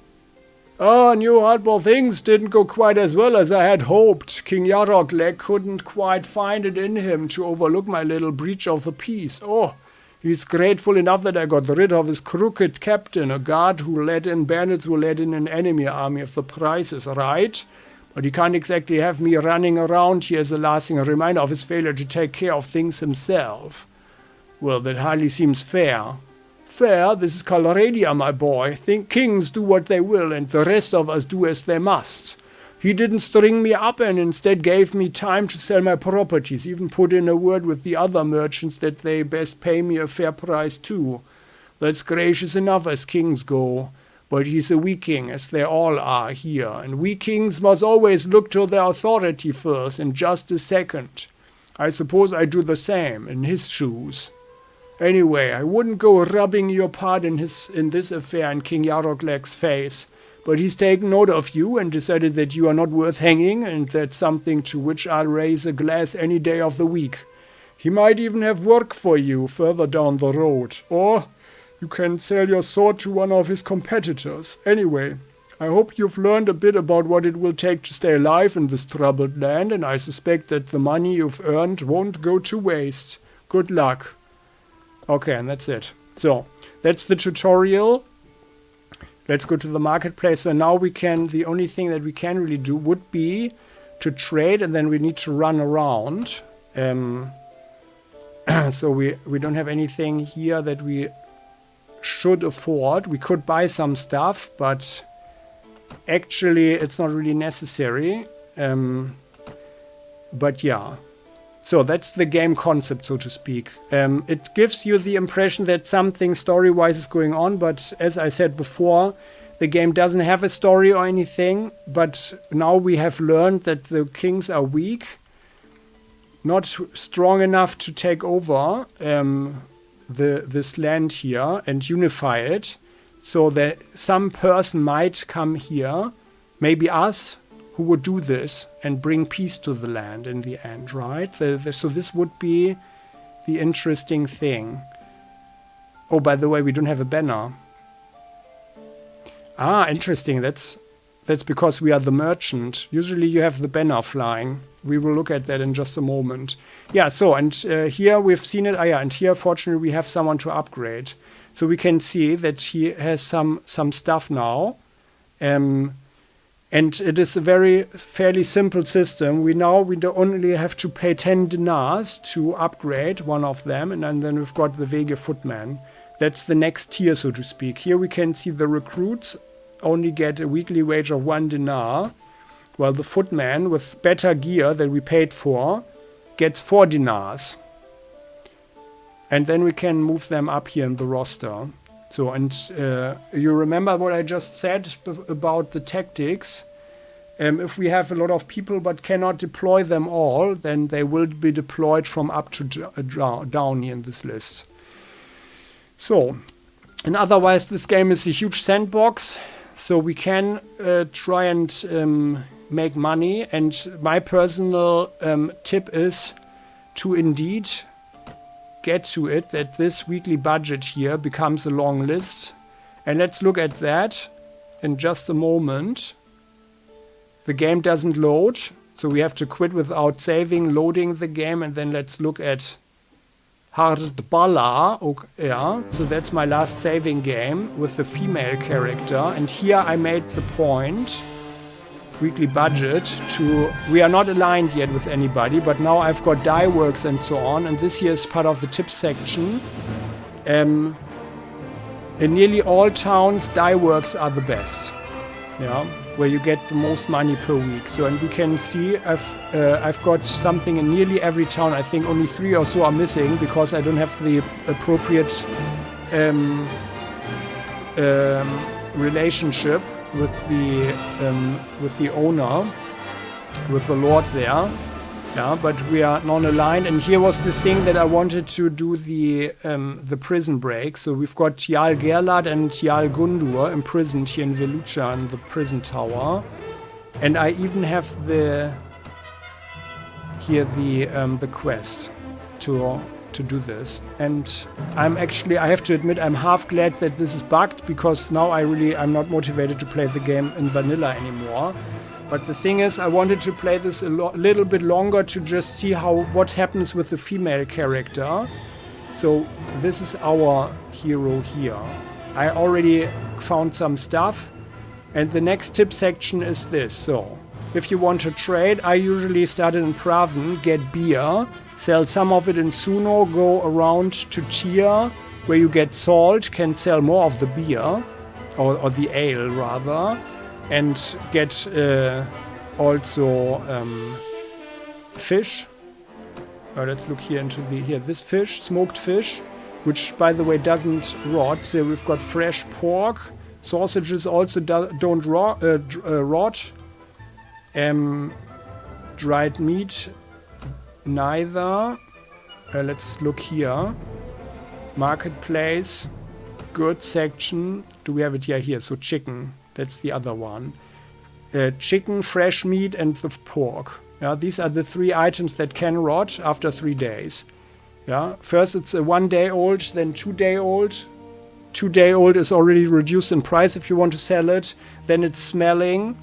Oh, new hardball, things didn't go quite as well as I had hoped. King Yarokleg couldn't quite find it in him to overlook my little breach of the peace. Oh, he's grateful enough that I got rid of his crooked captain, a guard who let in bandits who let in an enemy army if the price is right. But he can't exactly have me running around here as a lasting reminder of his failure to take care of things himself. Well, that hardly seems fair. Fair? This is Calradia, my boy. Kings do what they will, and the rest of us do as they must. He didn't string me up and instead gave me time to sell my properties, even put in a word with the other merchants that they best pay me a fair price too. That's gracious enough as kings go. But he's a weak king, as they all are here, and we kings must always look to their authority first and justice second. I suppose I do the same in his shoes. Anyway, I wouldn't go rubbing your part in this affair in King Yarokleg's face, but he's taken note of you and decided that you are not worth hanging, and that's something to which I'll raise a glass any day of the week. He might even have work for you further down the road, or you can sell your sword to one of his competitors. Anyway, I hope you've learned a bit about what it will take to stay alive in this troubled land, and I suspect that the money you've earned won't go to waste. Good luck. Okay, and that's it. So, that's the tutorial. Let's go to the marketplace. So now the only thing that we can really do would be to trade, and then we need to run around. So we don't have anything here that we should afford. We could buy some stuff, but actually it's not really necessary. But yeah. So that's the game concept, so to speak. It gives you the impression that something story-wise is going on, but as I said before, the game doesn't have a story or anything, but now we have learned that the kings are weak, not strong enough to take over this land here and unify it, so that some person might come here, maybe us, who would do this and bring peace to the land in the end, right? So this would be the interesting thing. Oh, by the way, we don't have a banner. Ah, interesting. That's because we are the merchant. Usually you have the banner flying. We will look at that in just a moment. Yeah, so, and here we've seen it. Ah, yeah, and here, fortunately, we have someone to upgrade. So we can see that he has some stuff now. And it is a fairly simple system. We only have to pay 10 dinars to upgrade one of them, and then we've got the Wege Footman. That's the next tier, so to speak. Here we can see the recruits only get a weekly wage of 1 dinar, while the footman with better gear that we paid for gets 4 dinars. And then we can move them up here in the roster. So, and you remember what I just said about the tactics. If we have a lot of people but cannot deploy them all, then they will be deployed from up to down here in this list. So, and otherwise this game is a huge sandbox, so we can try and make money. And my personal tip is to indeed get to it, that this weekly budget here becomes a long list. And let's look at that in just a moment. The game doesn't load, so we have to quit without saving, loading the game, and then let's look at Hardball. Okay, yeah, so that's my last saving game with the female character. And here I made the point, weekly budget, we are not aligned yet with anybody, but now I've got dye works and so on, and this here is part of the tips section. In nearly all towns, dye works are the best, yeah, where you get the most money per week. So, and we can see I've got something in nearly every town. I think only 3 or so are missing because I don't have the appropriate relationship with the owner, with the lord there. Yeah, but we are non-aligned. And here was the thing that I wanted to do the prison break. So we've got Jarl Gerlad and Jarl Gundur imprisoned here in Velucha in the prison tower. And I even have the quest to do this. And I have to admit, I'm half glad that this is bugged, because now I'm not motivated to play the game in vanilla anymore. But the thing is, I wanted to play this a little bit longer to just see what happens with the female character. So this is our hero here. I already found some stuff. And the next tip section is this. So if you want to trade, I usually start in Praven, get beer, sell some of it in Suno, go around to Tyr, where you get salt, can sell more of the beer, or the ale rather. And get also fish. Let's look here into this fish, smoked fish, which by the way doesn't rot. So we've got fresh pork. Sausages also don't rot. Dried meat, neither. Let's look here. Marketplace, goods section. Do we have it? Yeah, here. So chicken. That's the other one. Chicken, fresh meat, and the pork. Yeah, these are the 3 items that can rot after 3 days. Yeah, first it's a 1 day old, then 2 day old. 2 day old is already reduced in price if you want to sell it. Then it's smelling,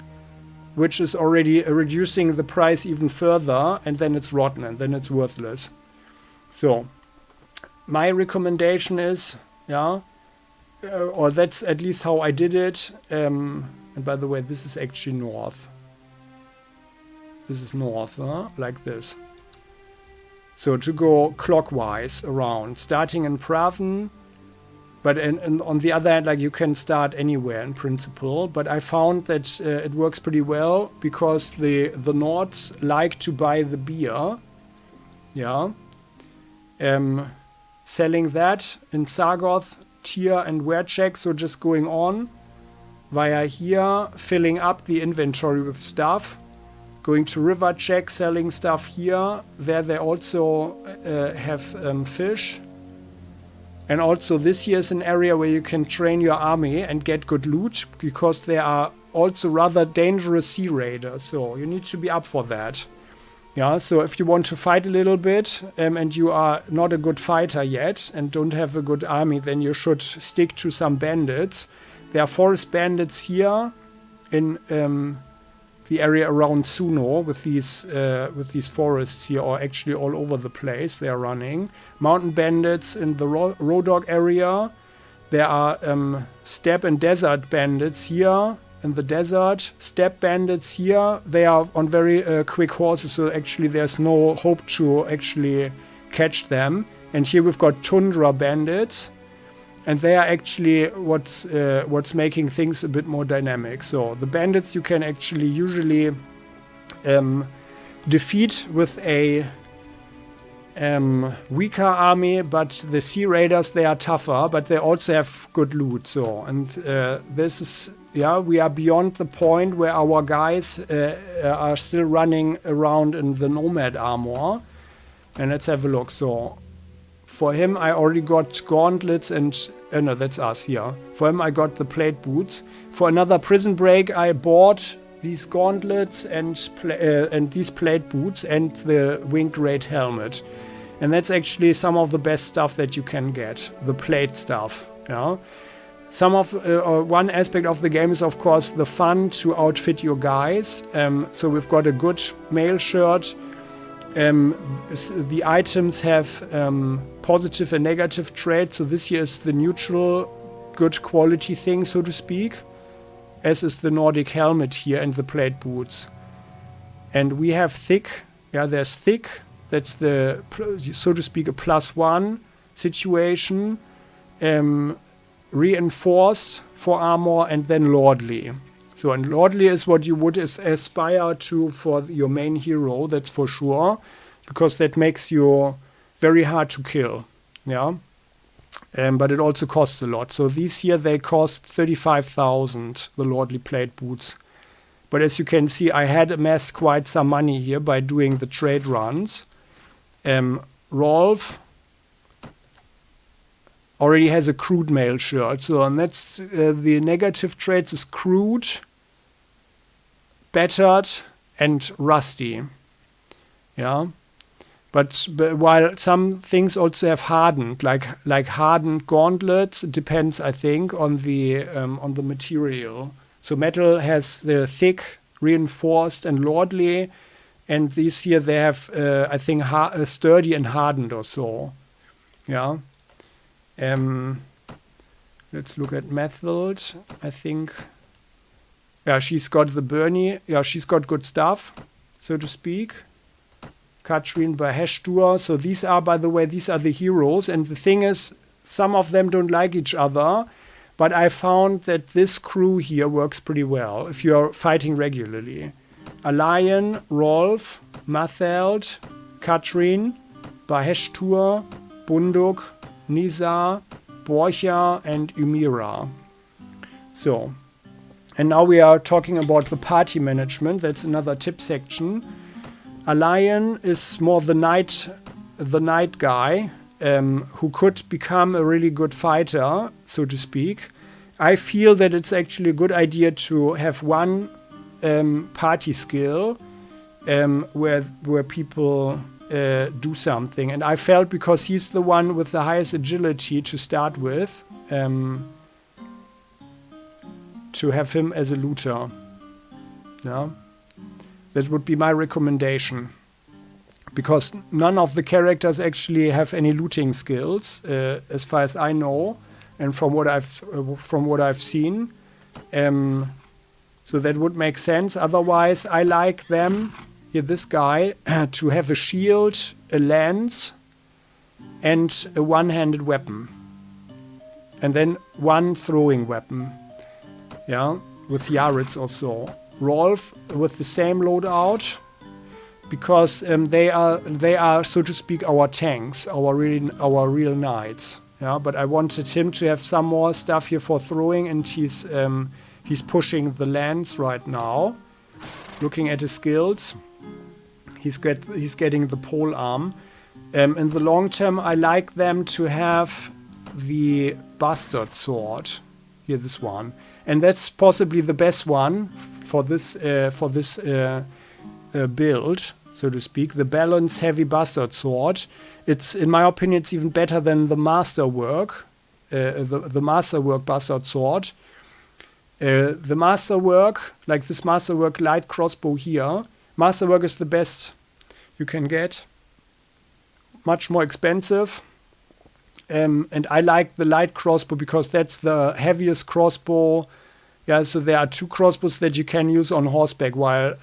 which is already reducing the price even further, and then it's rotten, and then it's worthless. So, my recommendation is, or that's at least how I did it. And by the way, this is actually north. This is north, like this. So to go clockwise around, starting in Praven, but and on the other hand, like you can start anywhere in principle. But I found that it works pretty well, because the Nords like to buy the beer. Yeah. Selling that in Sargoth, Tyr and Werchek, so just going on via here, filling up the inventory with stuff, going to River Check, selling stuff here. There they also have fish. And also this here is an area where you can train your army and get good loot, because they are also rather dangerous sea raiders, so you need to be up for that. Yeah, so if you want to fight a little bit and you are not a good fighter yet and don't have a good army, then you should stick to some bandits. There are forest bandits here in the area around Suno with these forests here, or actually all over the place they are running. Mountain bandits in the Rodog area. There are steppe and desert bandits here in the desert. Steppe bandits here. They are on very quick horses, so actually there's no hope to actually catch them. And here we've got tundra bandits. And they are actually what's making things a bit more dynamic. So the bandits you can actually usually defeat with a weaker army, but the sea raiders, they are tougher, but they also have good loot. So, and this is, we are beyond the point where our guys are still running around in the nomad armor. And let's have a look. So for him, I already got gauntlets and... no, that's us here. For him, I got the plate boots. For another prison break, I bought these gauntlets and these plate boots and the winged great helmet. And that's actually some of the best stuff that you can get. The plate stuff. Yeah. One aspect of the game is, of course, the fun to outfit your guys. So we've got a good mail shirt. The items have positive and negative traits. So this here is the neutral, good quality thing, so to speak, as is the Nordic helmet here and the plate boots. And we have thick. Yeah, there's thick. That's the, so to speak, a +1 situation. Reinforced for armor, and then lordly. So, and lordly is what you would aspire to for your main hero, that's for sure, because that makes you very hard to kill. Yeah. But it also costs a lot. So these here, they cost 35,000, the lordly plate boots. But as you can see, I had amassed quite some money here by doing the trade runs. Rolf already has a crude mail shirt. So, and that's the negative traits is crude, battered, and rusty. Yeah. But while some things also have hardened, like hardened gauntlets, it depends, I think, on the material. So metal has the thick, reinforced, and lordly, and these here they have, I think, sturdy and hardened or so. Yeah. Let's look at Methild. I think, yeah, she's got the Bernie. Yeah, she's got good stuff, so to speak. Katrin Baheshtur. So these are, by the way, these are the heroes. And the thing is, some of them don't like each other. But I found that this crew here works pretty well if you're fighting regularly. Alayan, Rolf, Matheld, Katrin, Baheshtur, Bunduk, Nizar, Borcha, and Umira. So, and now we are talking about the party management. That's another tip section. Alayan is more the knight guy who could become a really good fighter, so to speak. I feel that it's actually a good idea to have one party skill where people do something. And I felt, because he's the one with the highest agility to start with, to have him as a looter. Yeah. That would be my recommendation, because none of the characters actually have any looting skills, as far as I know, and from what I've seen. So that would make sense. Otherwise, I like them, here this guy, to have a shield, a lance, and a one-handed weapon, and then one throwing weapon. Yeah, with Yaritz or so. Rolf with the same loadout, because they are, so to speak, our tanks, our real knights. Yeah, but I wanted him to have some more stuff here for throwing, and he's pushing the lance right now. Looking at his skills, he's getting the pole arm. In the long term, I like them to have the bastard sword. Here, this one, and that's possibly the best one for this build, so to speak, the balance heavy bastard sword. It's, in my opinion, it's even better than the masterwork, the masterwork bastard sword. The masterwork, like this masterwork light crossbow here, masterwork is the best you can get. Much more expensive. And I like the light crossbow because that's the heaviest crossbow. Yeah, so there are two crossbows that you can use on horseback while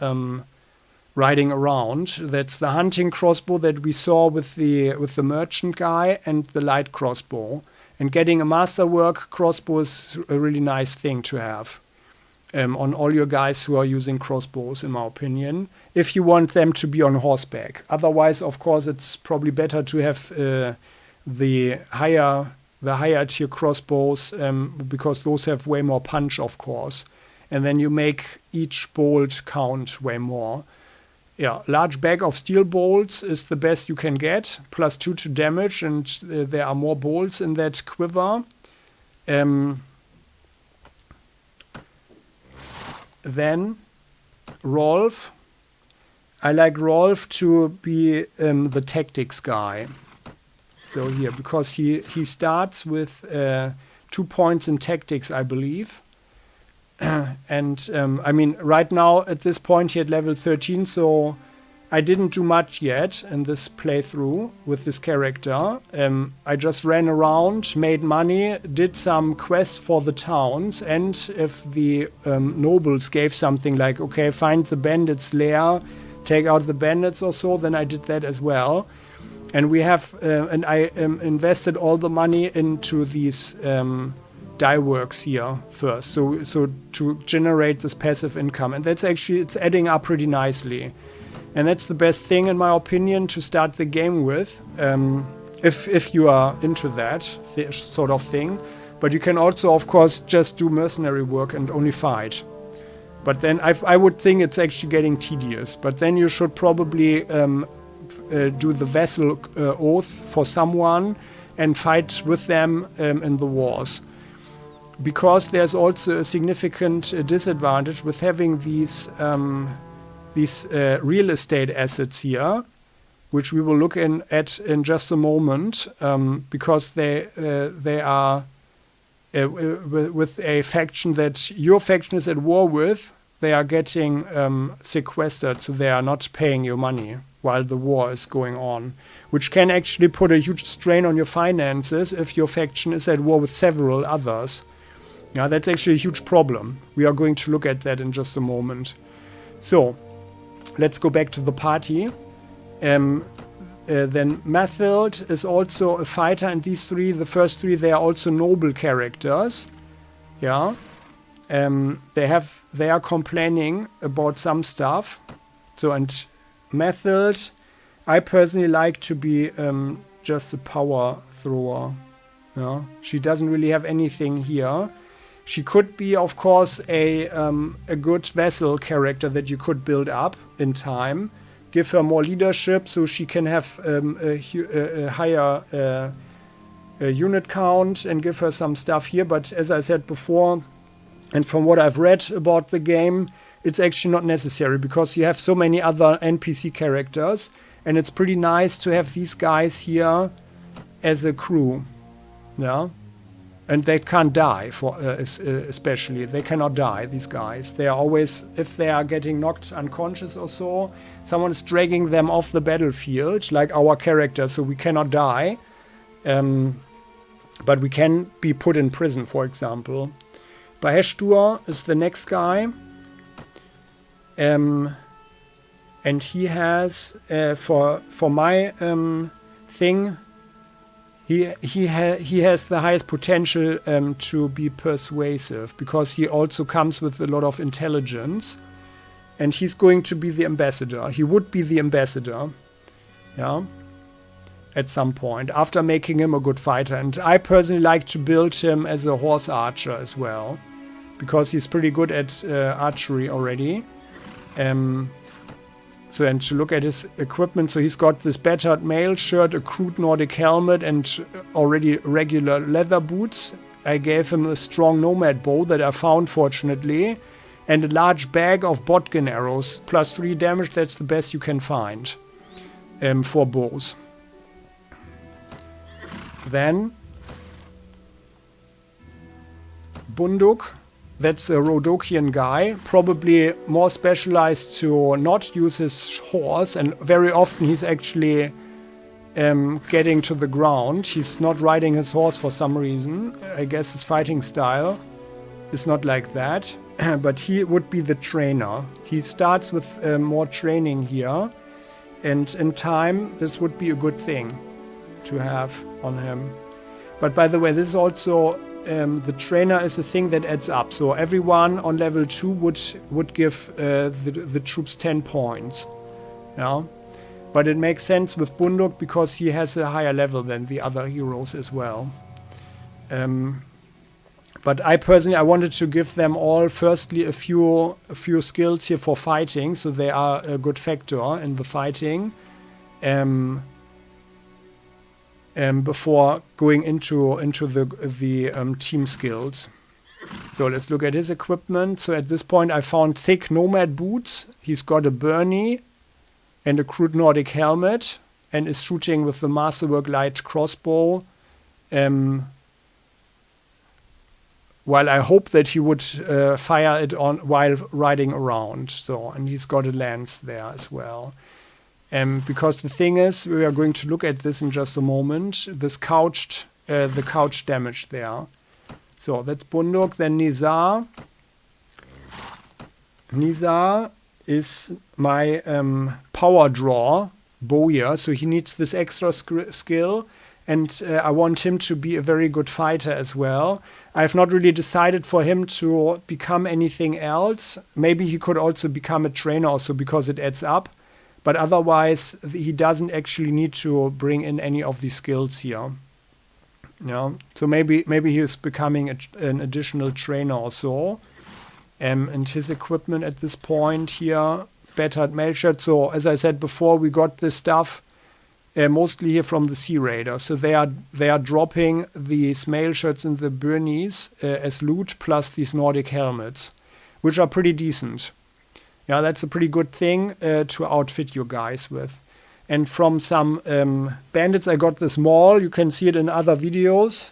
riding around. That's the hunting crossbow that we saw with the merchant guy, and the light crossbow. And getting a masterwork crossbow is a really nice thing to have on all your guys who are using crossbows, in my opinion, if you want them to be on horseback. Otherwise, of course, it's probably better to have the higher tier crossbows, because those have way more punch, of course, and then you make each bolt count way more. Yeah, large bag of steel bolts is the best you can get, +2 to damage, and there are more bolts in that quiver. Then Rolf, I like Rolf to be the tactics guy. So here, because he starts with 2 points in tactics, I believe. And I mean, right now at this point he had level 13, so I didn't do much yet in this playthrough with this character. I just ran around, made money, did some quests for the towns, and if the nobles gave something like, okay, find the bandits' lair, take out the bandits or so, then I did that as well. And we have, and I invested all the money into these dye works here first, so to generate this passive income, and that's actually, it's adding up pretty nicely, and that's the best thing, in my opinion, to start the game with, if you are into that sort of thing. But you can also, of course, just do mercenary work and only fight. But then I would think it's actually getting tedious. But then you should probably do the vassal oath for someone and fight with them in the wars. Because there's also a significant disadvantage with having these real estate assets here, which we will look at in just a moment, because they are with a faction that your faction is at war with. They are getting sequestered, so they are not paying you money while the war is going on, which can actually put a huge strain on your finances if your faction is at war with several others. Yeah, that's actually a huge problem. We are going to look at that in just a moment. So, let's go back to the party. Then Mathild is also a fighter, and these three, the first three, they are also noble characters. Yeah. They are complaining about some stuff. So, and Mathild, I personally like to be just a power thrower. Yeah. She doesn't really have anything here. She could be, of course, a good vassal character that you could build up in time. Give her more leadership so she can have a higher unit count and give her some stuff here. But as I said before, and from what I've read about the game, it's actually not necessary because you have so many other NPC characters. And it's pretty nice to have these guys here as a crew. Yeah. And they can't die, especially. They cannot die, these guys. They are always, if they are getting knocked unconscious or so, someone is dragging them off the battlefield, like our character, so we cannot die. But we can be put in prison, for example. Baheshtur is the next guy. And he has, for my thing, He has the highest potential to be persuasive because he also comes with a lot of intelligence, and he's going to be the ambassador. He would be the ambassador, yeah, at some point after making him a good fighter. And I personally like to build him as a horse archer as well because he's pretty good at archery already. So, and to look at his equipment, so he's got this battered mail shirt, a crude Nordic helmet, and already regular leather boots. I gave him a strong nomad bow that I found, fortunately, and a large bag of botkin arrows, plus 3 damage. That's the best you can find for bows. Then, Bunduk. That's a Rhodokian guy, probably more specialized to not use his horse, and very often he's actually getting to the ground. He's not riding his horse for some reason. I guess his fighting style is not like that, but he would be the trainer. He starts with more training here, and in time this would be a good thing to have on him. But by the way, this is also... the trainer is a thing that adds up. So everyone on level 2 would give the troops 10 points. Yeah? But it makes sense with Bunduk because he has a higher level than the other heroes as well. But I wanted to give them all firstly a few skills here for fighting, so they are a good factor in the fighting. Before going into the team skills. So let's look at his equipment. So at this point I found thick nomad boots. He's got a byrnie and a crude Nordic helmet and is shooting with the Masterwork light crossbow. While I hope that he would fire it on while riding around. So, and he's got a lance there as well. Because the thing is, we are going to look at this in just a moment. This the couch damage there. So that's Bunduk. Then Nizar. Nizar is my power draw bowyer, so he needs this extra skill, and I want him to be a very good fighter as well. I've not really decided for him to become anything else. Maybe he could also become a trainer also because it adds up. But otherwise, he doesn't actually need to bring in any of these skills here. Yeah. So maybe he is becoming an additional trainer or so. And his equipment at this point here, battered mail shirt. So as I said before, we got this stuff mostly here from the Sea Raider. So they are dropping these mail shirts and the burnies as loot, plus these Nordic helmets, which are pretty decent. Yeah, that's a pretty good thing to outfit your guys with. And from some bandits, I got this maul. You can see it in other videos.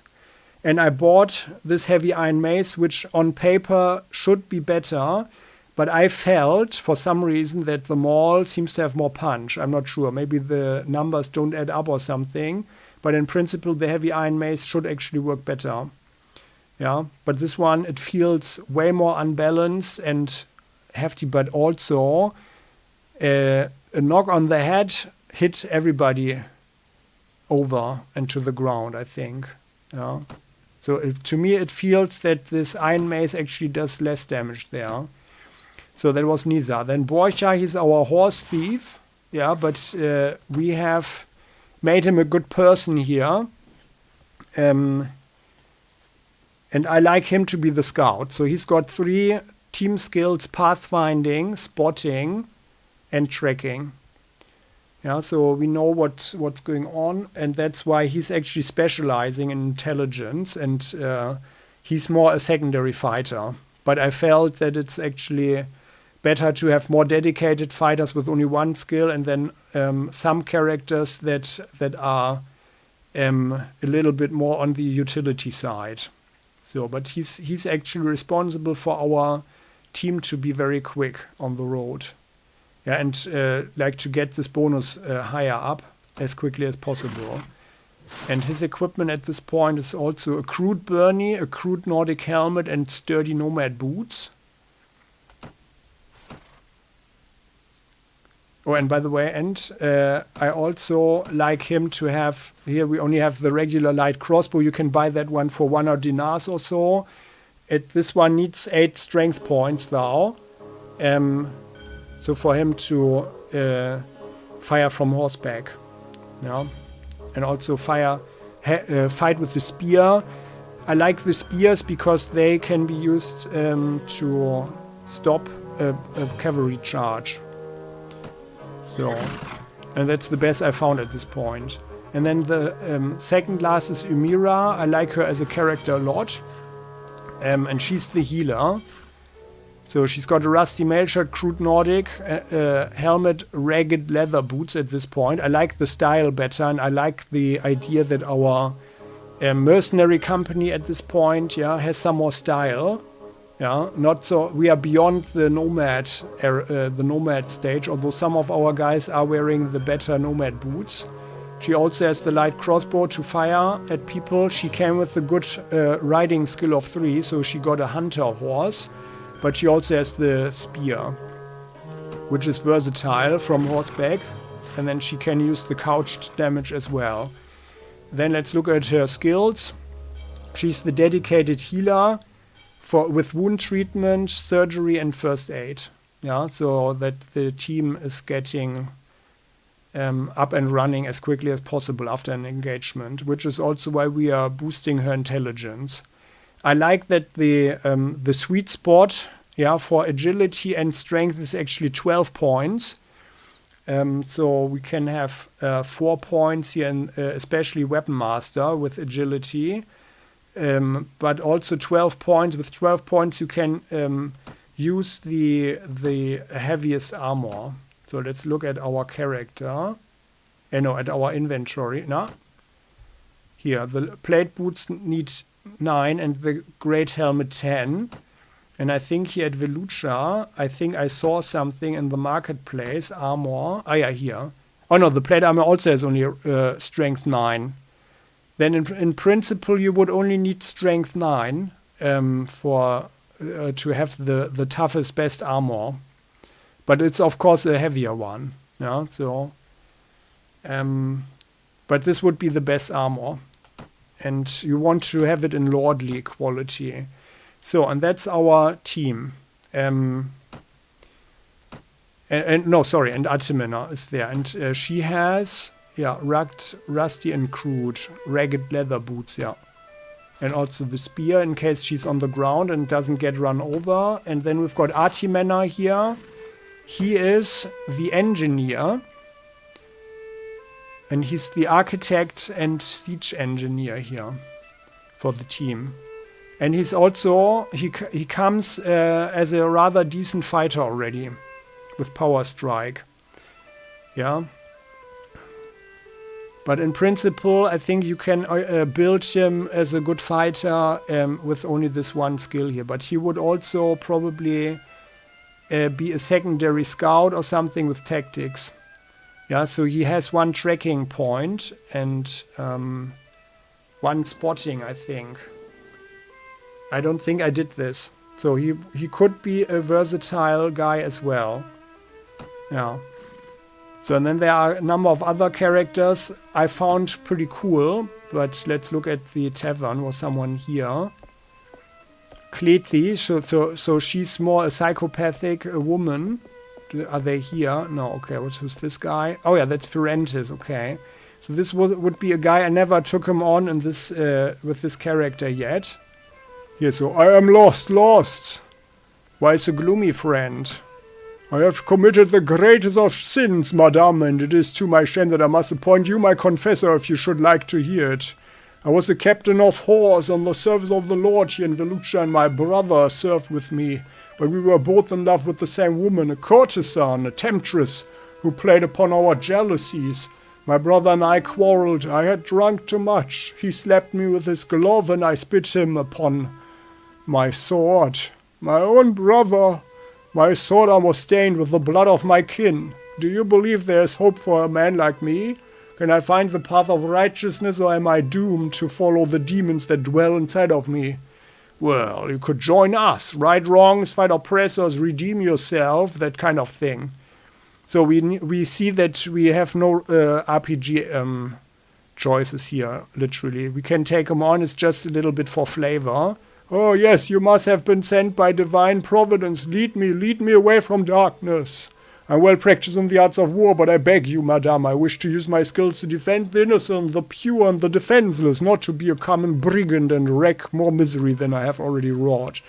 And I bought this heavy iron mace, which on paper should be better. But I felt, for some reason, that the maul seems to have more punch. I'm not sure. Maybe the numbers don't add up or something. But in principle, the heavy iron mace should actually work better. Yeah, but this one, it feels way more unbalanced and hefty. But also, a knock on the head hit everybody over and to the ground, I think. Yeah. So to me, it feels that this iron mace actually does less damage there. So that was Nisa. Then Borja, he's our horse thief. Yeah, but we have made him a good person here. And I like him to be the scout. So he's got 3 team skills: pathfinding, spotting, and tracking. Yeah, so we know what's going on, and that's why he's actually specializing in intelligence, and he's more a secondary fighter. But I felt that it's actually better to have more dedicated fighters with only 1 skill, and then some characters that are a little bit more on the utility side. So, but he's actually responsible for our team to be very quick on the road. Yeah, and like to get this bonus higher up as quickly as possible. And his equipment at this point is also a crude burnie, a crude Nordic helmet, and sturdy nomad boots. Oh, and by the way, I also like him to have, here we only have the regular light crossbow. You can buy that one for 100 dinars or so. This one needs 8 strength points now. So for him to fire from horseback, yeah, and also fight with the spear. I like the spears because they can be used to stop a cavalry charge. So, and that's the best I found at this point. And then the second last is Umira. I like her as a character a lot, and she's the healer. So she's got a rusty mail shirt, crude Nordic, helmet, ragged leather boots at this point. I like the style better, and I like the idea that our mercenary company at this point, yeah, has some more style. Yeah, not so we are beyond the nomad stage, although some of our guys are wearing the better nomad boots. She also has the light crossbow to fire at people. She came with a good riding skill of 3, so she got a hunter horse. But she also has the spear, which is versatile from horseback. And then she can use the couched damage as well. Then let's look at her skills. She's the dedicated healer with wound treatment, surgery, and first aid. Yeah, so that the team is getting up and running as quickly as possible after an engagement, which is also why we are boosting her intelligence. I like that the sweet spot, yeah, for agility and strength is actually 12 points. So we can have 4 points here, and especially Weapon Master with agility, but also 12 points. With 12 points, you can use the heaviest armor. So let's look at our character. At our inventory. No, here the plate boots need 9 and the great helmet 10. And I think here at Velucha, I think I saw something in the marketplace, armor. Ah, yeah, here. Oh no, the plate armor also has only strength 9. Then in principle, you would only need strength 9 for to have the toughest, best armor. But it's of course a heavier one. Yeah, so but this would be the best armor. And you want to have it in lordly quality. So, and that's our team. And Artemina is there. And she has, yeah, rugged, rusty and crude, ragged leather boots, yeah. And also the spear in case she's on the ground and doesn't get run over. And then we've got Artimena here. He is the engineer. And he's the architect and siege engineer here for the team. And he's also, he comes as a rather decent fighter already with power strike. Yeah. But in principle, I think you can build him as a good fighter with only this one skill here. But he would also probably be a secondary scout or something with tactics. Yeah, so he has one tracking point and one spotting, I think. I don't think I did this. So he could be a versatile guy as well. Yeah. So and then there are a number of other characters I found pretty cool, but let's look at the tavern. Was someone here? Klethi, so she's more a psychopathic woman. Are they here? No, okay, who's this guy? Oh yeah, that's Firentis, okay. So this would be a guy, I never took him on in this with this character yet. Here, so I am lost. Why so gloomy, friend? I have committed the greatest of sins, madame, and it is to my shame that I must appoint you my confessor if you should like to hear it. I was a captain of horse on the service of the Lord here in Velucha, and my brother served with me. But we were both in love with the same woman, a courtesan, a temptress, who played upon our jealousies. My brother and I quarrelled. I had drunk too much. He slapped me with his glove, and I spit him upon my sword. My own brother. My sword arm was stained with the blood of my kin. Do you believe there is hope for a man like me? Can I find the path of righteousness, or am I doomed to follow the demons that dwell inside of me? Well, you could join us. Right wrongs, fight oppressors, redeem yourself, that kind of thing. So we see that we have no RPG choices here, literally. We can take them on, it's just a little bit for flavor. Oh yes, you must have been sent by divine providence. Lead me away from darkness. I'm well practiced in the arts of war, but I beg you, madame, I wish to use my skills to defend the innocent, the pure, and the defenseless, not to be a common brigand and wreak more misery than I have already wrought.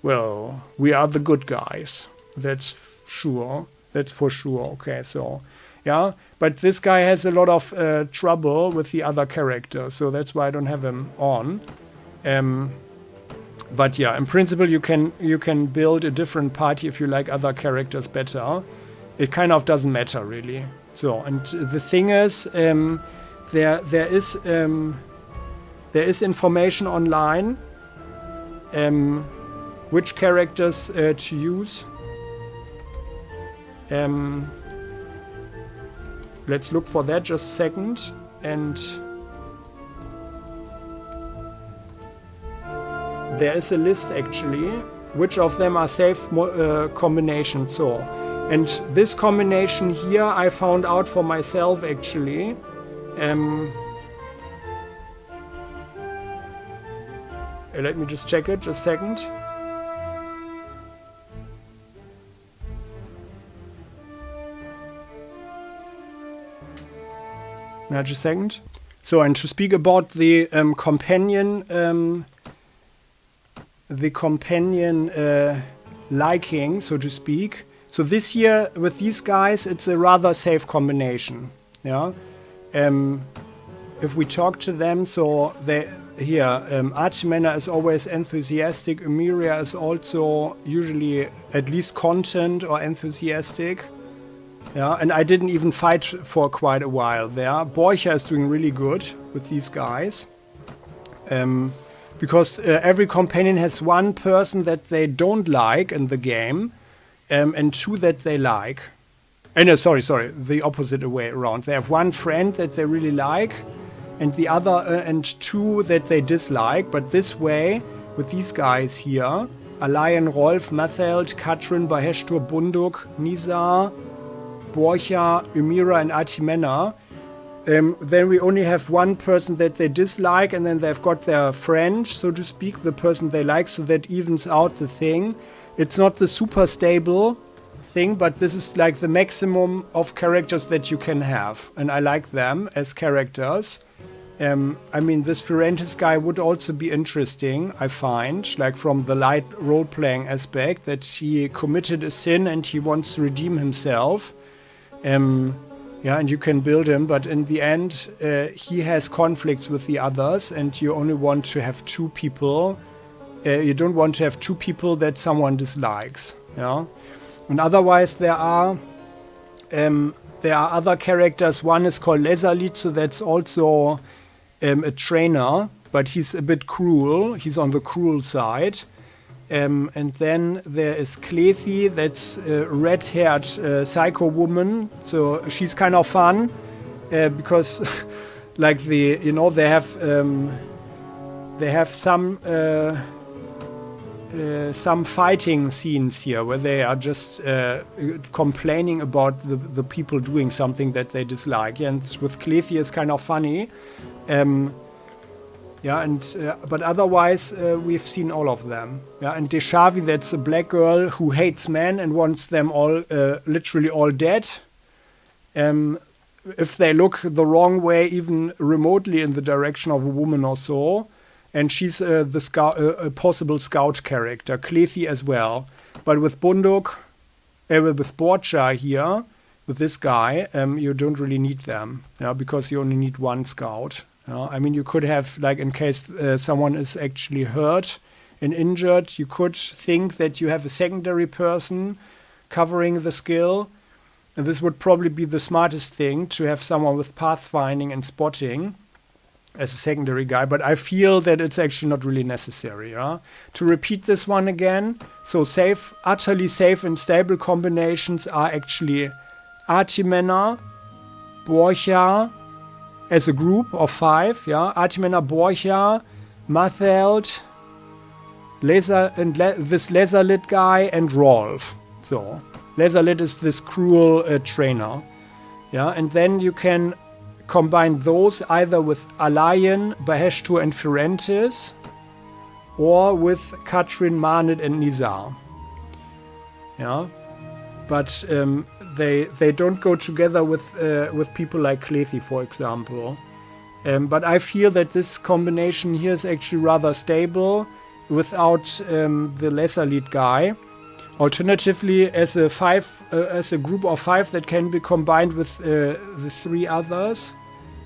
Well, we are the good guys. That's sure. That's for sure. Okay, so, yeah. But this guy has a lot of trouble with the other characters, so that's why I don't have him on. But yeah, in principle, you can build a different party if you like other characters better. It kind of doesn't matter really. So, and the thing is, there is information online, which characters to use. Let's look for that just a second and. There is a list actually, which of them are safe combinations. So, and this combination here I found out for myself actually. Let me just check it, just a second. Now, just a second. So, and to speak about the companion. The companion liking, so to speak. So this here, with these guys, it's a rather safe combination. Yeah. If we talk to them, so they here, Artimena is always enthusiastic. Emiria is also usually at least content or enthusiastic. Yeah, and I didn't even fight for quite a while there. Borja is doing really good with these guys. Because every companion has one person that they don't like in the game, and two that they like. No, sorry, the opposite way around. They have one friend that they really like, and the other, and two that they dislike. But this way, with these guys here, Alayan, Rolf, Matheld, Katrin, Baheshtur, Bunduk, Nizar, Borja, Ymira, and Artimena. Then we only have one person that they dislike, and then they've got their friend, so to speak, the person they like, so that evens out the thing. It's not the super stable thing, but this is like the maximum of characters that you can have, and I like them as characters. I mean, this Firentis guy would also be interesting, I find, like from the light role-playing aspect, that he committed a sin and he wants to redeem himself. Yeah, and you can build him, but in the end, he has conflicts with the others, and you only want to have two people. You don't want to have two people that someone dislikes. Yeah, and otherwise there are other characters. One is called Lesalit, so that's also a trainer, but he's a bit cruel. He's on the cruel side. And then there is Klethi, that's a red-haired psycho woman. So she's kind of fun because, like they have some fighting scenes here where they are just complaining about the people doing something that they dislike. And with Klethi, it's kind of funny. Yeah, and but otherwise we've seen all of them. Yeah, and Deshavi, that's a black girl who hates men and wants them all, literally all dead. If they look the wrong way, even remotely in the direction of a woman or so. And she's a possible scout character. Klethi as well. But with Bunduk, with Borcha here, with this guy, you don't really need them. Yeah, because you only need one scout. I mean, you could have, like, in case someone is actually hurt and injured, you could think that you have a secondary person covering the skill. And this would probably be the smartest thing, to have someone with pathfinding and spotting as a secondary guy. But I feel that it's actually not really necessary. Yeah? To repeat this one again, so utterly safe and stable combinations are actually Artimena, Borcha, as a group of 5, yeah, Artimena, Borcha, Matheld, this Lesalit guy, and Rolf. So, Lesalit is this cruel trainer. Yeah, and then you can combine those either with Alayan, Baheshtur, and Firentis, or with Katrin, Marnet, and Nizar. Yeah, but they don't go together with people like Klethi, for example. But I feel that this combination here is actually rather stable without the lesser lead guy. Alternatively, as a group of 5 that can be combined with the 3 others,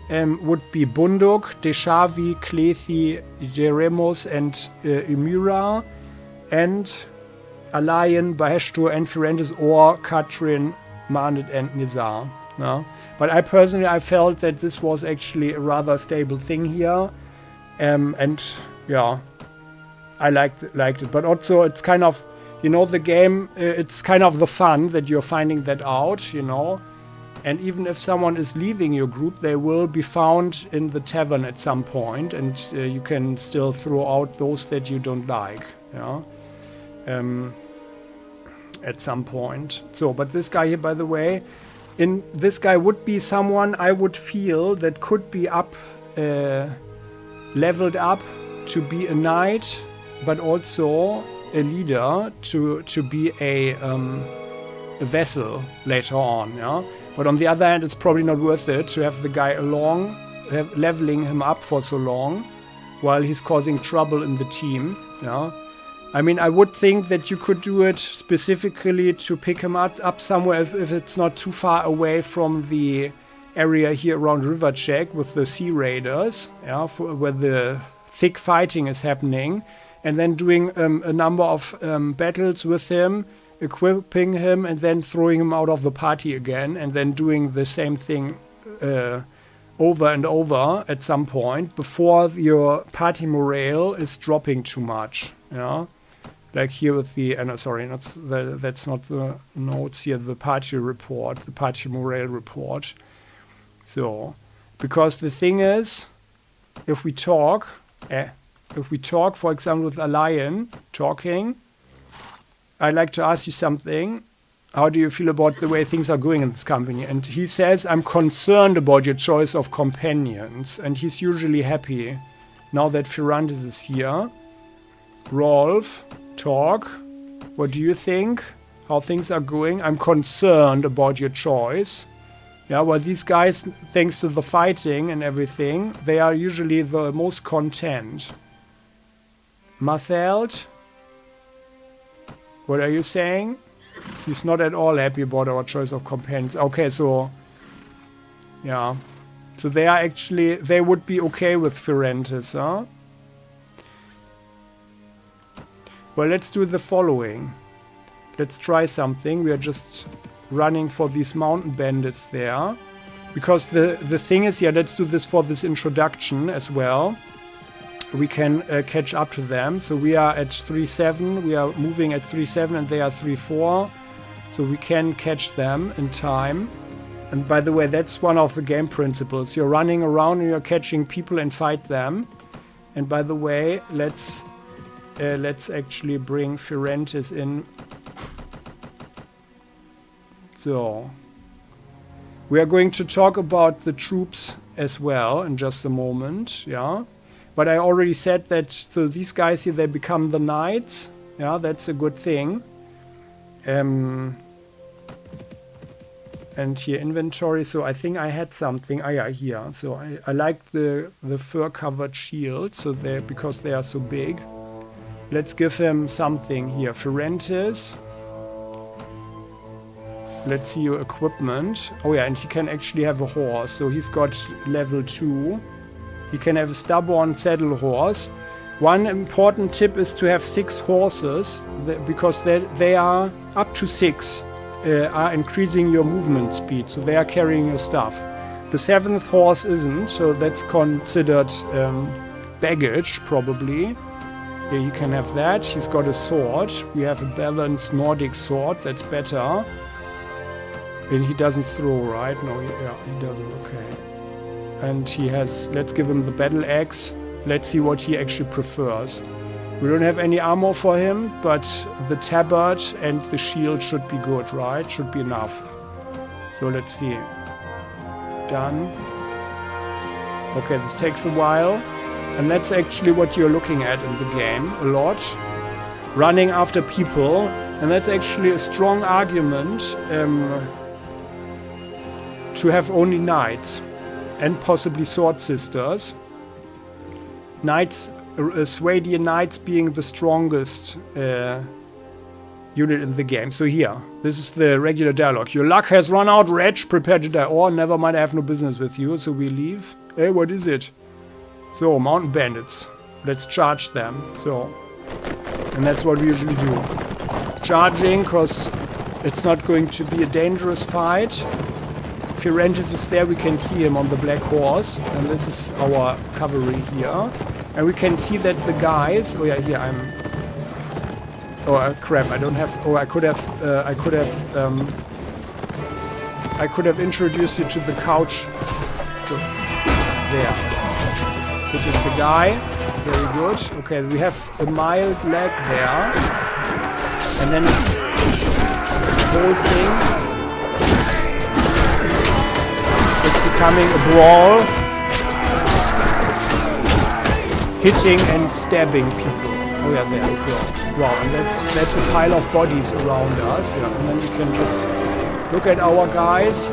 would be Bunduk, Deshavi, Klethi, Jeremos, and Ymira, and Alayan, Baheshtur, and Firentis, or Katrin, Marnet, and Nizar. No? But I felt that this was actually a rather stable thing here. And yeah, I liked it. But also it's kind of, the game, it's kind of the fun that you're finding that out, And even if someone is leaving your group, they will be found in the tavern at some point, and you can still throw out those that you don't like, at some point. So, but this guy here, by the way, this guy would be someone I would feel that could be leveled up to be a knight, but also a leader to be a vessel later on, But on the other hand, it's probably not worth it to have the guy along, leveling him up for so long, while he's causing trouble in the team, I mean, I would think that you could do it specifically to pick him up somewhere if it's not too far away from the area here around Rivercheck with the Sea Raiders, where the thick fighting is happening, and then doing a number of battles with him, equipping him, and then throwing him out of the party again, and then doing the same thing over and over at some point before your party morale is dropping too much. Like here with the, that's not the notes here, the party report, the party morale report. So, because the thing is, if we talk, for example, with Alayan talking, I'd like to ask you something. How do you feel about the way things are going in this company? And he says, I'm concerned about your choice of companions. And he's usually happy now that Firantis is here. Rolf, talk. What do you think? How things are going? I'm concerned about your choice. Yeah, well, these guys, thanks to the fighting and everything, they are usually the most content. Matheld, what are you saying? He's not at all happy about our choice of companions. Okay, so... yeah. So they are actually... they would be okay with Firentis, huh? Well, let's do the following. Let's try something. We are just running for these mountain bandits there. Because the thing is, yeah, let's do this for this introduction as well. We can catch up to them. So we are at 3-7. We are moving at 3-7 and they are 3-4. So we can catch them in time. And by the way, that's one of the game principles. You're running around and you're catching people and fight them. And by the way, let's actually bring Firentis in. So, we are going to talk about the troops as well in just a moment, yeah. But I already said that, so these guys here, they become the knights. Yeah, that's a good thing. And here, inventory, so I think I had something. Ah, yeah, here. So I like the fur-covered shield, so because they are so big. Let's give him something here. Firentis. Let's see your equipment. Oh yeah, and he can actually have a horse. So he's got level 2. He can have a stubborn saddle horse. One important tip is to have 6 horses, because they are up to 6, are increasing your movement speed. So they are carrying your stuff. The 7th horse isn't, so that's considered baggage probably. Yeah, you can have that. He's got a sword. We have a balanced Nordic sword. That's better. And he doesn't throw, right? No, he doesn't. Okay. And he has... let's give him the battle axe. Let's see what he actually prefers. We don't have any armor for him, but the tabard and the shield should be good, right? Should be enough. So let's see. Done. Okay, this takes a while. And that's actually what you're looking at in the game a lot. Running after people. And that's actually a strong argument to have only knights. And possibly sword sisters. Knights, Swadian knights being the strongest unit in the game. So here, this is the regular dialogue. Your luck has run out, wretch. Prepare to die. Or never mind, I have no business with you. So we leave. Hey, what is it? So, mountain bandits. Let's charge them. So, and that's what we usually do. Charging, because it's not going to be a dangerous fight. Firentis is there, we can see him on the black horse. And this is our cavalry here. And we can see that the guys... oh yeah, here I'm... oh crap, I don't have... oh, I could have introduced you to the couch. So, there. Hitting the guy. Very good. Okay, we have a mild lag there. And then it's the whole thing is becoming a brawl. Hitting and stabbing people. Oh yeah, there is so. Wow, and that's a pile of bodies around us. Yeah, and then we can just look at our guys.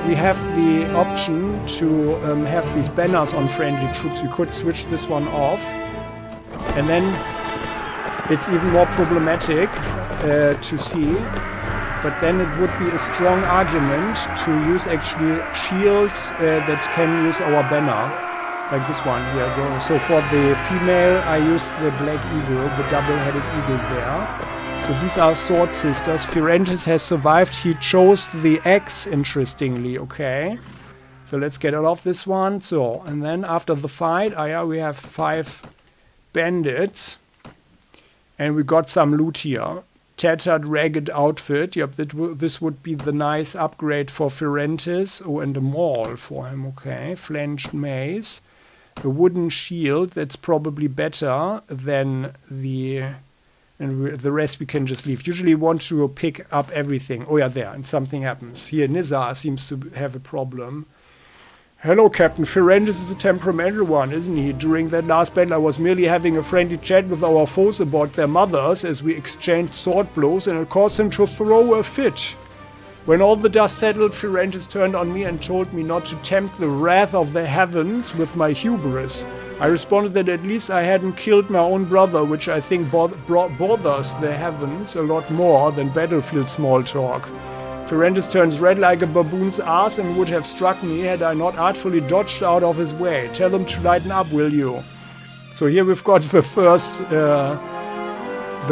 We have the option to have these banners on friendly troops. We could switch this one off, and then it's even more problematic to see. But then it would be a strong argument to use actually shields that can use our banner, like this one here. So for the female, I use the black eagle, the double-headed eagle there. So these are sword sisters. Firentis has survived. He chose the axe, interestingly, okay. So let's get out of this one. So, and then after the fight, we have 5 bandits. And we got some loot here. Tattered, ragged outfit. Yep, this would be the nice upgrade for Firentis. Oh, and a maul for him, okay. Flanged mace. A wooden shield, that's probably better than the... and the rest we can just leave. Usually want to pick up everything. Oh yeah, there, and something happens. Here, Nizar seems to have a problem. Hello, Captain. Firentis is a temperamental one, isn't he? During that last battle, I was merely having a friendly chat with our foes about their mothers as we exchanged sword blows, and it caused him to throw a fit. When all the dust settled, Firentis turned on me and told me not to tempt the wrath of the heavens with my hubris. I responded that at least I hadn't killed my own brother, which I think bothers the heavens a lot more than battlefield small talk. Firentis turns red like a baboon's ass and would have struck me had I not artfully dodged out of his way. Tell him to lighten up, will you? So here we've got the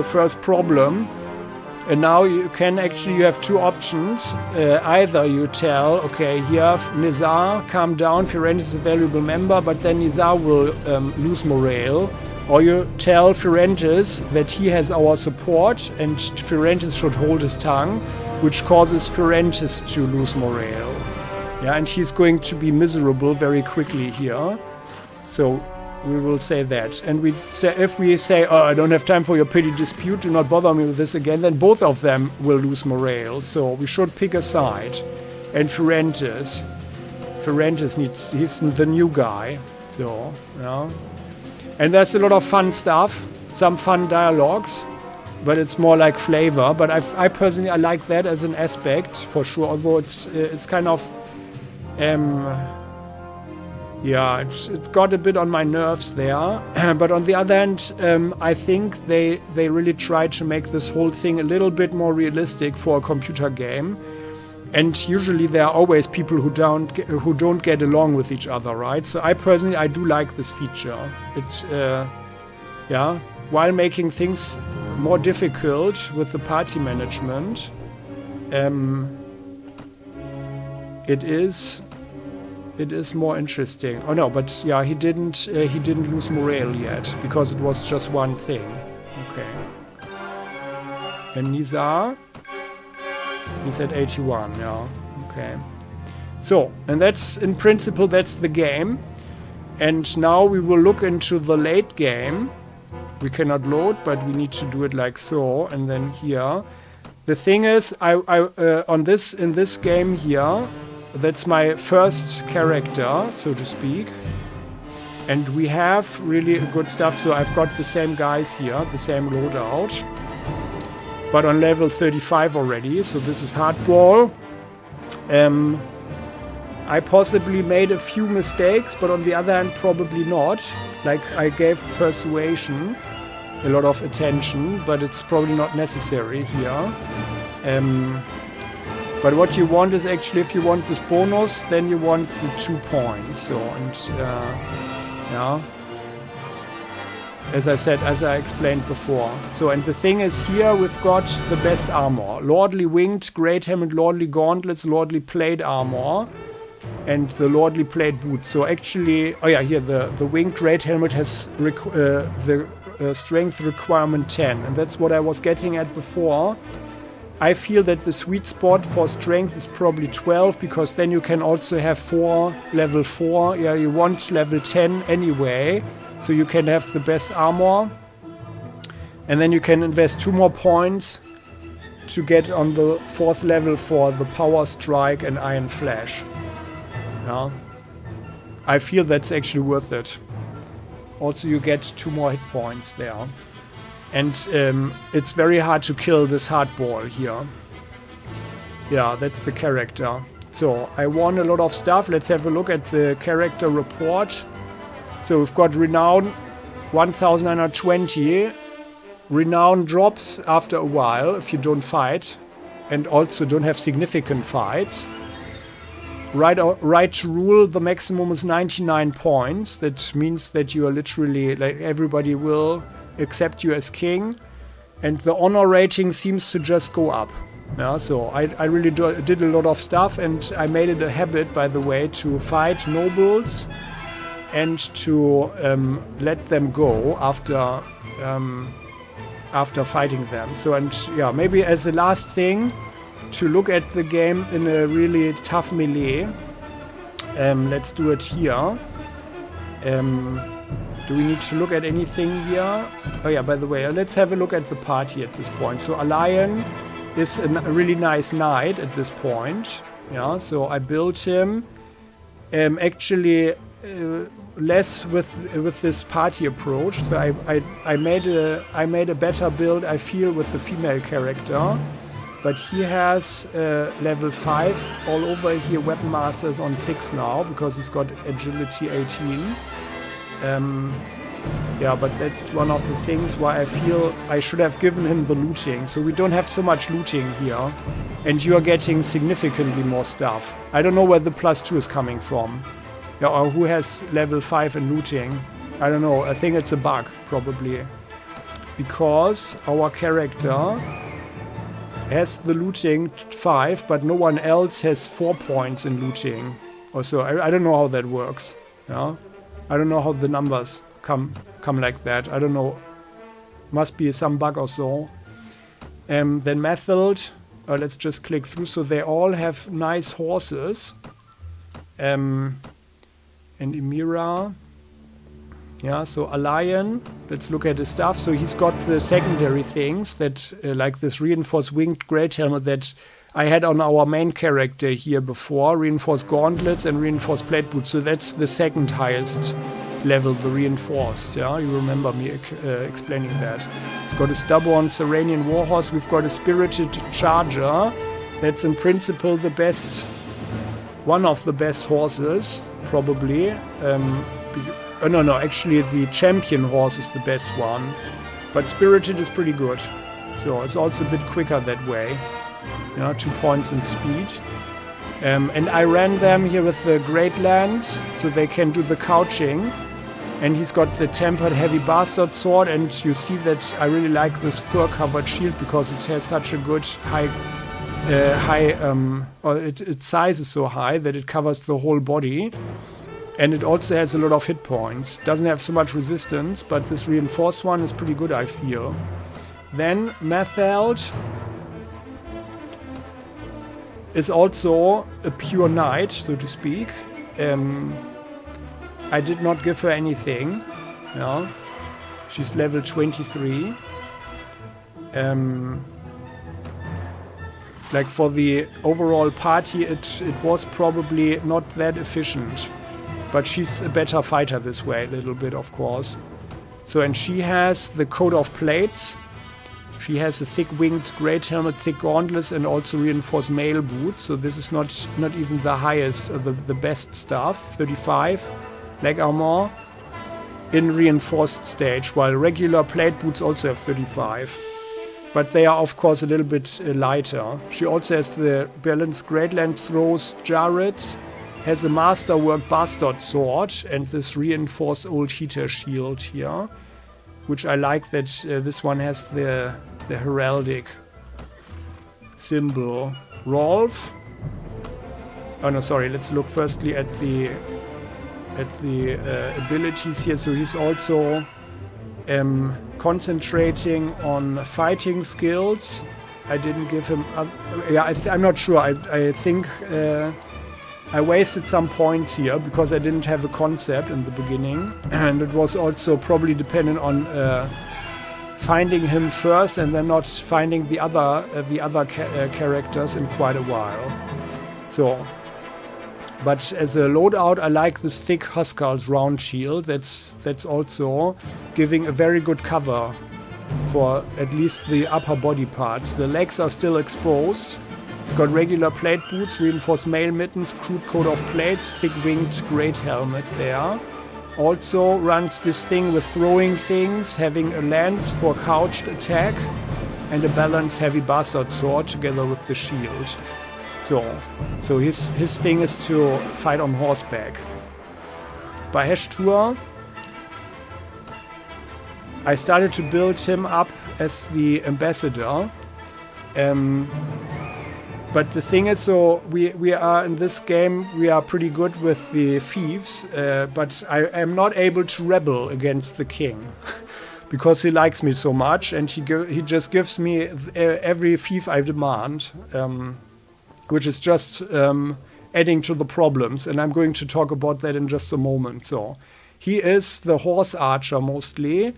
first problem. And now you have two options. Either you tell, okay, here, Nizar, calm down, Firentis is a valuable member, but then Nizar will lose morale. Or you tell Firentis that he has our support and Firentis should hold his tongue, which causes Firentis to lose morale. Yeah, and he's going to be miserable very quickly here. So we will say that. And if we say, oh, I don't have time for your petty dispute, do not bother me with this again, then both of them will lose morale. So we should pick a side. And Firentis he's the new guy. So, yeah. And there's a lot of fun stuff, some fun dialogues, but it's more like flavor. But I personally, I like that as an aspect, for sure, although it's kind of... yeah, it got a bit on my nerves there. But on the other hand, I think they really tried to make this whole thing a little bit more realistic for a computer game. And usually there are always people who don't get along with each other, right? So I personally do like this feature. It's yeah, while making things more difficult with the party management, it is more interesting. Oh no, but yeah, he didn't lose morale yet because it was just one thing. Okay. And Nizar, he's at 81. Yeah. Okay. So, and that's in principle that's the game. And now we will look into the late game. We cannot load, but we need to do it like so. And then here, the thing is, in this game here. That's my first character, so to speak. And we have really good stuff. So I've got the same guys here, the same loadout. But on level 35 already, so this is hardball. I possibly made a few mistakes, but on the other hand, probably not. Like I gave persuasion a lot of attention, but it's probably not necessary here. But what you want is actually, if you want this bonus, then you want the 2 points. So, and yeah, as I explained before. So, and the thing is here we've got the best armor: lordly winged, great helmet, lordly gauntlets, lordly plate armor, and the lordly plate boots. So actually, oh yeah, here the winged great helmet has the strength requirement 10, and that's what I was getting at before. I feel that the sweet spot for strength is probably 12, because then you can also have level 4. Yeah, you want level 10 anyway, so you can have the best armor. And then you can invest 2 more points to get on the 4th level for the power strike and iron flash. Yeah. I feel that's actually worth it. Also, you get 2 more hit points there. And it's very hard to kill this hardball here. Yeah, that's the character. So I won a lot of stuff. Let's have a look at the character report. So we've got renown 1920. Renown drops after a while if you don't fight, and also don't have significant fights. Right to rule, the maximum is 99 points. That means that you are literally, like, everybody will accept you as king, and the honor rating seems to just go up. Yeah, so I really did a lot of stuff, and I made it a habit, by the way, to fight nobles and to let them go after fighting them. So, and yeah, maybe as a last thing, to look at the game in a really tough melee. Let's do it here. Do we need to look at anything here? Oh yeah, by the way, let's have a look at the party at this point. So Alayan is a really nice knight at this point. Yeah, so I built him actually less with this party approach. So I made a better build, I feel, with the female character. but he has level 5 all over here. Weapon Master is on 6 now because he's got agility 18. Yeah, but that's one of the things why I feel I should have given him the looting. So we don't have so much looting here. And you are getting significantly more stuff. I don't know where the +2 is coming from. Yeah, or who has level 5 in looting. I don't know. I think it's a bug, probably. Because our character has the looting 5, but no one else has 4 points in looting. Also, I don't know how that works. Yeah, I don't know how the numbers come like that. I don't know. Must be some bug or so. Then Methild. Let's just click through. So they all have nice horses. And Emira. Yeah, so Alayan. Let's look at his stuff. So he's got the secondary things that, like this reinforced winged great helmet that I had on our main character here before. Reinforced gauntlets and reinforced plate boots. So that's the second highest level, the reinforced. Yeah, you remember me explaining that. It's got a stubborn Serenian warhorse. We've got a spirited charger. That's in principle the best, one of the best horses, probably. No, actually the champion horse is the best one. But spirited is pretty good. So it's also a bit quicker that way. You know, 2 points in speed. And I ran them here with the Great Lance, so they can do the couching. And he's got the tempered heavy bastard sword, and you see that I really like this fur-covered shield because it has such a good its size is so high that it covers the whole body. And it also has a lot of hit points. Doesn't have so much resistance, but this reinforced one is pretty good, I feel. Then Methild is also a pure knight, so to speak. I did not give her anything. Yeah. She's level 23. Like for the overall party, it was probably not that efficient. But she's a better fighter this way, a little bit, of course. So, and she has the coat of plates. She has a thick-winged great helmet, thick gauntlets, and also reinforced mail boots. So this is not even the highest, the best stuff. 35 leg armor in reinforced stage, while regular plate boots also have 35. But they are, of course, a little bit lighter. She also has the balanced great lance throws jarrets. Has a masterwork bastard sword and this reinforced old heater shield here, which I like that this one has the heraldic symbol. Rolf. Oh no, sorry. Let's look firstly at the abilities here. So he's also concentrating on fighting skills. I didn't give him. I'm not sure. I think. I wasted some points here because I didn't have a concept in the beginning, and it was also probably dependent on finding him first and then not finding the other characters in quite a while. So, but as a loadout, I like this thick Huskarl's round shield. That's also giving a very good cover for at least the upper body parts. The legs are still exposed. It's got regular plate boots, reinforced mail mittens, crude coat of plates, thick-winged great helmet there. Also runs this thing with throwing things, having a lance for couched attack, and a balanced heavy bastard sword together with the shield. So his thing is to fight on horseback. By Heshtur, I started to build him up as the ambassador. But the thing is, so we are in this game, we are pretty good with the thieves, but I am not able to rebel against the king because he likes me so much, and he just gives me every thief I demand, which is just adding to the problems, and I'm going to talk about that in just a moment. So he is the horse archer mostly,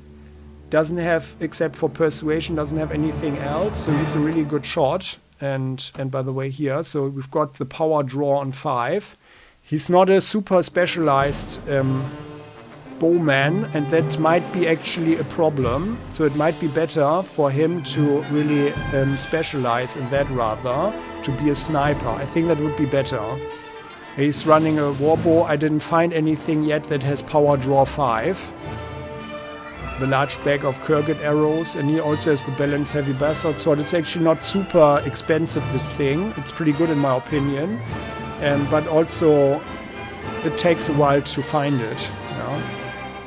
doesn't have, except for persuasion, doesn't have anything else, so he's a really good shot. And by the way here, so we've got the power draw on 5. He's not a super specialized bowman, and that might be actually a problem. So it might be better for him to really specialize in that rather, to be a sniper. I think that would be better. He's running a warbow. I didn't find anything yet that has power draw 5. The large bag of Kurgan arrows, and he also has the balanced heavy bastard sword. It's actually not super expensive, this thing. It's pretty good in my opinion. But also it takes a while to find it. Yeah.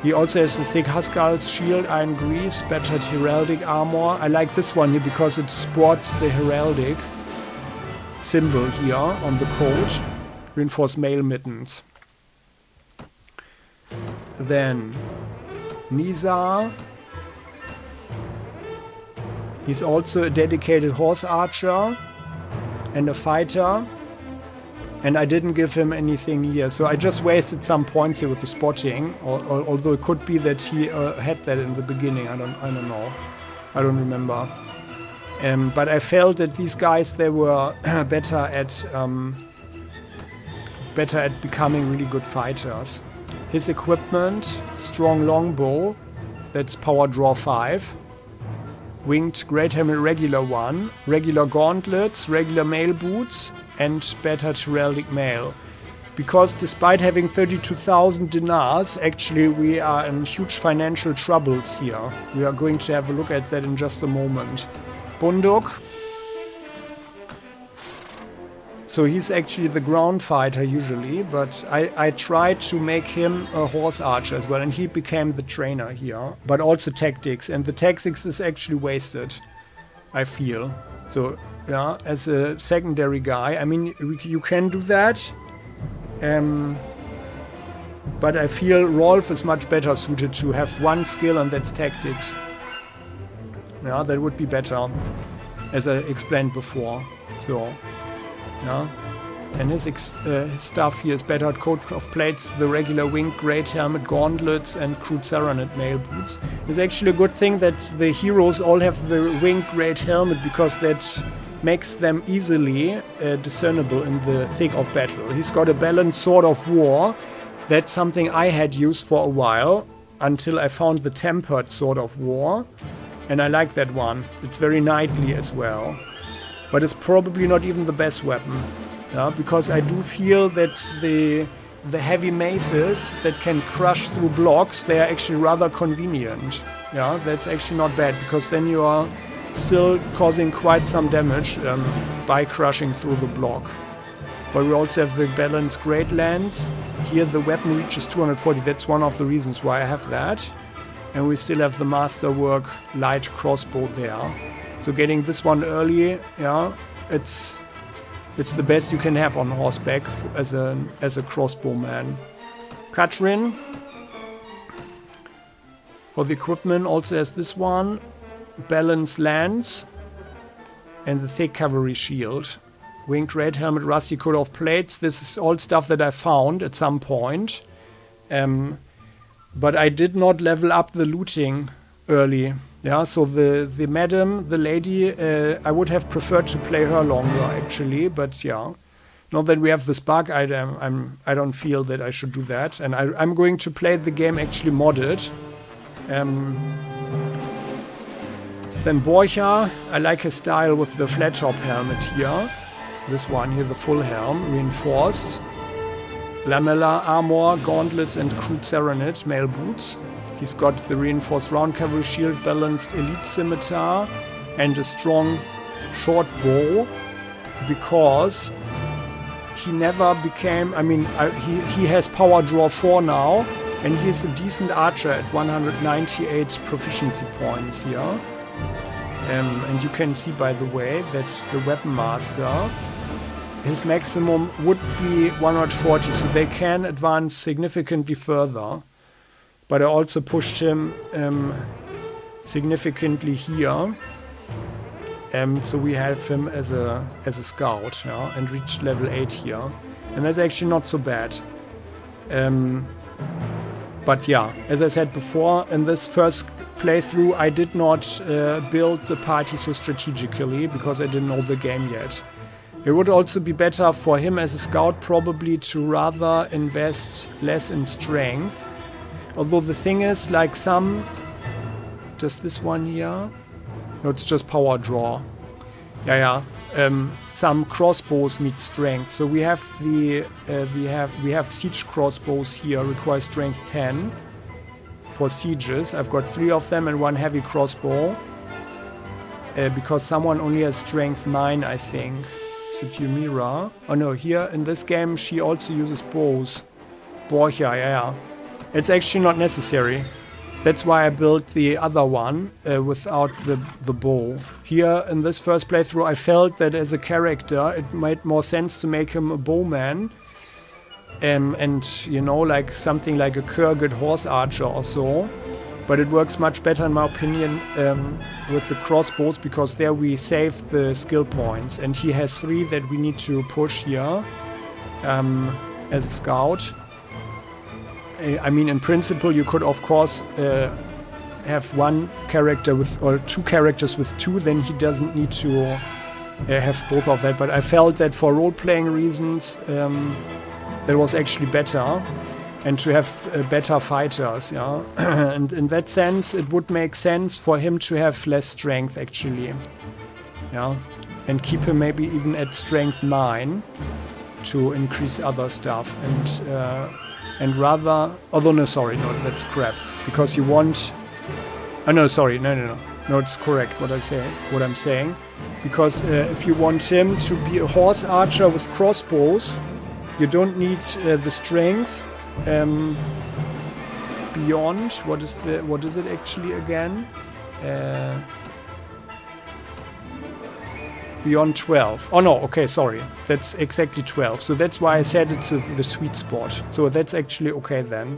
He also has the thick Huskarl's shield, iron grease, battered heraldic armor. I like this one here because it sports the heraldic symbol here on the coat. Reinforced mail mittens. Then Nizar. He's also a dedicated horse archer and a fighter. And I didn't give him anything here. So I just wasted some points here with the spotting. Although it could be that he had that in the beginning. I don't know. I don't remember. But I felt that these guys, they were better at becoming really good fighters. His equipment, strong longbow, that's power draw 5. Winged great helmet, regular 1. Regular gauntlets, regular mail boots, and battered heraldic mail. Because despite having 32,000 dinars, actually we are in huge financial troubles here. We are going to have a look at that in just a moment. Bunduk. So he's actually the ground fighter usually, but I tried to make him a horse archer as well, and he became the trainer here. But also tactics, and the tactics is actually wasted, I feel. So yeah, as a secondary guy, I mean, you can do that. But I feel Rolf is much better suited to have one skill, and that's tactics. Yeah, that would be better, as I explained before. So, yeah. And his stuff here is battered coat of plates, the regular winged great helmet, gauntlets, and crude Saranet mail boots. It's actually a good thing that the heroes all have the winged great helmet, because that makes them easily discernible in the thick of battle. He's got a balanced sword of war. That's something I had used for a while, until I found the tempered sword of war. And I like that one. It's very knightly as well. But it's probably not even the best weapon. Yeah, because I do feel that the heavy maces that can crush through blocks, they are actually rather convenient. Yeah, that's actually not bad, because then you are still causing quite some damage by crushing through the block. But we also have the balanced great lance. Here the weapon reaches 240. That's one of the reasons why I have that. And we still have the masterwork light crossbow there. So getting this one early, yeah, it's the best you can have on horseback as a crossbowman. Katrin, for the equipment, also has this one, balanced lance, and the thick cavalry shield. Winged red helmet, rusty coat of plates. This is all stuff that I found at some point. But I did not level up the looting early. Yeah, so the madam, the lady, I would have preferred to play her longer actually, but yeah. Now that we have this bug, I don't feel that I should do that, and I'm going to play the game actually modded. Then Borja, I like his style with the flat top helmet here. This one here, the full helm, reinforced. Lamella armor, gauntlets, and crude Saranet mail boots. He's got the reinforced round cavalry shield, balanced elite scimitar, and a strong short bow, because he never became, I mean, he has power draw 4 now, and he's a decent archer at 198 proficiency points here. And you can see, by the way, that the weapon master, his maximum would be 140, so they can advance significantly further. But I also pushed him significantly here. So we have him as a scout, yeah, and reached level 8 here. And that's actually not so bad. But yeah, as I said before, in this first playthrough I did not build the party so strategically, because I didn't know the game yet. It would also be better for him as a scout probably to rather invest less in strength, Although the thing is, like some... Does this one here? No, it's just power draw. Yeah. Some crossbows need strength. So we have the we have siege crossbows here, require strength 10 for sieges. I've got 3 of them and 1 heavy crossbow. Because someone only has strength 9, I think. Is it Ymira? Oh no, here in this game she also uses bows. Borja, yeah. It's actually not necessary. That's why I built the other one without the bow. Here in this first playthrough I felt that as a character it made more sense to make him a bowman. And you know, like something like a Kurgid horse archer or so. But it works much better in my opinion with the crossbows, because there we save the skill points. And he has 3 that we need to push here as a scout. I mean, in principle, you could, of course, have one character with, or 2 characters with 2, then he doesn't need to have both of that. But I felt that for role-playing reasons, that was actually better, and to have better fighters, yeah. And in that sense, it would make sense for him to have less strength, actually, yeah, and keep him maybe even at strength 9 to increase other stuff, and rather... Although, no, sorry, no, that's crap. Because you want... Oh, no, sorry, no. No, it's correct what I'm saying. Because if you want him to be a horse archer with crossbows, you don't need the strength beyond... What is it actually again? Beyond 12. Oh no, okay, sorry. That's exactly 12. So that's why I said it's the sweet spot. So that's actually okay then.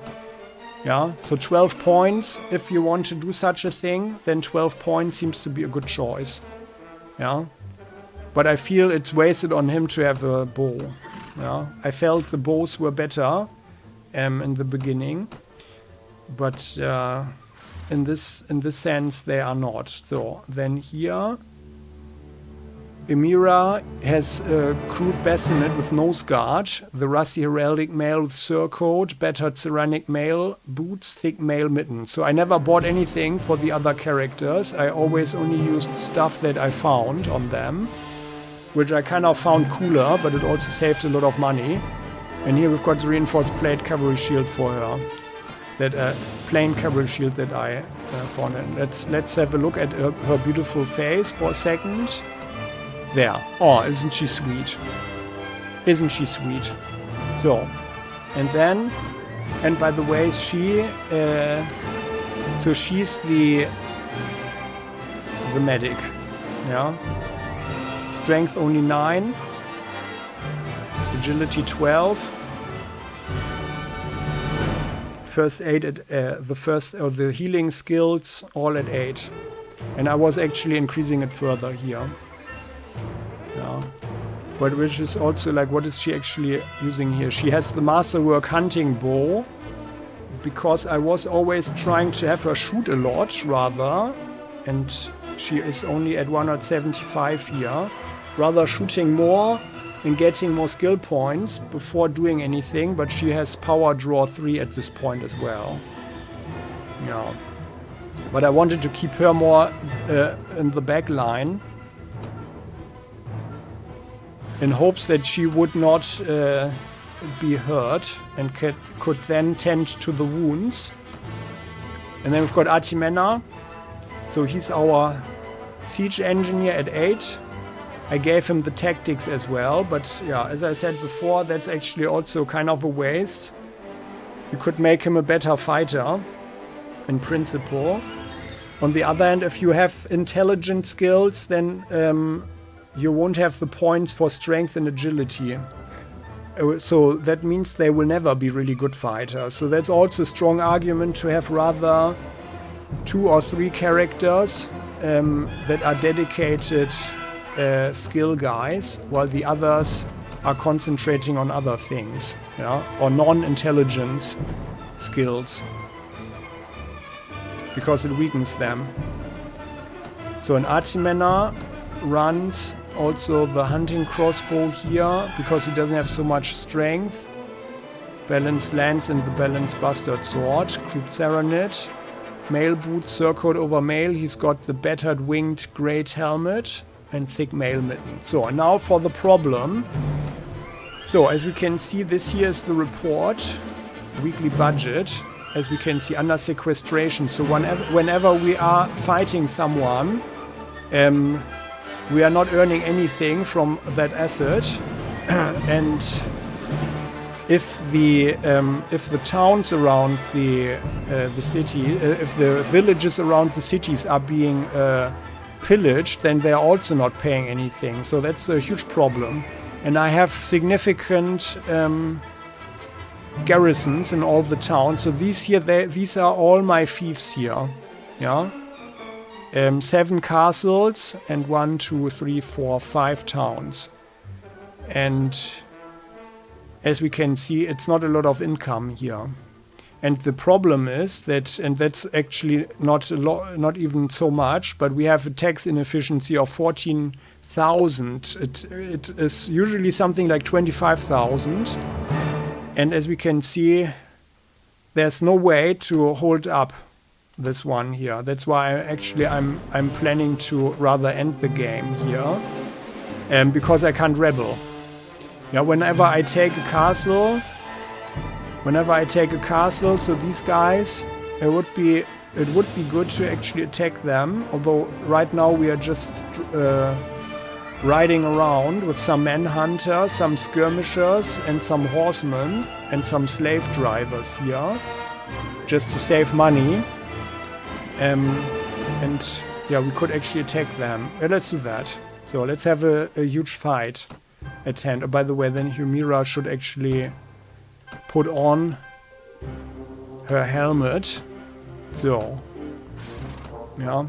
Yeah, so 12 points. If you want to do such a thing, then 12 points seems to be a good choice. Yeah. But I feel it's wasted on him to have a bow. Yeah. I felt the bows were better in the beginning. But in this sense, they are not. So then here... Ymira has a crude bassinet with nose guard, the rusty heraldic mail with surcoat, battered ceramic mail, boots, thick mail mittens. So I never bought anything for the other characters. I always only used stuff that I found on them, which I kind of found cooler, but it also saved a lot of money. And here we've got the reinforced plate cavalry shield for her. That plain cavalry shield that I found. And let's have a look at her beautiful face for a second. There. Oh, isn't she sweet? Isn't she sweet? So, and then, and by the way, she, so she's the medic, yeah? Strength only 9, agility 12, first aid at, the healing skills all at 8. And I was actually increasing it further here. Yeah. But which is also like, what is she actually using here? She has the masterwork hunting bow, because I was always trying to have her shoot a lot rather, and she is only at 175 here, rather shooting more and getting more skill points before doing anything, but she has power draw 3 at this point as well. Yeah. But I wanted to keep her more in the back line, in hopes that she would not be hurt and could then tend to the wounds. And then we've got Artimena. So he's our siege engineer at 8. I gave him the tactics as well, but yeah, as I said before, that's actually also kind of a waste. You could make him a better fighter, in principle. On the other hand, if you have intelligent skills, then you won't have the points for strength and agility. So that means they will never be really good fighters. So that's also a strong argument to have rather 2 or 3 characters that are dedicated skill guys, while the others are concentrating on other things, yeah? Or non-intelligence skills, because it weakens them. So an Artimena runs also the hunting crossbow here, because he doesn't have so much strength. Balanced lance and the balanced bastard sword. Crude Serenade. Mail boots, surcoat over mail. He's got the battered winged great helmet and thick mail mitten. So now for the problem. So as we can see, this here is the report. Weekly budget. As we can see, under sequestration. So whenever we are fighting someone, we are not earning anything from that asset. And if the towns around the city, if the villages around the cities are being pillaged, then they are also not paying anything. So that's a huge problem. And I have significant garrisons in all the towns. So these are all my fiefs here. Yeah. 7 castles and 1, 2, 3, 4, 5 towns. And as we can see, it's not a lot of income here. And the problem is that, and that's actually not even so much, but we have a tax inefficiency of 14,000. It is usually something like 25,000. And as we can see, there's no way to hold up this one here. That's why I'm planning to rather end the game here, because I can't rebel. Yeah, whenever I take a castle, so these guys, it would be good to actually attack them. Although right now we are just riding around with some manhunters, some skirmishers, and some horsemen, and some slave drivers here, just to save money. And yeah, we could actually attack them. Let's do that. So let's have a huge fight at hand. Oh, by the way, then Humira should actually put on her helmet. So, yeah.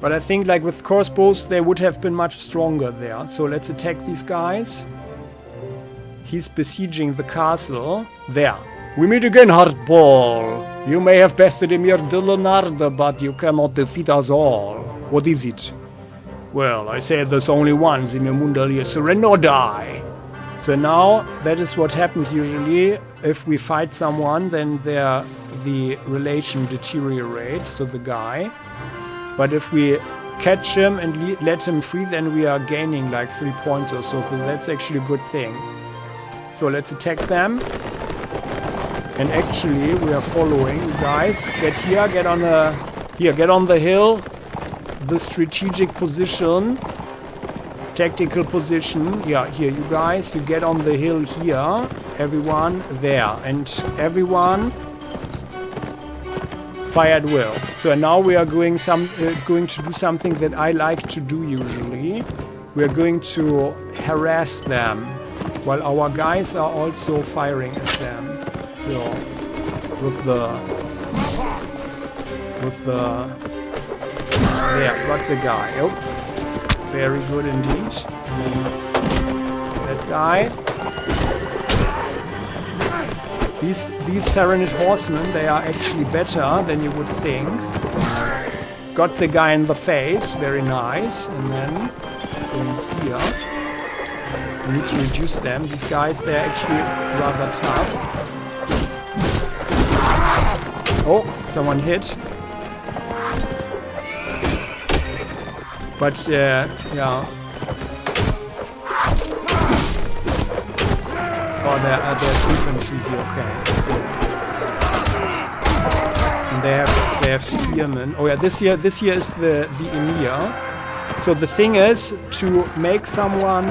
But I think, like with crossbows, they would have been much stronger there. So let's attack these guys. He's besieging the castle. There. We meet again, Hardball. You may have bested Emir Dillenard, but you cannot defeat us all. What is it? Well, I say there's only one. Zimmermundal, surrender or die. So now, that is what happens usually. If we fight someone, then the relation deteriorates to the guy. But if we catch him and let him free, then we are gaining like 3 points or so. So that's actually a good thing. So let's attack them. And actually, we are following. You guys, get here, get on the hill. The strategic position. Tactical position. Yeah, here, you guys, you get on the hill here. Everyone there. And everyone fire at will. So now we are going to do something that I like to do usually. We are going to harass them while our guys are also firing at them. So there, got the guy. Oh, very good indeed. That guy. These Serenade horsemen, they are actually better than you would think. Got the guy in the face, very nice. And then going here. We need to reduce them. These guys, they're actually rather tough. Oh, someone hit. But, yeah. Oh, there's infantry here, okay. So. And they have spearmen. Oh yeah, this here is the Emir. So the thing is, to make someone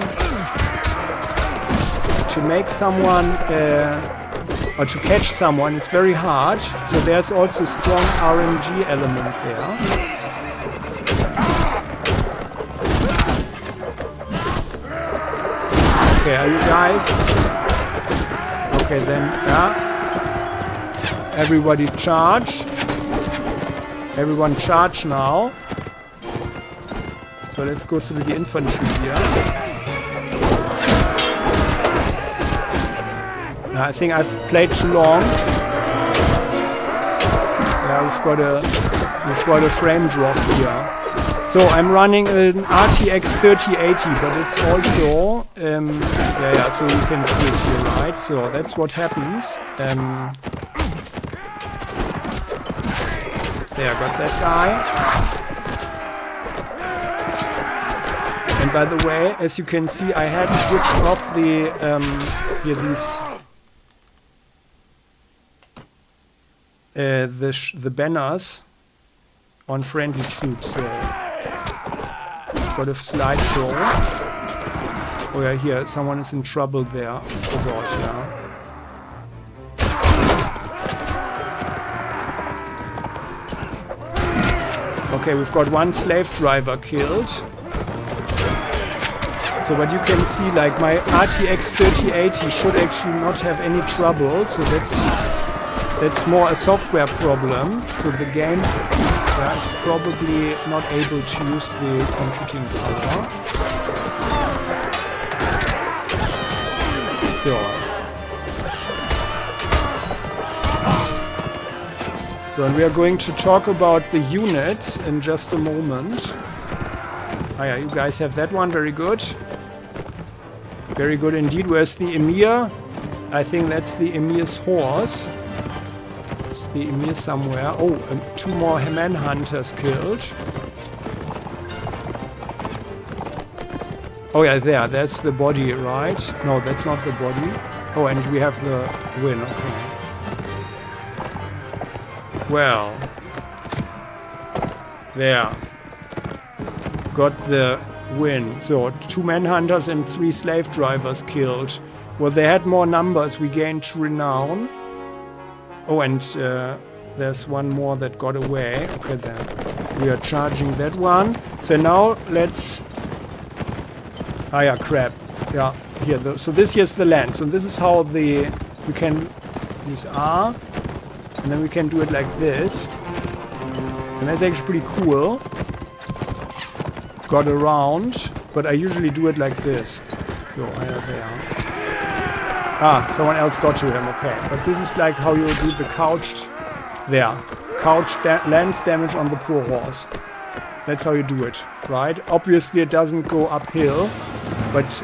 or to catch someone, it's very hard. So there's also a strong RNG element there. Okay, are you guys? Okay, then, yeah. Everybody charge. Everyone charge now. So let's go through the infantry here. I think I've played too long. Yeah, we've got a frame drop here. So I'm running an RTX 3080, but it's also, yeah, so you can see it here, right? So that's what happens. There, got that guy. And by the way, as you can see, I had switched off the, here these, the banners on friendly troops. So got a slideshow. Oh yeah, here, someone is in trouble there. Oh gosh, yeah. Okay, we've got one slave driver killed. So, but you can see, like, my RTX 3080 should actually not have any trouble. So that's more a software problem. So the game is probably not able to use the computing power. So, and we are going to talk about the units in just a moment. Ah yeah, you guys have that one, very good. Very good indeed. Where's the Emir? I think that's the Emir's horse. It's the Emir somewhere. Oh, 2 more manhunters killed. Oh yeah, there's the body, right? No, that's not the body. Oh, and we have the win, okay. Well, there. Got the win. So 2 manhunters and 3 slave drivers killed. Well, they had more numbers. We gained renown. Oh, and there's one more that got away. Okay, then we are charging that one. So now let's... Ah, yeah, crap. Yeah, here. So this here's the land. So this is how we can use R. And then we can do it like this. And that's actually pretty cool. Got around, but I usually do it like this. So, there. Ah, someone else got to him, okay. But this is like how you do the couched... There. Couched lance damage on the poor horse. That's how you do it, right? Obviously it doesn't go uphill. But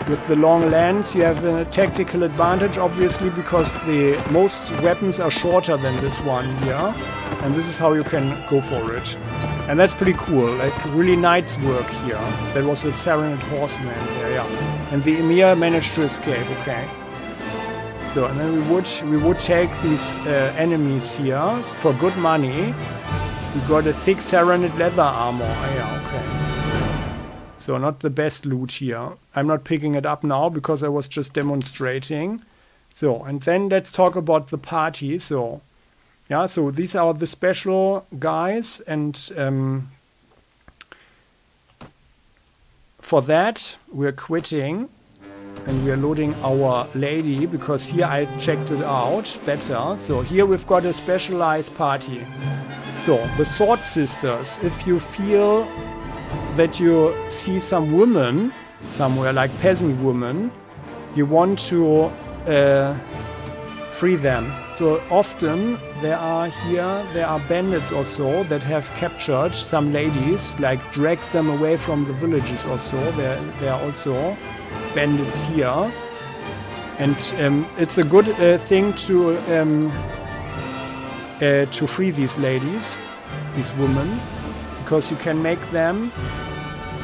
with the long lance you have a tactical advantage, obviously, because the most weapons are shorter than this one here. And this is how you can go for it. And that's pretty cool, like really knight's work here. That was a Serenade horseman there, yeah. And the Emir managed to escape, okay. So, and then we would take these enemies here for good money. We got a thick Serenade leather armor, yeah, okay. So not the best loot here. I'm not picking it up now because I was just demonstrating. So, and then let's talk about the party. So, yeah, so these are the special guys. And for that, we're quitting. And we're loading our lady because here I checked it out better. So here we've got a specialized party. So, the Sword Sisters, if you feel that you see some women somewhere, like peasant women, you want to free them. So often there are bandits or so that have captured some ladies, like dragged them away from the villages or so. There are also bandits here. And it's a good thing to free these ladies, these women, because you can make them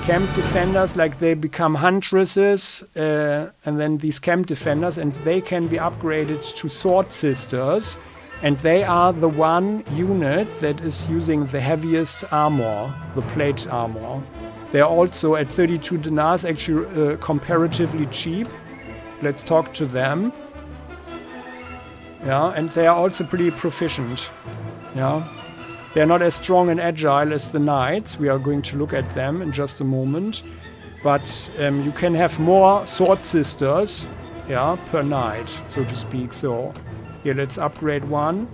camp defenders, like they become huntresses, and then these camp defenders, and they can be upgraded to sword sisters, and they are the one unit that is using the heaviest armor, the plate armor. They're also at 32 dinars, actually comparatively cheap. Let's talk to them. Yeah, and they are also pretty proficient. Yeah. They're not as strong and agile as the knights. We are going to look at them in just a moment. But you can have more sword sisters, yeah, per knight, so to speak. So here, let's upgrade one.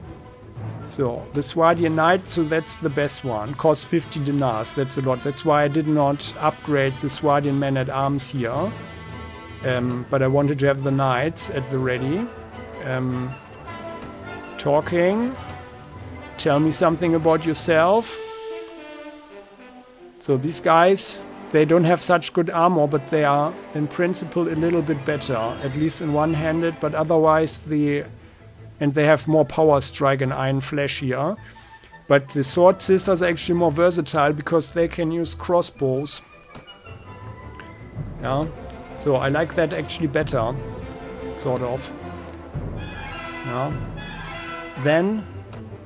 So the Swardian knight, so that's the best one. Costs 50 dinars. That's a lot. That's why I did not upgrade the Swardian men at arms here. But I wanted to have the knights at the ready. Talking. Tell me something about yourself. So these guys, they don't have such good armor, but they are in principle a little bit better, at least in one-handed, but otherwise and they have more power strike and iron flesh here. But the sword sisters are actually more versatile because they can use crossbows. Yeah, so I like that actually better, sort of. Yeah. Then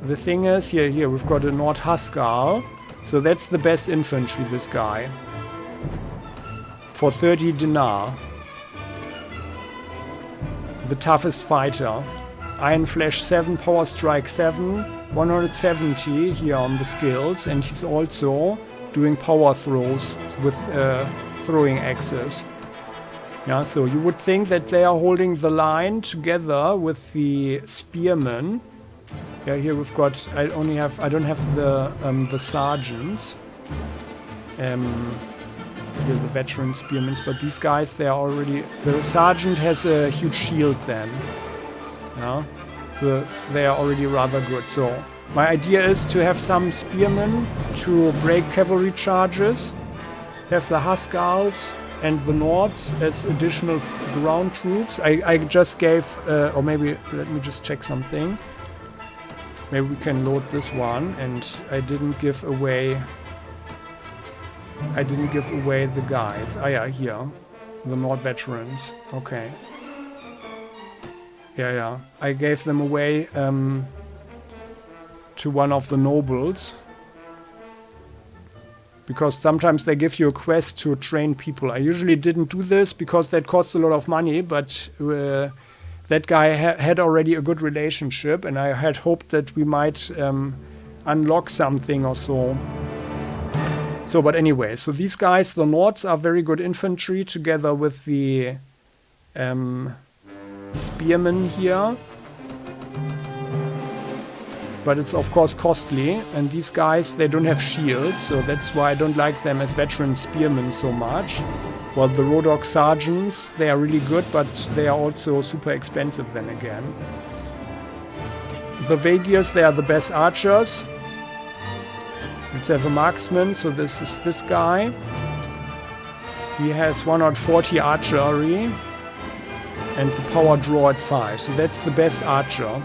the thing is, here we've got a Nord Huskar. So that's the best infantry, this guy. For 30 dinar. The toughest fighter. Iron Flesh 7, Power Strike 7, 170 here on the skills. And he's also doing power throws with throwing axes. Yeah, so you would think that they are holding the line together with the spearmen. Yeah, here we've got. I don't have the sergeants. Here the veteran spearmen, but these guys, they are already. The sergeant has a huge shield then. Yeah, they are already rather good. So my idea is to have some spearmen to break cavalry charges. Have the Huskars and the Nords as additional ground troops. I just gave, or maybe let me just check something. Maybe we can load this one, and I didn't give away the guys. Ah yeah, here. The Nord veterans. Okay. Yeah. I gave them away to one of the nobles. Because sometimes they give you a quest to train people. I usually didn't do this because that costs a lot of money, but that guy had already a good relationship, and I had hoped that we might unlock something or so. So, but anyway, so these guys, the Nords, are very good infantry together with the spearmen here. But it's of course costly, and these guys, they don't have shields, so that's why I don't like them as veteran spearmen so much. While the Rodok sergeants, they are really good, but they are also super expensive then again. The Vagirs, they are the best archers. Let's have a marksman, so this is this guy. He has 140 archery and the power draw at 5, so that's the best archer.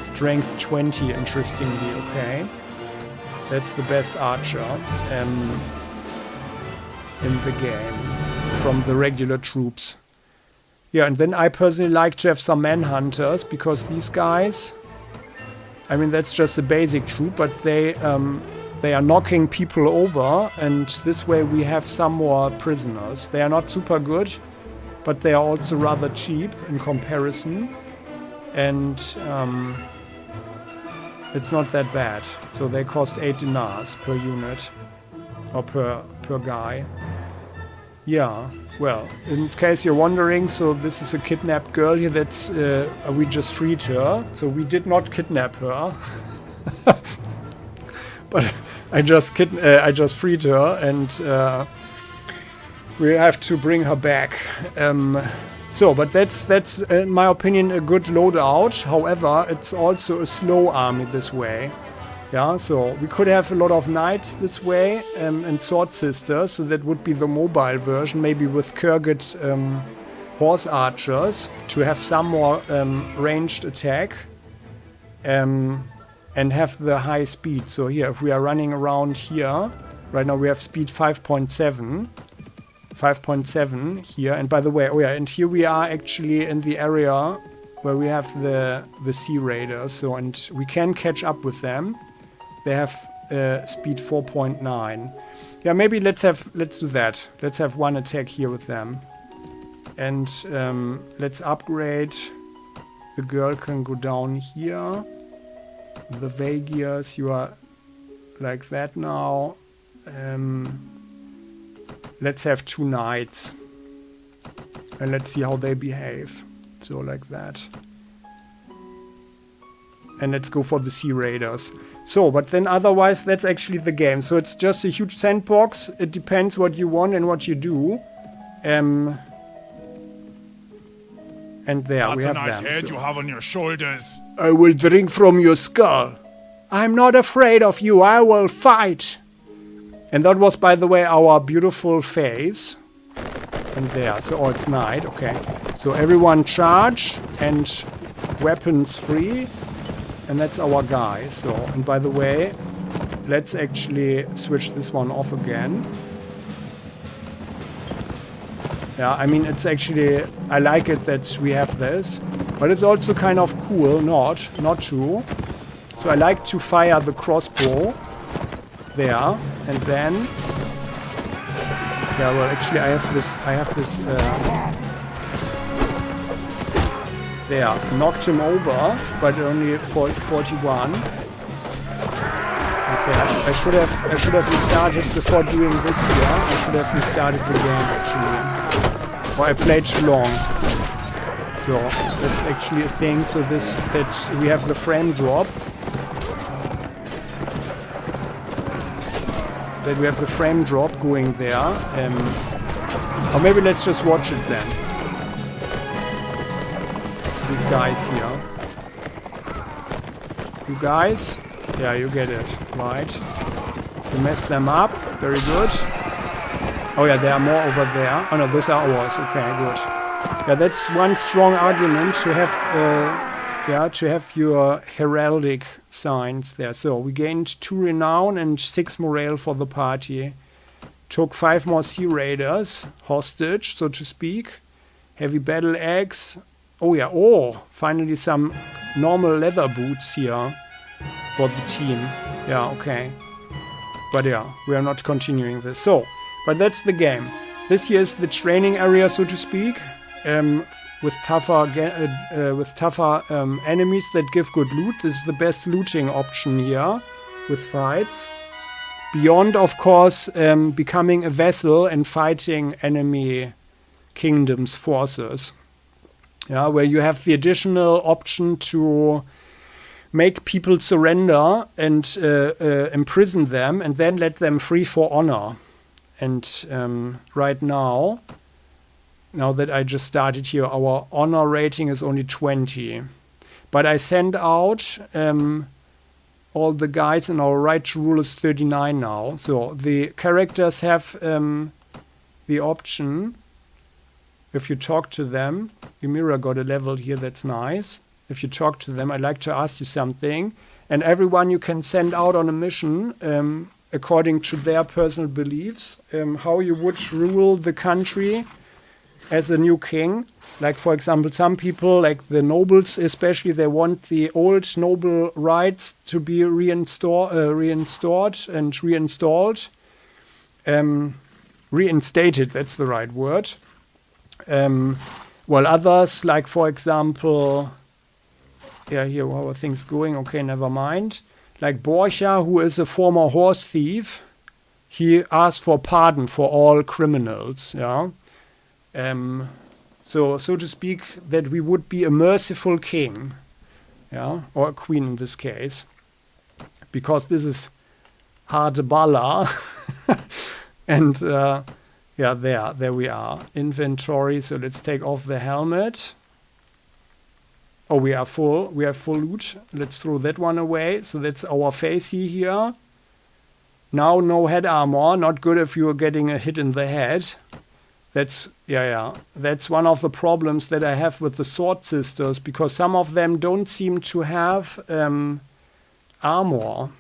Strength 20, interestingly, okay. That's the best archer in the game from the regular troops. Yeah, and then I personally like to have some manhunters, because these guys, I mean, that's just a basic troop, but they are knocking people over, and this way we have some more prisoners. They are not super good, but they are also rather cheap in comparison. And it's not that bad. So they cost 8 dinars per unit. Or per guy. Yeah, well, in case you're wondering, so this is a kidnapped girl here. That's we just freed her. So we did not kidnap her. But I just freed her, and we have to bring her back. So, but that's in my opinion a good loadout. However, it's also a slow army this way. Yeah, so we could have a lot of knights this way and sword sisters. So that would be the mobile version, maybe with Kurgit horse archers to have some more ranged attack and have the high speed. So here, if we are running around here, right now we have speed 5.7. 5.7 here, and by the way, oh yeah, and here we are actually in the area where we have the sea raiders, so, and we can catch up with them. They have speed 4.9. Yeah, maybe let's do that. Let's have one attack here with them, and let's upgrade. The girl can go down here. The Vagirs, you are like that now. Let's have 2 knights. And let's see how they behave. So like that. And let's go for the Sea Raiders. So, but then otherwise that's actually the game. So it's just a huge sandbox. It depends what you want and what you do. And there
That's
we have
a nice
them.
head
So.
you have on your shoulders.
I will drink from your skull. I'm not afraid of you. I will fight. And that was, by the way, our beautiful face. And there, so, oh, it's night, okay. So everyone charge and weapons free. And that's our guy, so, and by the way, let's actually switch this one off again. Yeah, I mean, it's actually, I like it that we have this. But it's also kind of cool, not to. So I like to fire the crossbow there, and then, yeah, well, actually I have this, there, knocked him over, but only 41. Okay, I should have restarted before doing this here. I should have restarted the game, actually. Or I played too long. So, that's actually a thing, so that we have the frame drop. That we have the frame drop going there. Or maybe let's just watch it then. These guys here. You guys? Yeah, you get it. Right. You mess them up. Very good. Oh yeah, there are more over there. Oh no, those are ours. Okay, good. Yeah, that's one strong argument to have, to have your heraldic signs there. So we gained 2 renown and 6 morale for the party. Took 5 more sea raiders hostage, so to speak. Heavy battle axe. Oh yeah, finally some normal leather boots here for the team. Yeah, okay. But yeah, we are not continuing this. So, but that's the game. This here is the training area, so to speak. With tougher enemies that give good loot. This is the best looting option here with fights. Beyond, of course, becoming a vassal and fighting enemy kingdoms' forces. Yeah, where you have the additional option to make people surrender and imprison them and then let them free for honor. And right now that I just started here, our honor rating is only 20. But I send out all the guys, and our right to rule is 39 now. So the characters have the option, if you talk to them, Ymira got a level here, that's nice. If you talk to them, I'd like to ask you something. And everyone you can send out on a mission according to their personal beliefs, how you would rule the country as a new king. Like, for example, some people, like the nobles especially, they want the old noble rights to be reinstalled and reinstalled. Reinstated, that's the right word. While others, like, for example, yeah, here, how are things going? Okay, never mind. Like Borja, who is a former horse thief, he asked for pardon for all criminals, yeah. So to speak, that we would be a merciful king, yeah, or a queen in this case, because this is Hardball, and yeah, there we are. Inventory. So let's take off the helmet. Oh, we are full. We have full loot. Let's throw that one away. So that's our facey here. Now no head armor. Not good if you are getting a hit in the head. That's, yeah. That's one of the problems that I have with the Sword Sisters, because some of them don't seem to have armor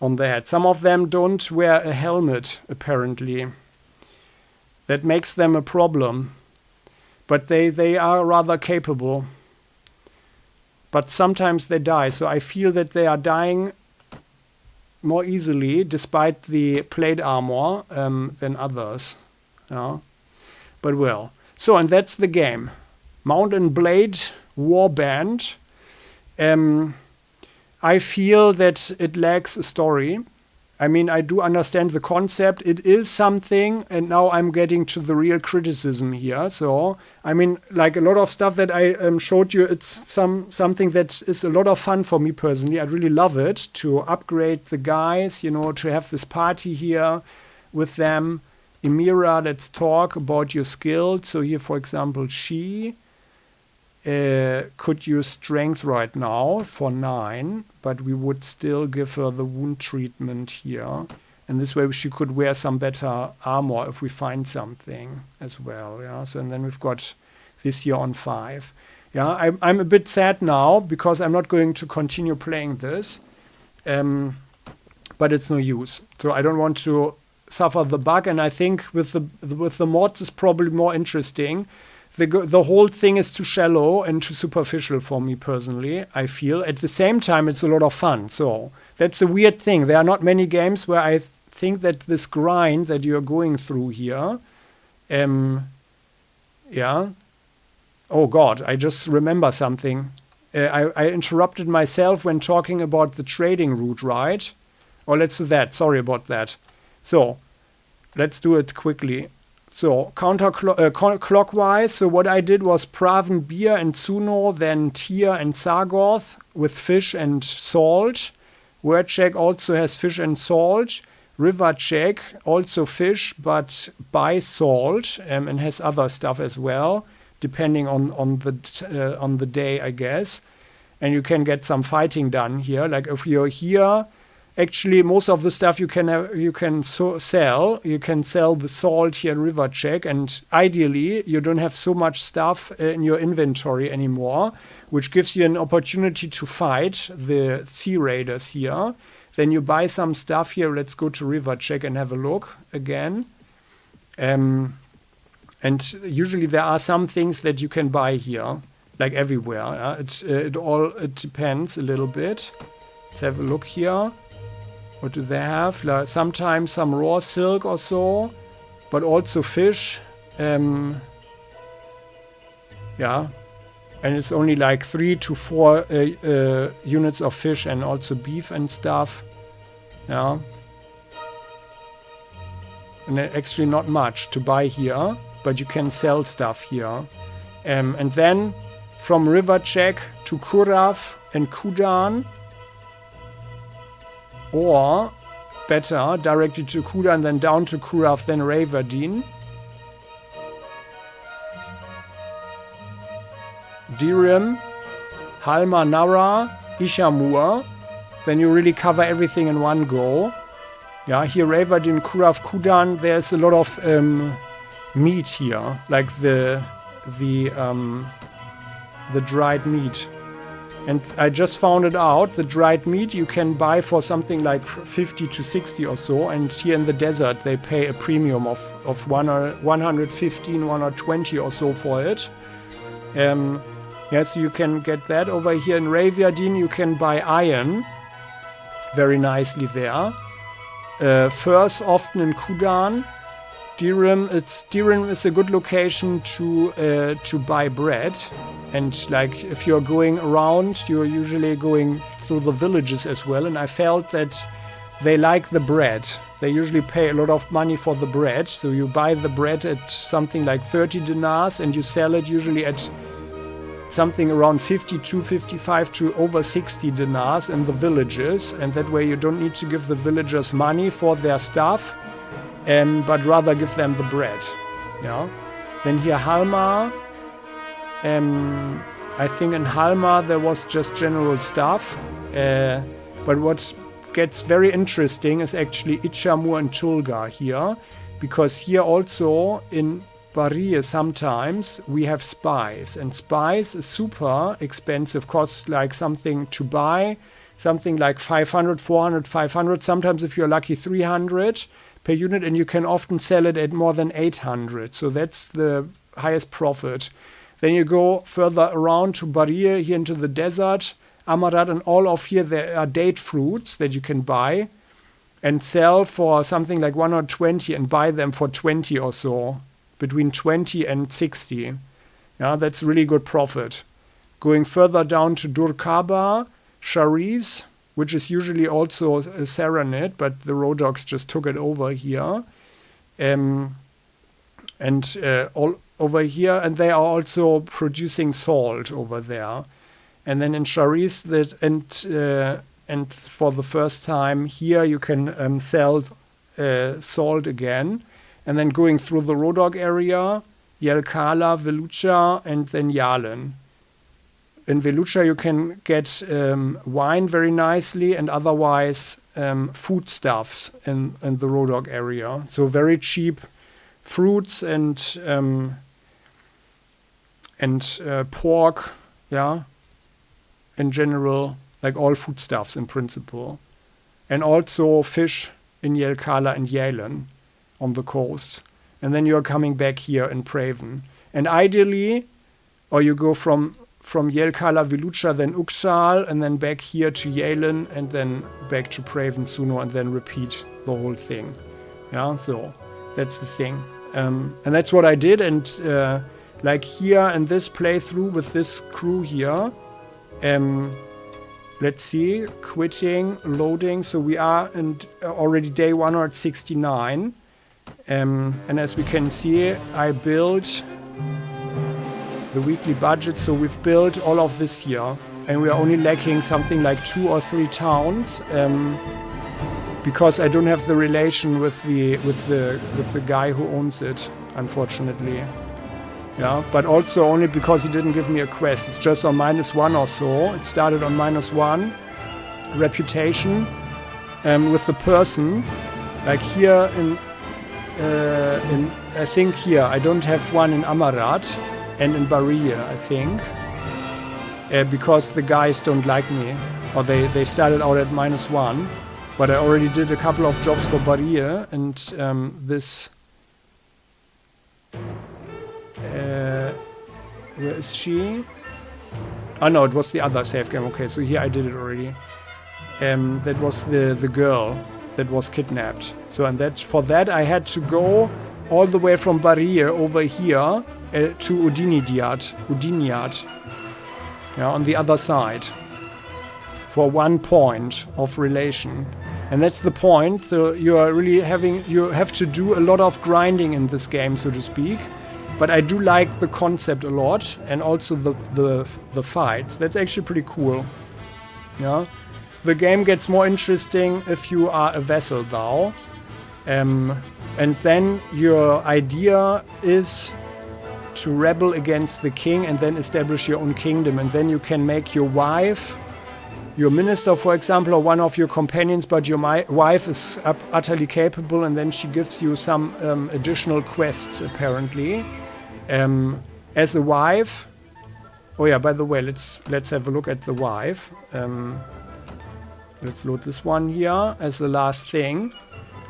on their head. Some of them don't wear a helmet, apparently. That makes them a problem. But they are rather capable. But sometimes they die, so I feel that they are dying more easily, despite the plate armor, than others. Yeah. But well. So, and that's the game. Mount Blade Warband. I feel that it lacks a story. I mean, I do understand the concept. It is something, and now I'm getting to the real criticism here. So, I mean, like a lot of stuff that I showed you, it's something that is a lot of fun for me personally. I really love it to upgrade the guys, you know, to have this party here with them. Ymira, let's talk about your skills. So here, for example, she could use strength right now for 9, but we would still give her the wound treatment here. And this way she could wear some better armor if we find something as well. Yeah. So and then we've got this here on 5. Yeah, I'm a bit sad now because I'm not going to continue playing this. But it's no use. So I don't want to suffer the bug. And I think with the mods is probably more interesting. The whole thing is too shallow and too superficial for me personally, I feel. At the same time, it's a lot of fun. So that's a weird thing. There are not many games where I think that this grind that you're going through here, yeah. Oh God, I just remember something. I interrupted myself when talking about the trading route, right? Or let's do that. Sorry about that. So let's do it quickly. So clockwise. So what I did was Praven, Beer, and Tsuno, then Tyr and Sargoth with fish and salt. Wordcheck also has fish and salt. Rivercheck also fish, but by salt, and has other stuff as well, depending on the day, I guess. And you can get some fighting done here. Like if you're here, actually most of the stuff you can sell. You can sell the salt here in Rivercheck, and ideally you don't have so much stuff in your inventory anymore, which gives you an opportunity to fight the sea raiders here. Then you buy some stuff here. Let's go to Rivercheck and have a look again. And usually there are some things that you can buy here, like everywhere. It depends a little bit. Let's have a look here. What do they have? Like sometimes some raw silk or so, but also fish. Yeah. And it's only like 3 to 4 units of fish and also beef and stuff. Yeah. And actually not much to buy here, but you can sell stuff here. And then from Rivercheck to Kurav and Kudan, or better, directly to Kudan, then down to Kurav, then Ravardin. Dirim, Halma Nara, Ishamur. Then you really cover everything in one go. Yeah, here Ravardin, Kurav, Kudan, there's a lot of meat here, like the dried meat. And I just found it out, the dried meat you can buy for something like 50 to 60 or so, and here in the desert they pay a premium of 115, 120 or so for it. Yes, you can get that. Over here in Ravardin you can buy iron very nicely there. Furs often in Kudan. Dirim is a good location to buy bread. And like if you're going around, you're usually going through the villages as well. And I felt that they like the bread. They usually pay a lot of money for the bread. So you buy the bread at something like 30 dinars and you sell it usually at something around 52, 55 to over 60 dinars in the villages. And that way you don't need to give the villagers money for their stuff, but rather give them the bread. Yeah. Then here Halmar. I think in Halmar there was just general stuff. But what gets very interesting is actually Ichamur and Tulga here. Because here also in Barie sometimes we have spice. And spice is super expensive, costs like something to buy, something like 500, 400, 500, sometimes if you're lucky 300 per unit, and you can often sell it at more than 800. So that's the highest profit. Then you go further around to Barie, here into the desert, Amarat, and all of here there are date fruits that you can buy and sell for something like 120 and buy them for 20 or so, between 20 and 60. Yeah, that's really good profit. Going further down to Durkaba, Shariz, which is usually also a Serenade, but the Road Dogs just took it over here. All over here, and they are also producing salt over there. And then in Shariz, and for the first time here, you can sell salt again. And then going through the Rodog area, Yelkala, Velucha, and then Yalen. in Velucha you can get wine very nicely, and otherwise foodstuffs in the Rodok area. So very cheap fruits and pork, yeah, in general, like all foodstuffs in principle. And also fish in Jelkala and Yalen on the coast. And then you're coming back here in Praven. And ideally, or you go from Jelkala, Velucha, then Uxal, and then back here to Yalen, and then back to Praven, Suno, and then repeat the whole thing. Yeah, so that's the thing. And that's what I did. And like here in this playthrough with this crew here, let's see, quitting, loading. So we are in already day 169. And as we can see, I built the weekly budget. So we've built all of this here. And we are only lacking something like 2 or 3 towns. Because I don't have the relation with the guy who owns it, unfortunately. Yeah, but also only because he didn't give me a quest. It's just on -1 or so. It started on -1 reputation with the person. Like here in I think here I don't have one in Amarat and in Baria, I think, because the guys don't like me, or they started out at -1. But I already did a couple of jobs for Baria, and this. Where is she? Oh no, it was the other save game. Okay, so here I did it already. That was the girl that was kidnapped. So and for that I had to go all the way from Baria over here to Udiniat. Yeah, on the other side. For 1 point of relation. And that's the point. So you are really you have to do a lot of grinding in this game, so to speak. But I do like the concept a lot, and also the fights. That's actually pretty cool. Yeah, the game gets more interesting if you are a vassal though, and then your idea is to rebel against the king and then establish your own kingdom, and then you can make your wife your minister, for example, or one of your companions, but your wife is utterly capable, and then she gives you some additional quests apparently. As a wife, oh yeah, by the way, let's have a look at the wife. Let's load this one here as the last thing.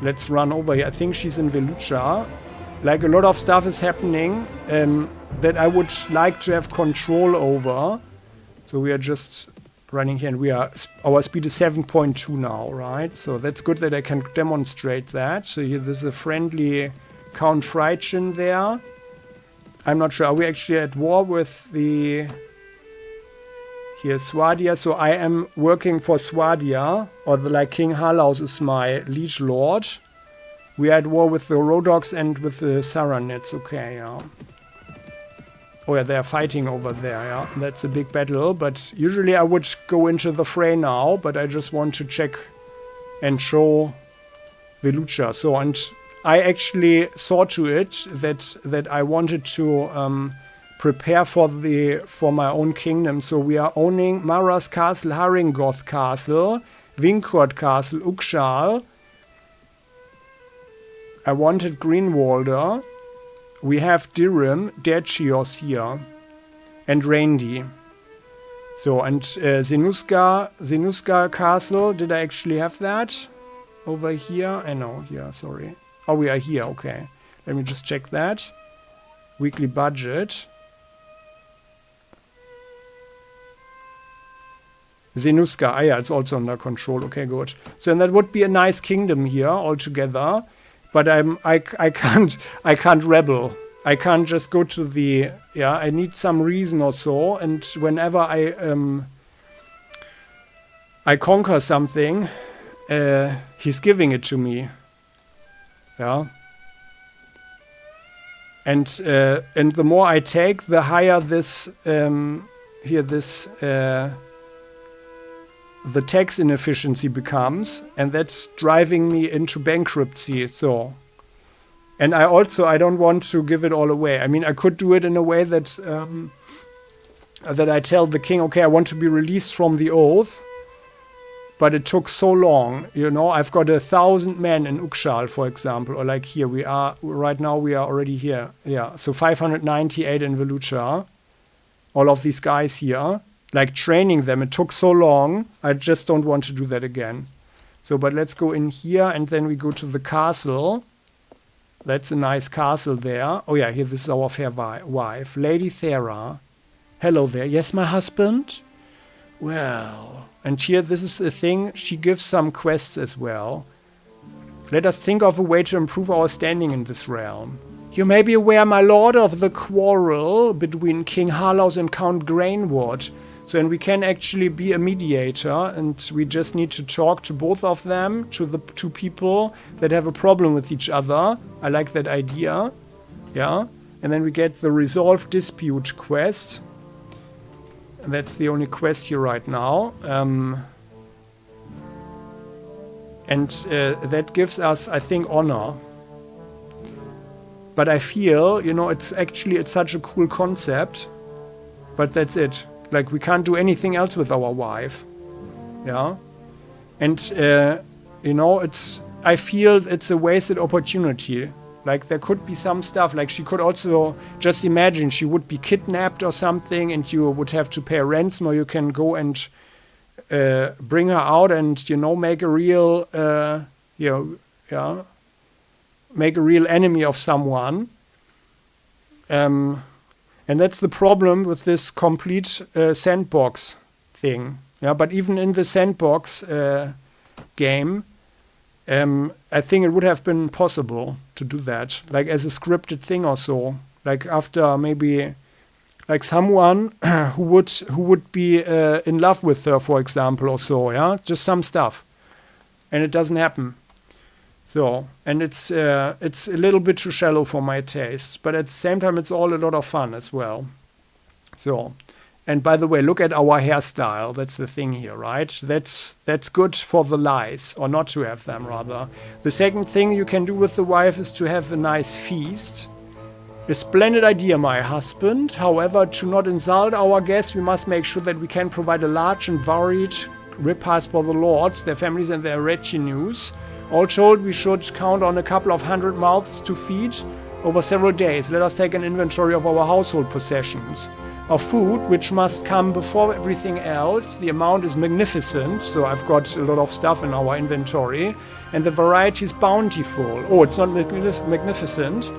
Let's run over here. I think she's in Velucha. Like a lot of stuff is happening that I would like to have control over. So we are just running here, and our speed is 7.2 now, right? So that's good that I can demonstrate that. So here there's a friendly Count Freitchen there. I'm not sure. Are we actually at war with the... Here, Swadia. So I am working for Swadia, or like King Harlaus is my liege lord. We are at war with the Rodoks and with the Saranets. Okay, yeah. Oh yeah, they're fighting over there, yeah. That's a big battle, but usually I would go into the fray now, but I just want to check and show Velucha. So, and I actually saw to it that I wanted to prepare for my own kingdom. So we are owning Maras Castle, Haringoth Castle, Vincourt Castle, Uxal. I wanted Greenwalder. We have Dirim, Derchios here, and Randy. So, and Zenuska Castle, did I actually have that? Over here? I know, here, sorry. Oh, we are here, okay. Let me just check that. Weekly budget. Zenuska, yeah, it's also under control. Okay, good. So, and that would be a nice kingdom here altogether. But I can't rebel. I can't just go to the... Yeah, I need some reason or so. And whenever I conquer something, he's giving it to me. Yeah. And the more I take, the higher this... the tax inefficiency becomes, and that's driving me into bankruptcy. So, and I don't want to give it all away. I mean, I could do it in a way that that I tell the king, okay, I want to be released from the oath, but it took so long, you know. I've got 1,000 men in Ukshal, for example, or like here we are right now. We are already here, yeah. So 598 in Velucha. All of these guys here, like training them. It took so long. I just don't want to do that again. So, but let's go in here, and then we go to the castle. That's a nice castle there. Oh yeah, here, this is our fair wife, Lady Thera. Hello there. Yes, my husband? Well, and here, this is a thing. She gives some quests as well. Let us think of a way to improve our standing in this realm. You may be aware, my lord, of the quarrel between King Harlaus and Count Grainwood. So, and we can actually be a mediator, and we just need to talk to both of them, to the two people that have a problem with each other. I like that idea. Yeah. And then we get the Resolve Dispute quest. And that's the only quest here right now. That gives us, I think, honor. But I feel, you know, it's such a cool concept. But that's it. Like, we can't do anything else with our wife. Yeah. And, you know, I feel it's a wasted opportunity. Like, there could be some stuff, like she could also, just imagine, she would be kidnapped or something, and you would have to pay a ransom, or you can go and bring her out and, you know, make a real, make a real enemy of someone. And that's the problem with this complete sandbox thing. Yeah, but even in the sandbox game, I think it would have been possible to do that, like as a scripted thing or so. Like after maybe, like someone who would be in love with her, for example, or so. Yeah, just some stuff, and it doesn't happen. So, and it's a little bit too shallow for my taste, but at the same time, it's all a lot of fun as well. So, and by the way, look at our hairstyle. That's the thing here, right? That's good for the lies, or not to have them, rather. The second thing you can do with the wife is to have a nice feast. A splendid idea, my husband. However, to not insult our guests, we must make sure that we can provide a large and varied repast for the lords, their families, and their retinues. All told, we should count on a couple of 100 mouths to feed over several days. Let us take an inventory of our household possessions. Of food, which must come before everything else. The amount is magnificent, so I've got a lot of stuff in our inventory. And the variety is bountiful. Oh, it's not magnificent.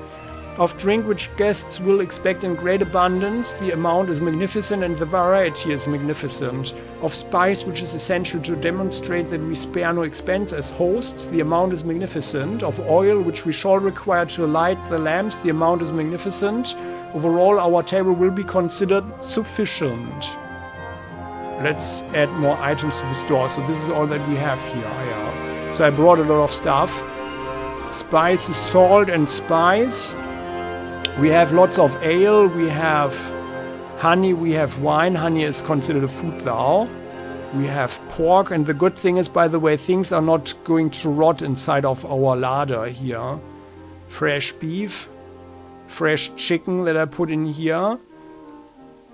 Of drink, which guests will expect in great abundance. The amount is magnificent and the variety is magnificent. Of spice, which is essential to demonstrate that we spare no expense as hosts. The amount is magnificent. Of oil, which we shall require to light the lamps. The amount is magnificent. Overall, our table will be considered sufficient. Let's add more items to the store. So this is all that we have here. Yeah. So I brought a lot of stuff. Spice is salt and spice. We have lots of ale, we have honey, we have wine. Honey is considered a food thou. We have pork, and the good thing is, by the way, things are not going to rot inside of our larder here. Fresh beef, fresh chicken that I put in here.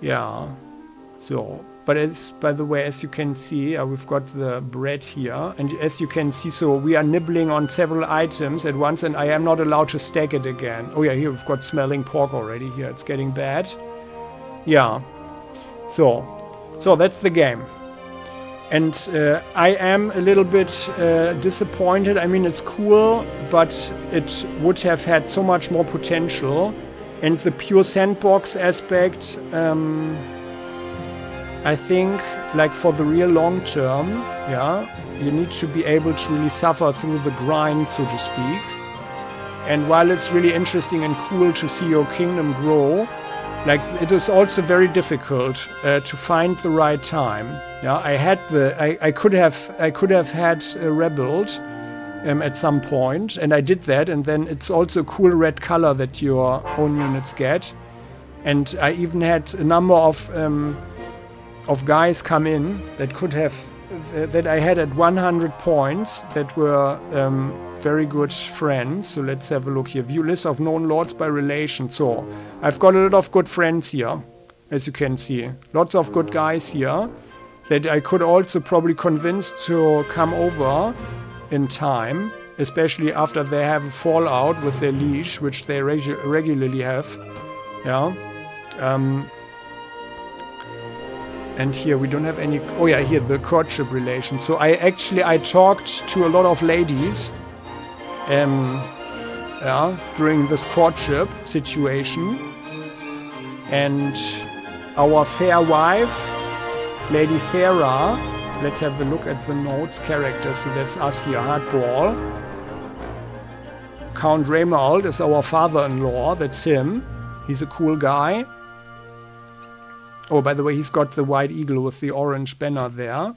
Yeah, so, but by the way, as you can see, we've got the bread here, and as you can see, so we are nibbling on several items at once, and I am not allowed to stack it again. Oh yeah, here we've got smelling pork already here. It's getting bad. Yeah. So that's the game. And I am a little bit disappointed. I mean, it's cool, but it would have had so much more potential. And the pure sandbox aspect, I think, like for the real long term, yeah, you need to be able to really suffer through the grind, so to speak. And while it's really interesting and cool to see your kingdom grow, like it is also very difficult to find the right time. Yeah, I could have had rebelled at some point, and I did that. And then it's also a cool red color that your own units get. And I even had a number of guys come in that could have that I had at 100 points that were very good friends. So let's have a look here. View list of known lords by relation. So I've got a lot of good friends here. as you can see. Lots of good guys here that I could also probably convince to come over in time, especially after they have a fallout with their liege, which they regularly have. Yeah. And here we don't have any... Oh yeah, here, the courtship relation. So I talked to a lot of ladies during this courtship situation. And our fair wife, Lady Farah, let's have a look at the notes, characters. So that's us here, Hardball. Count Raymald is our father-in-law, that's him. He's a cool guy. Oh, by the way, he's got the white eagle with the orange banner there.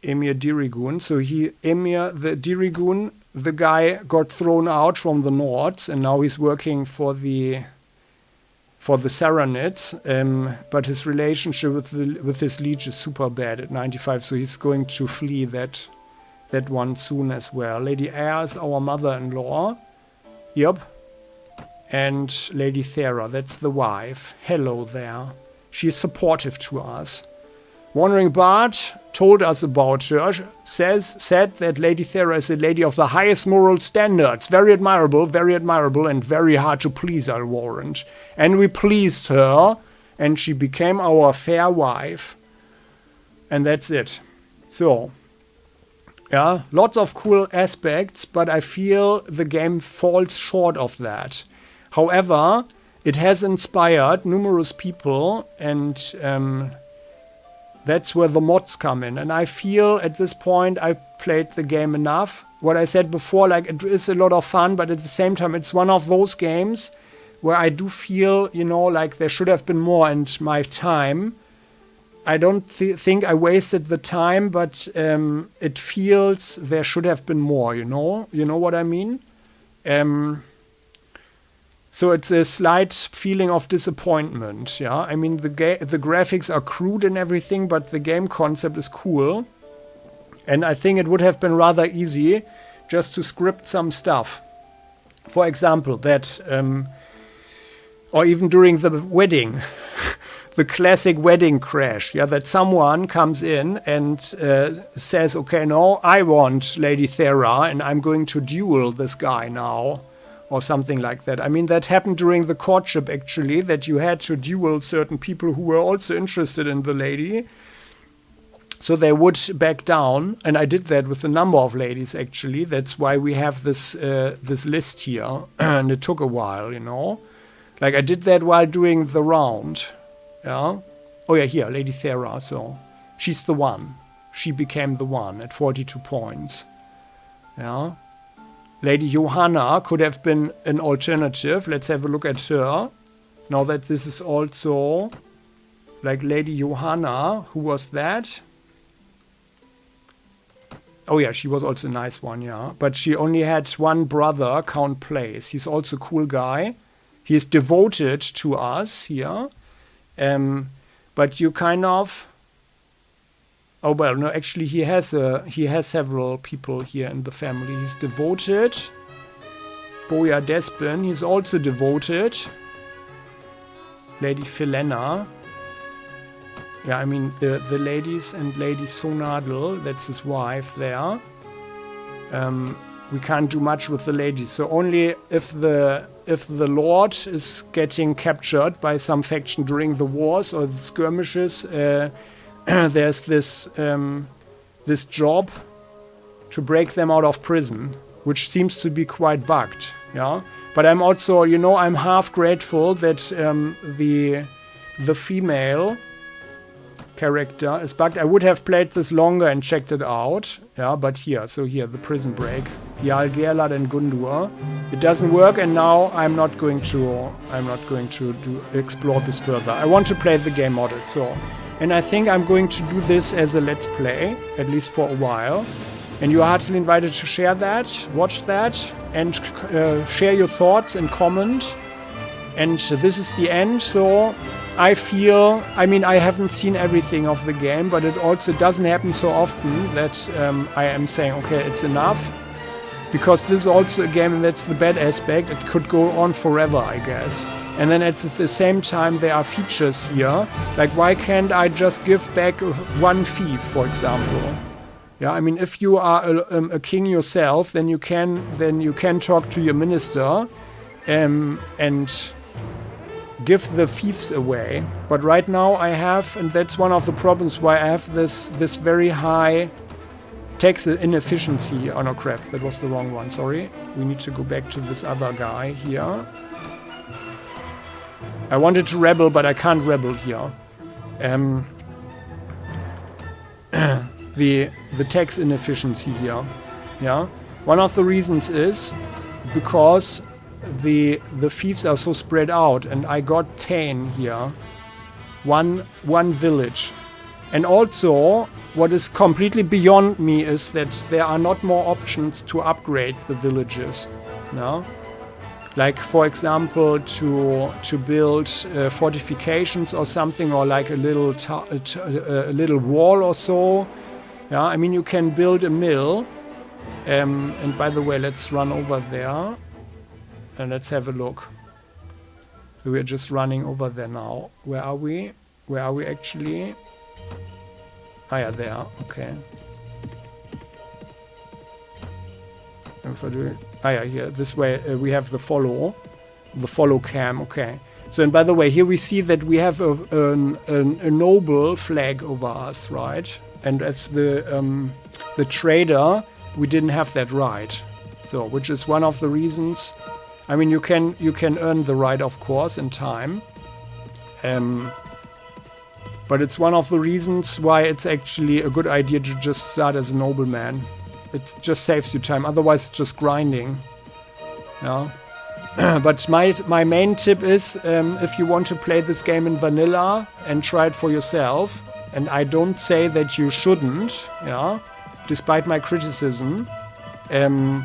Emir Dirigun. So Emir, the Dirigun, the guy got thrown out from the Nords, and now he's working for the Saranids. But his relationship with his liege is super bad at 95, so he's going to flee that one soon as well. Lady Ayr is our mother-in-law. Yep. And Lady Thera, that's the wife. Hello there. She's supportive to us. Wandering Bard told us about her, said that Lady Thera is a lady of the highest moral standards. Very admirable, and very hard to please, I warrant. And we pleased her, and she became our fair wife. And that's it. So, yeah, lots of cool aspects, but I feel the game falls short of that. However, it has inspired numerous people, and that's where the mods come in. And I feel at this point I played the game enough. What I said before, like, it is a lot of fun, but at the same time it's one of those games where I do feel, you know, like there should have been more, and my time. I don't think I wasted the time, but it feels there should have been more, you know? You know what I mean? So it's a slight feeling of disappointment, yeah? I mean, the graphics are crude and everything, but the game concept is cool. And I think it would have been rather easy just to script some stuff. For example, that... or even during the wedding, the classic wedding crash, yeah? That someone comes in and says, okay, no, I want Lady Thera, and I'm going to duel this guy now. Or something like that. I mean, that happened during the courtship, actually, that you had to duel certain people who were also interested in the lady. So they would back down, and I did that with a number of ladies, actually. That's why we have this list here, and it took a while, you know. Like, I did that while doing the round, yeah. Oh yeah, here, Lady Thera, so she's the one. She became the one at 42 points, yeah. Lady Johanna could have been an alternative. Let's have a look at her. Now that this is also like Lady Johanna. Who was that? Oh yeah, she was also a nice one, yeah. But she only had one brother, Count Place. He's also a cool guy. He is devoted to us here. But you kind of... Oh well, no, actually he has several people here in the family. He's devoted. Boya Despin, he's also devoted. Lady Philena. Yeah, I mean the ladies and Lady Sonadel, that's his wife there. We can't do much with the ladies. So only if the Lord is getting captured by some faction during the wars or the skirmishes, there's this job to break them out of prison, which seems to be quite bugged, yeah. But I'm also, you know, I'm half grateful that the female character is bugged. I would have played this longer and checked it out, yeah. But here, the prison break, Jarl Gerlad and Gundur, it doesn't work, and now I'm not going to explore this further. I want to play the game modded, so. And I think I'm going to do this as a let's play, at least for a while. And you are heartily invited to share that, watch that, and share your thoughts and comment. And this is the end, so I feel, I mean, I haven't seen everything of the game, but it also doesn't happen so often that I am saying, okay, it's enough. Because this is also a game, and that's the bad aspect, it could go on forever, I guess. And then at the same time there are features here. Like, why can't I just give back one fief, for example? Yeah, I mean, if you are a king yourself, then you can talk to your minister and give the fiefs away. But right now I have, and that's one of the problems why I have this very high tax inefficiency. Oh no, crap, that was the wrong one, sorry. We need to go back to this other guy here. I wanted to rebel, but I can't rebel here. The tax inefficiency here. Yeah, one of the reasons is because the fiefs are so spread out, and I got 10 here, one village. And also, what is completely beyond me is that there are not more options to upgrade the villages. No? Like, for example, to build fortifications or something, or like a little wall or so. Yeah, I mean, you can build a mill. And by the way, let's run over there and let's have a look. So we're just running over there now. Where are we? Where are we actually? Ah, yeah, there. Okay. Ah, yeah, here. This way we have the follow cam. Okay. So, and by the way, here we see that we have a noble flag over us, right? And as the trader, we didn't have that right. So, which is one of the reasons. I mean, you can earn the right, of course, in time. But it's one of the reasons why it's actually a good idea to just start as a nobleman. It just saves you time. Otherwise, it's just grinding. Yeah. But my main tip is, if you want to play this game in vanilla and try it for yourself, and I don't say that you shouldn't, yeah, despite my criticism, then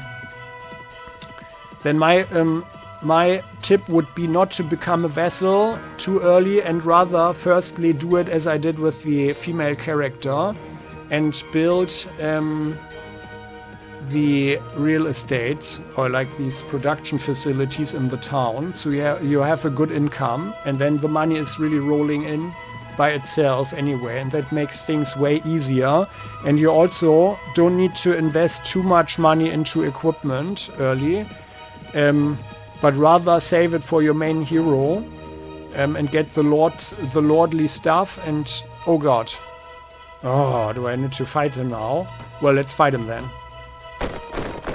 my tip would be not to become a vassal too early, and rather firstly do it as I did with the female character and build the real estate, or like these production facilities in the town, so you have a good income, and then the money is really rolling in by itself anyway, and that makes things way easier. And you also don't need to invest too much money into equipment early, but rather save it for your main hero, and get the lordly stuff. And oh god, oh, do I need to fight him now? Well, let's fight him then.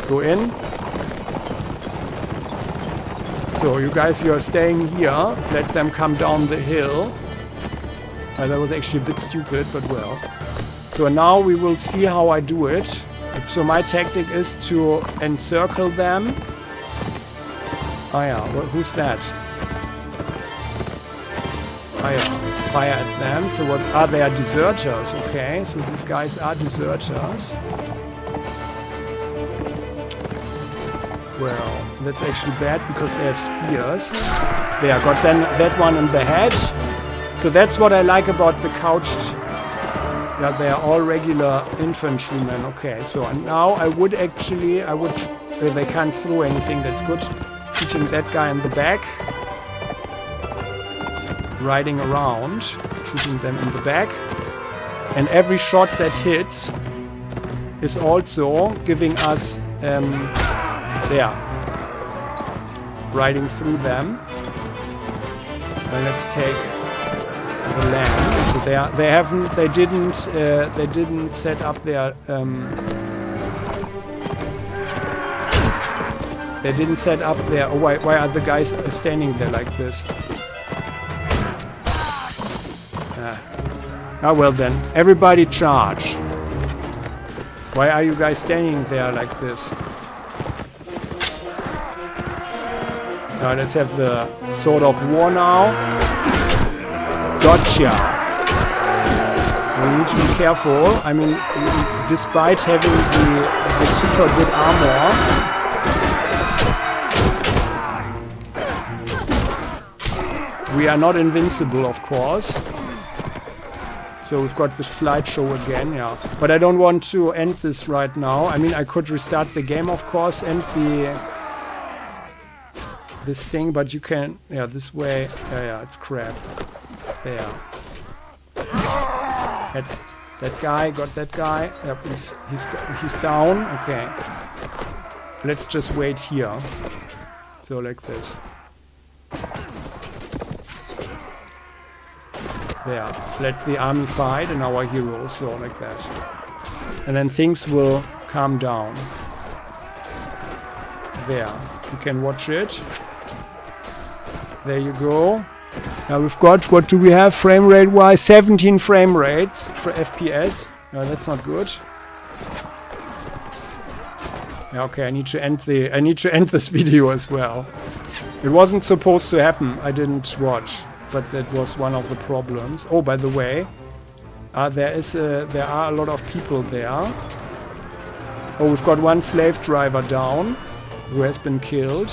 Go in. So you guys, you're staying here. Let them come down the hill. That was actually a bit stupid, but well. So now we will see how I do it. So my tactic is to encircle them. Oh yeah, well, who's that? Oh yeah, fire at them. So what are they? Deserters, okay. So these guys are deserters. Well, that's actually bad because they have spears. There, got then that one in the head. So that's what I like about the couched. Yeah, they are all regular infantrymen. Okay, so now I would, they can't throw anything, that's good. Shooting that guy in the back. Riding around, shooting them in the back. And every shot that hits is also giving us, there, riding through them. And let's take the land. So they didn't set up their oh, why are the guys standing there like this? Ah, well then, everybody charge. Why are you guys standing there like this? Now let's have the Sword of War now. Gotcha. We need to be careful. I mean, despite having the super good armor, we are not invincible, of course. So we've got the slideshow again, yeah. But I don't want to end this right now. I mean, I could restart the game, of course, and this thing, but you can, yeah, this way. Yeah, it's crap. There. That guy, got that guy. Yep, he's down. Okay. Let's just wait here. So like this. There. Let the army fight and our heroes, so like that. And then things will calm down. There. You can watch it. There you go. Now we've got, what do we have frame rate wise? 17 frame rates for FPS. No, that's not good. Yeah, okay, I need to end this video as well. It wasn't supposed to happen. I didn't watch, but that was one of the problems. Oh, by the way, there are a lot of people there. Oh, we've got one slave driver down who has been killed.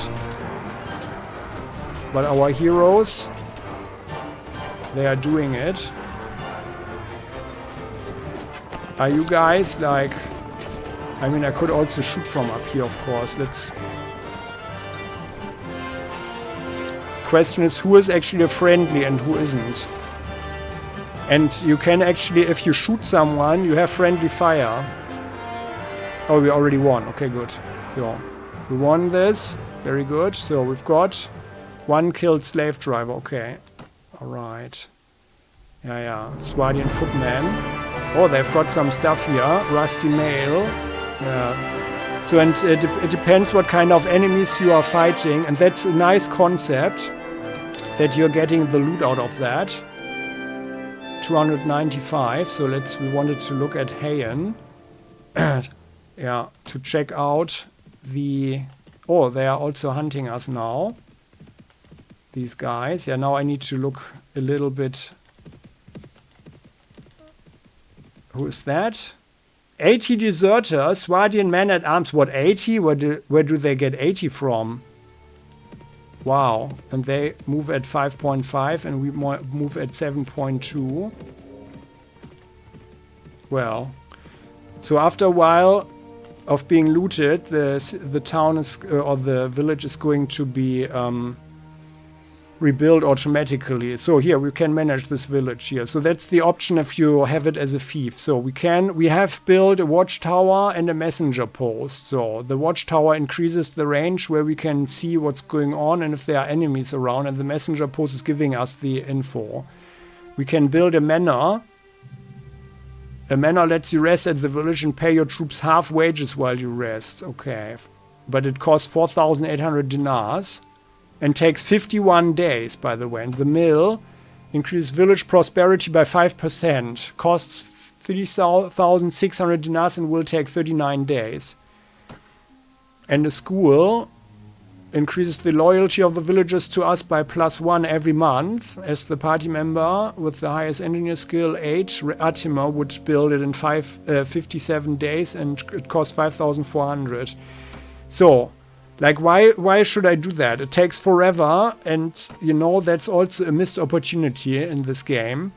But our heroes, they are doing it. Are you guys like... I mean, I could also shoot from up here, of course. Let's... Question is, who is actually friendly and who isn't? And you can actually, if you shoot someone, you have friendly fire. Oh, we already won. Okay, good. So, we won this. Very good. So, we've got one killed slave driver. Okay. Alright. Yeah. Swardian footman. Oh, they've got some stuff here. Rusty mail. Yeah. So, and it depends what kind of enemies you are fighting. And that's a nice concept, that you're getting the loot out of that. 295. So, we wanted to look at Hayen. Yeah, to check out the... Oh, they are also hunting us now. These guys. Yeah, now I need to look a little bit. Who is that? 80 deserters, Swardian men at arms. What, 80? Where do they get 80 from? Wow. And they move at 5.5 and we move at 7.2. Well. So after a while of being looted, the town is, or the village is going to be rebuilt automatically. So here we can manage this village here. So that's the option if you have it as a fief. So we have built a watchtower and a messenger post. So the watchtower increases the range where we can see what's going on and if there are enemies around, and the messenger post is giving us the info. We can build a manor. A manor lets you rest at the village and pay your troops half wages while you rest. Okay. But it costs 4,800 dinars. And takes 51 days, by the way. And the mill increases village prosperity by 5%. Costs 3,600 dinars and will take 39 days. And the school increases the loyalty of the villagers to us by +1 every month. As the party member with the highest engineer skill 8, Atima would build it in 57 days and it costs 5,400. So... like, why should I do that? It takes forever, and, you know, that's also a missed opportunity in this game,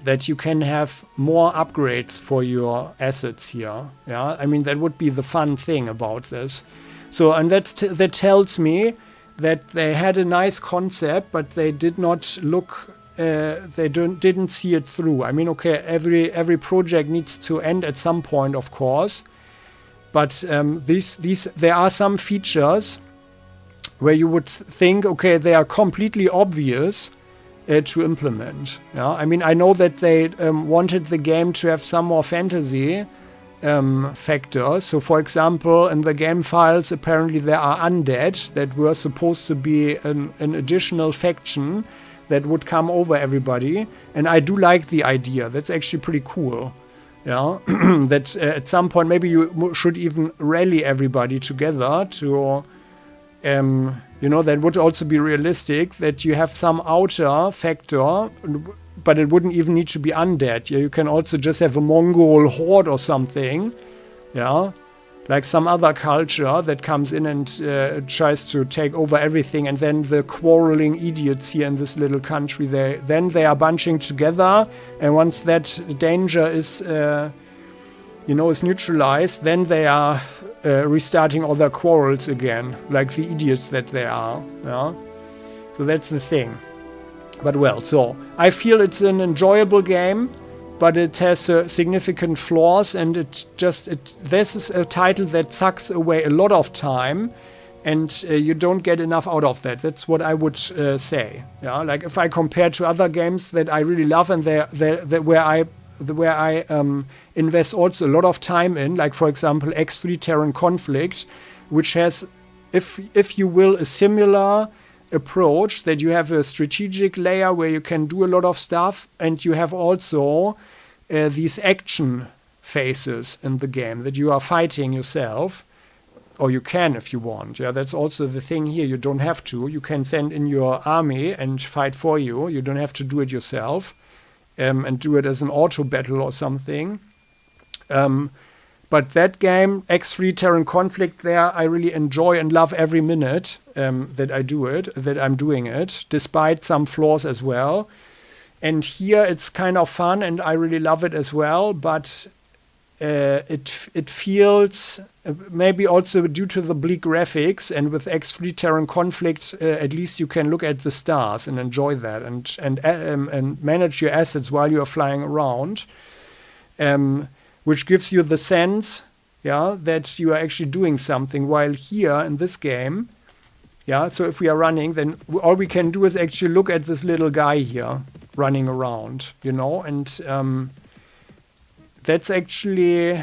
that you can have more upgrades for your assets here. Yeah, I mean, that would be the fun thing about this. So, and that tells me that they had a nice concept, but they did not look, they didn't see it through. I mean, okay, every project needs to end at some point, of course. But there are some features where you would think, okay, they are completely obvious to implement. Yeah? I mean, I know that they wanted the game to have some more fantasy factors. So, for example, in the game files, apparently there are undead that were supposed to be an additional faction that would come over everybody. And I do like the idea. That's actually pretty cool. Yeah, that at some point maybe you should even rally everybody together to, you know, that would also be realistic, that you have some outer factor, but it wouldn't even need to be undead. Yeah, you can also just have a Mongol horde or something, yeah, like some other culture that comes in and tries to take over everything, and then the quarreling idiots here in this little country, they are bunching together, and once that danger is, you know, is neutralized, then they are restarting all their quarrels again, like the idiots that they are. Yeah? So that's the thing. But well, so I feel it's an enjoyable game, but it has significant flaws, and this is a title that sucks away a lot of time, and you don't get enough out of that. That's what I would say. Yeah, like if I compare to other games that I really love and where I invest also a lot of time in, like for example X3 Terran Conflict, which has, if you will, a similar approach, that you have a strategic layer where you can do a lot of stuff, and you have also these action phases in the game that you are fighting yourself, or you can if you want. Yeah, that's also the thing here. You don't have to. You can send in your army and fight for you. You don't have to do it yourself and do it as an auto battle or something. But that game, X3 Terran Conflict, there I really enjoy and love every minute that I'm doing it, despite some flaws as well. And here it's kind of fun, and I really love it as well. But it feels maybe also due to the bleak graphics, and with X3 Terran Conflict, at least you can look at the stars and enjoy that, and manage your assets while you are flying around. Which gives you the sense, that you are actually doing something. While here in this game, so if we are running, then all we can do is actually look at this little guy here running around, and that's actually,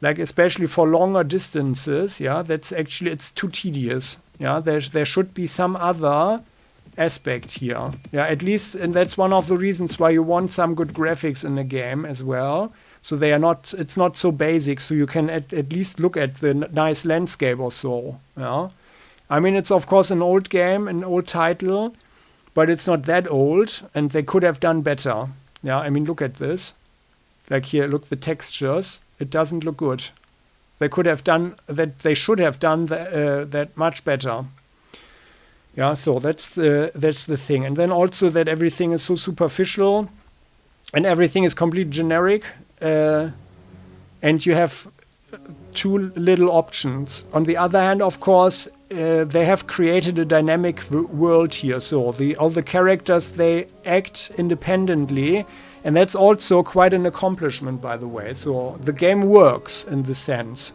like, especially for longer distances, it's too tedious. There should be some other aspect here, at least, and that's one of the reasons why you want some good graphics in the game as well, so it's not so basic, so you can at least look at the nice landscape or so. I mean, it's of course an old game, an old title, but it's not that old, and they could have done better. I mean, look at this, like here, look, the textures, it doesn't look good. They should have done that much better. So that's the thing. And then also that everything is so superficial and everything is completely generic, and you have too little options. On the other hand, of course, they have created a dynamic world here. So all the characters, they act independently, and that's also quite an accomplishment, by the way. So the game works in the sense.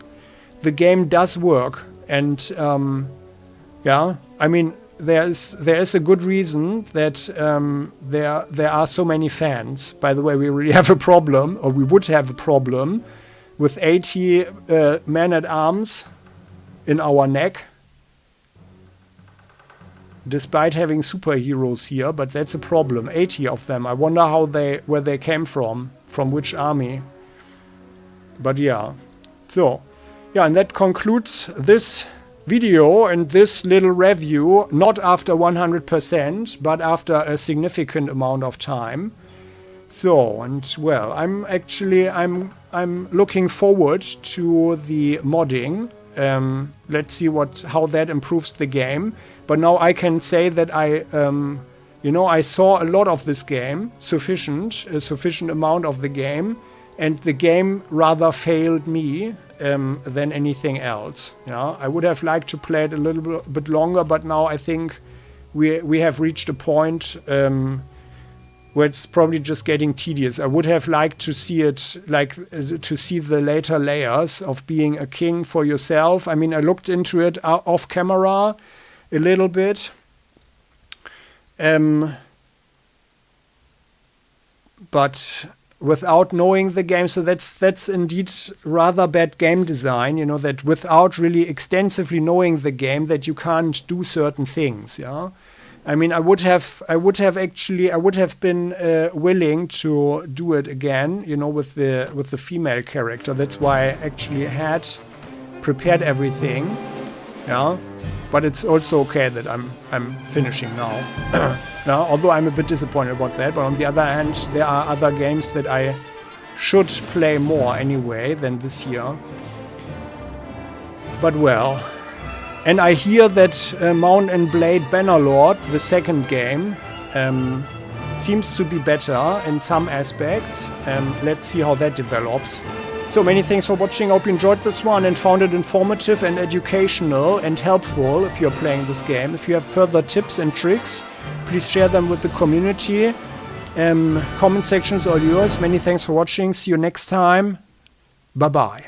The game does work, and I mean, there is a good reason that there are so many fans. By the way, we really have a problem, or we would have a problem, with 80 men-at-arms in our neck, despite having superheroes here. But that's a problem. 80 of them. I wonder where they came from which army. But so and that concludes this video and this little review, not after 100%, but after a significant amount of time. So, and well, I'm looking forward to the modding. Let's see how that improves the game. But now I can say that I saw a lot of this game, a sufficient amount of the game, and the game rather failed me than anything else. I would have liked to play it a little bit longer, but now I think we have reached a point where it's probably just getting tedious. I would have liked to see it, to see the later layers of being a king for yourself. I mean, I looked into it off camera a little bit. But without knowing the game, so that's indeed rather bad game design, that without really extensively knowing the game, that you can't do certain things. I mean, I would have been willing to do it again, with the female character. That's why I actually had prepared everything. But it's also okay that I'm finishing now. Although I'm a bit disappointed about that. But on the other hand, there are other games that I should play more anyway than this year. But well. And I hear that Mount Blade II Bannerlord, the second game, seems to be better in some aspects. Let's see how that develops. So many thanks for watching. Hope you enjoyed this one and found it informative and educational and helpful if you're playing this game. If you have further tips and tricks, please share them with the community. Comment section is all yours. Many thanks for watching. See you next time. Bye-bye.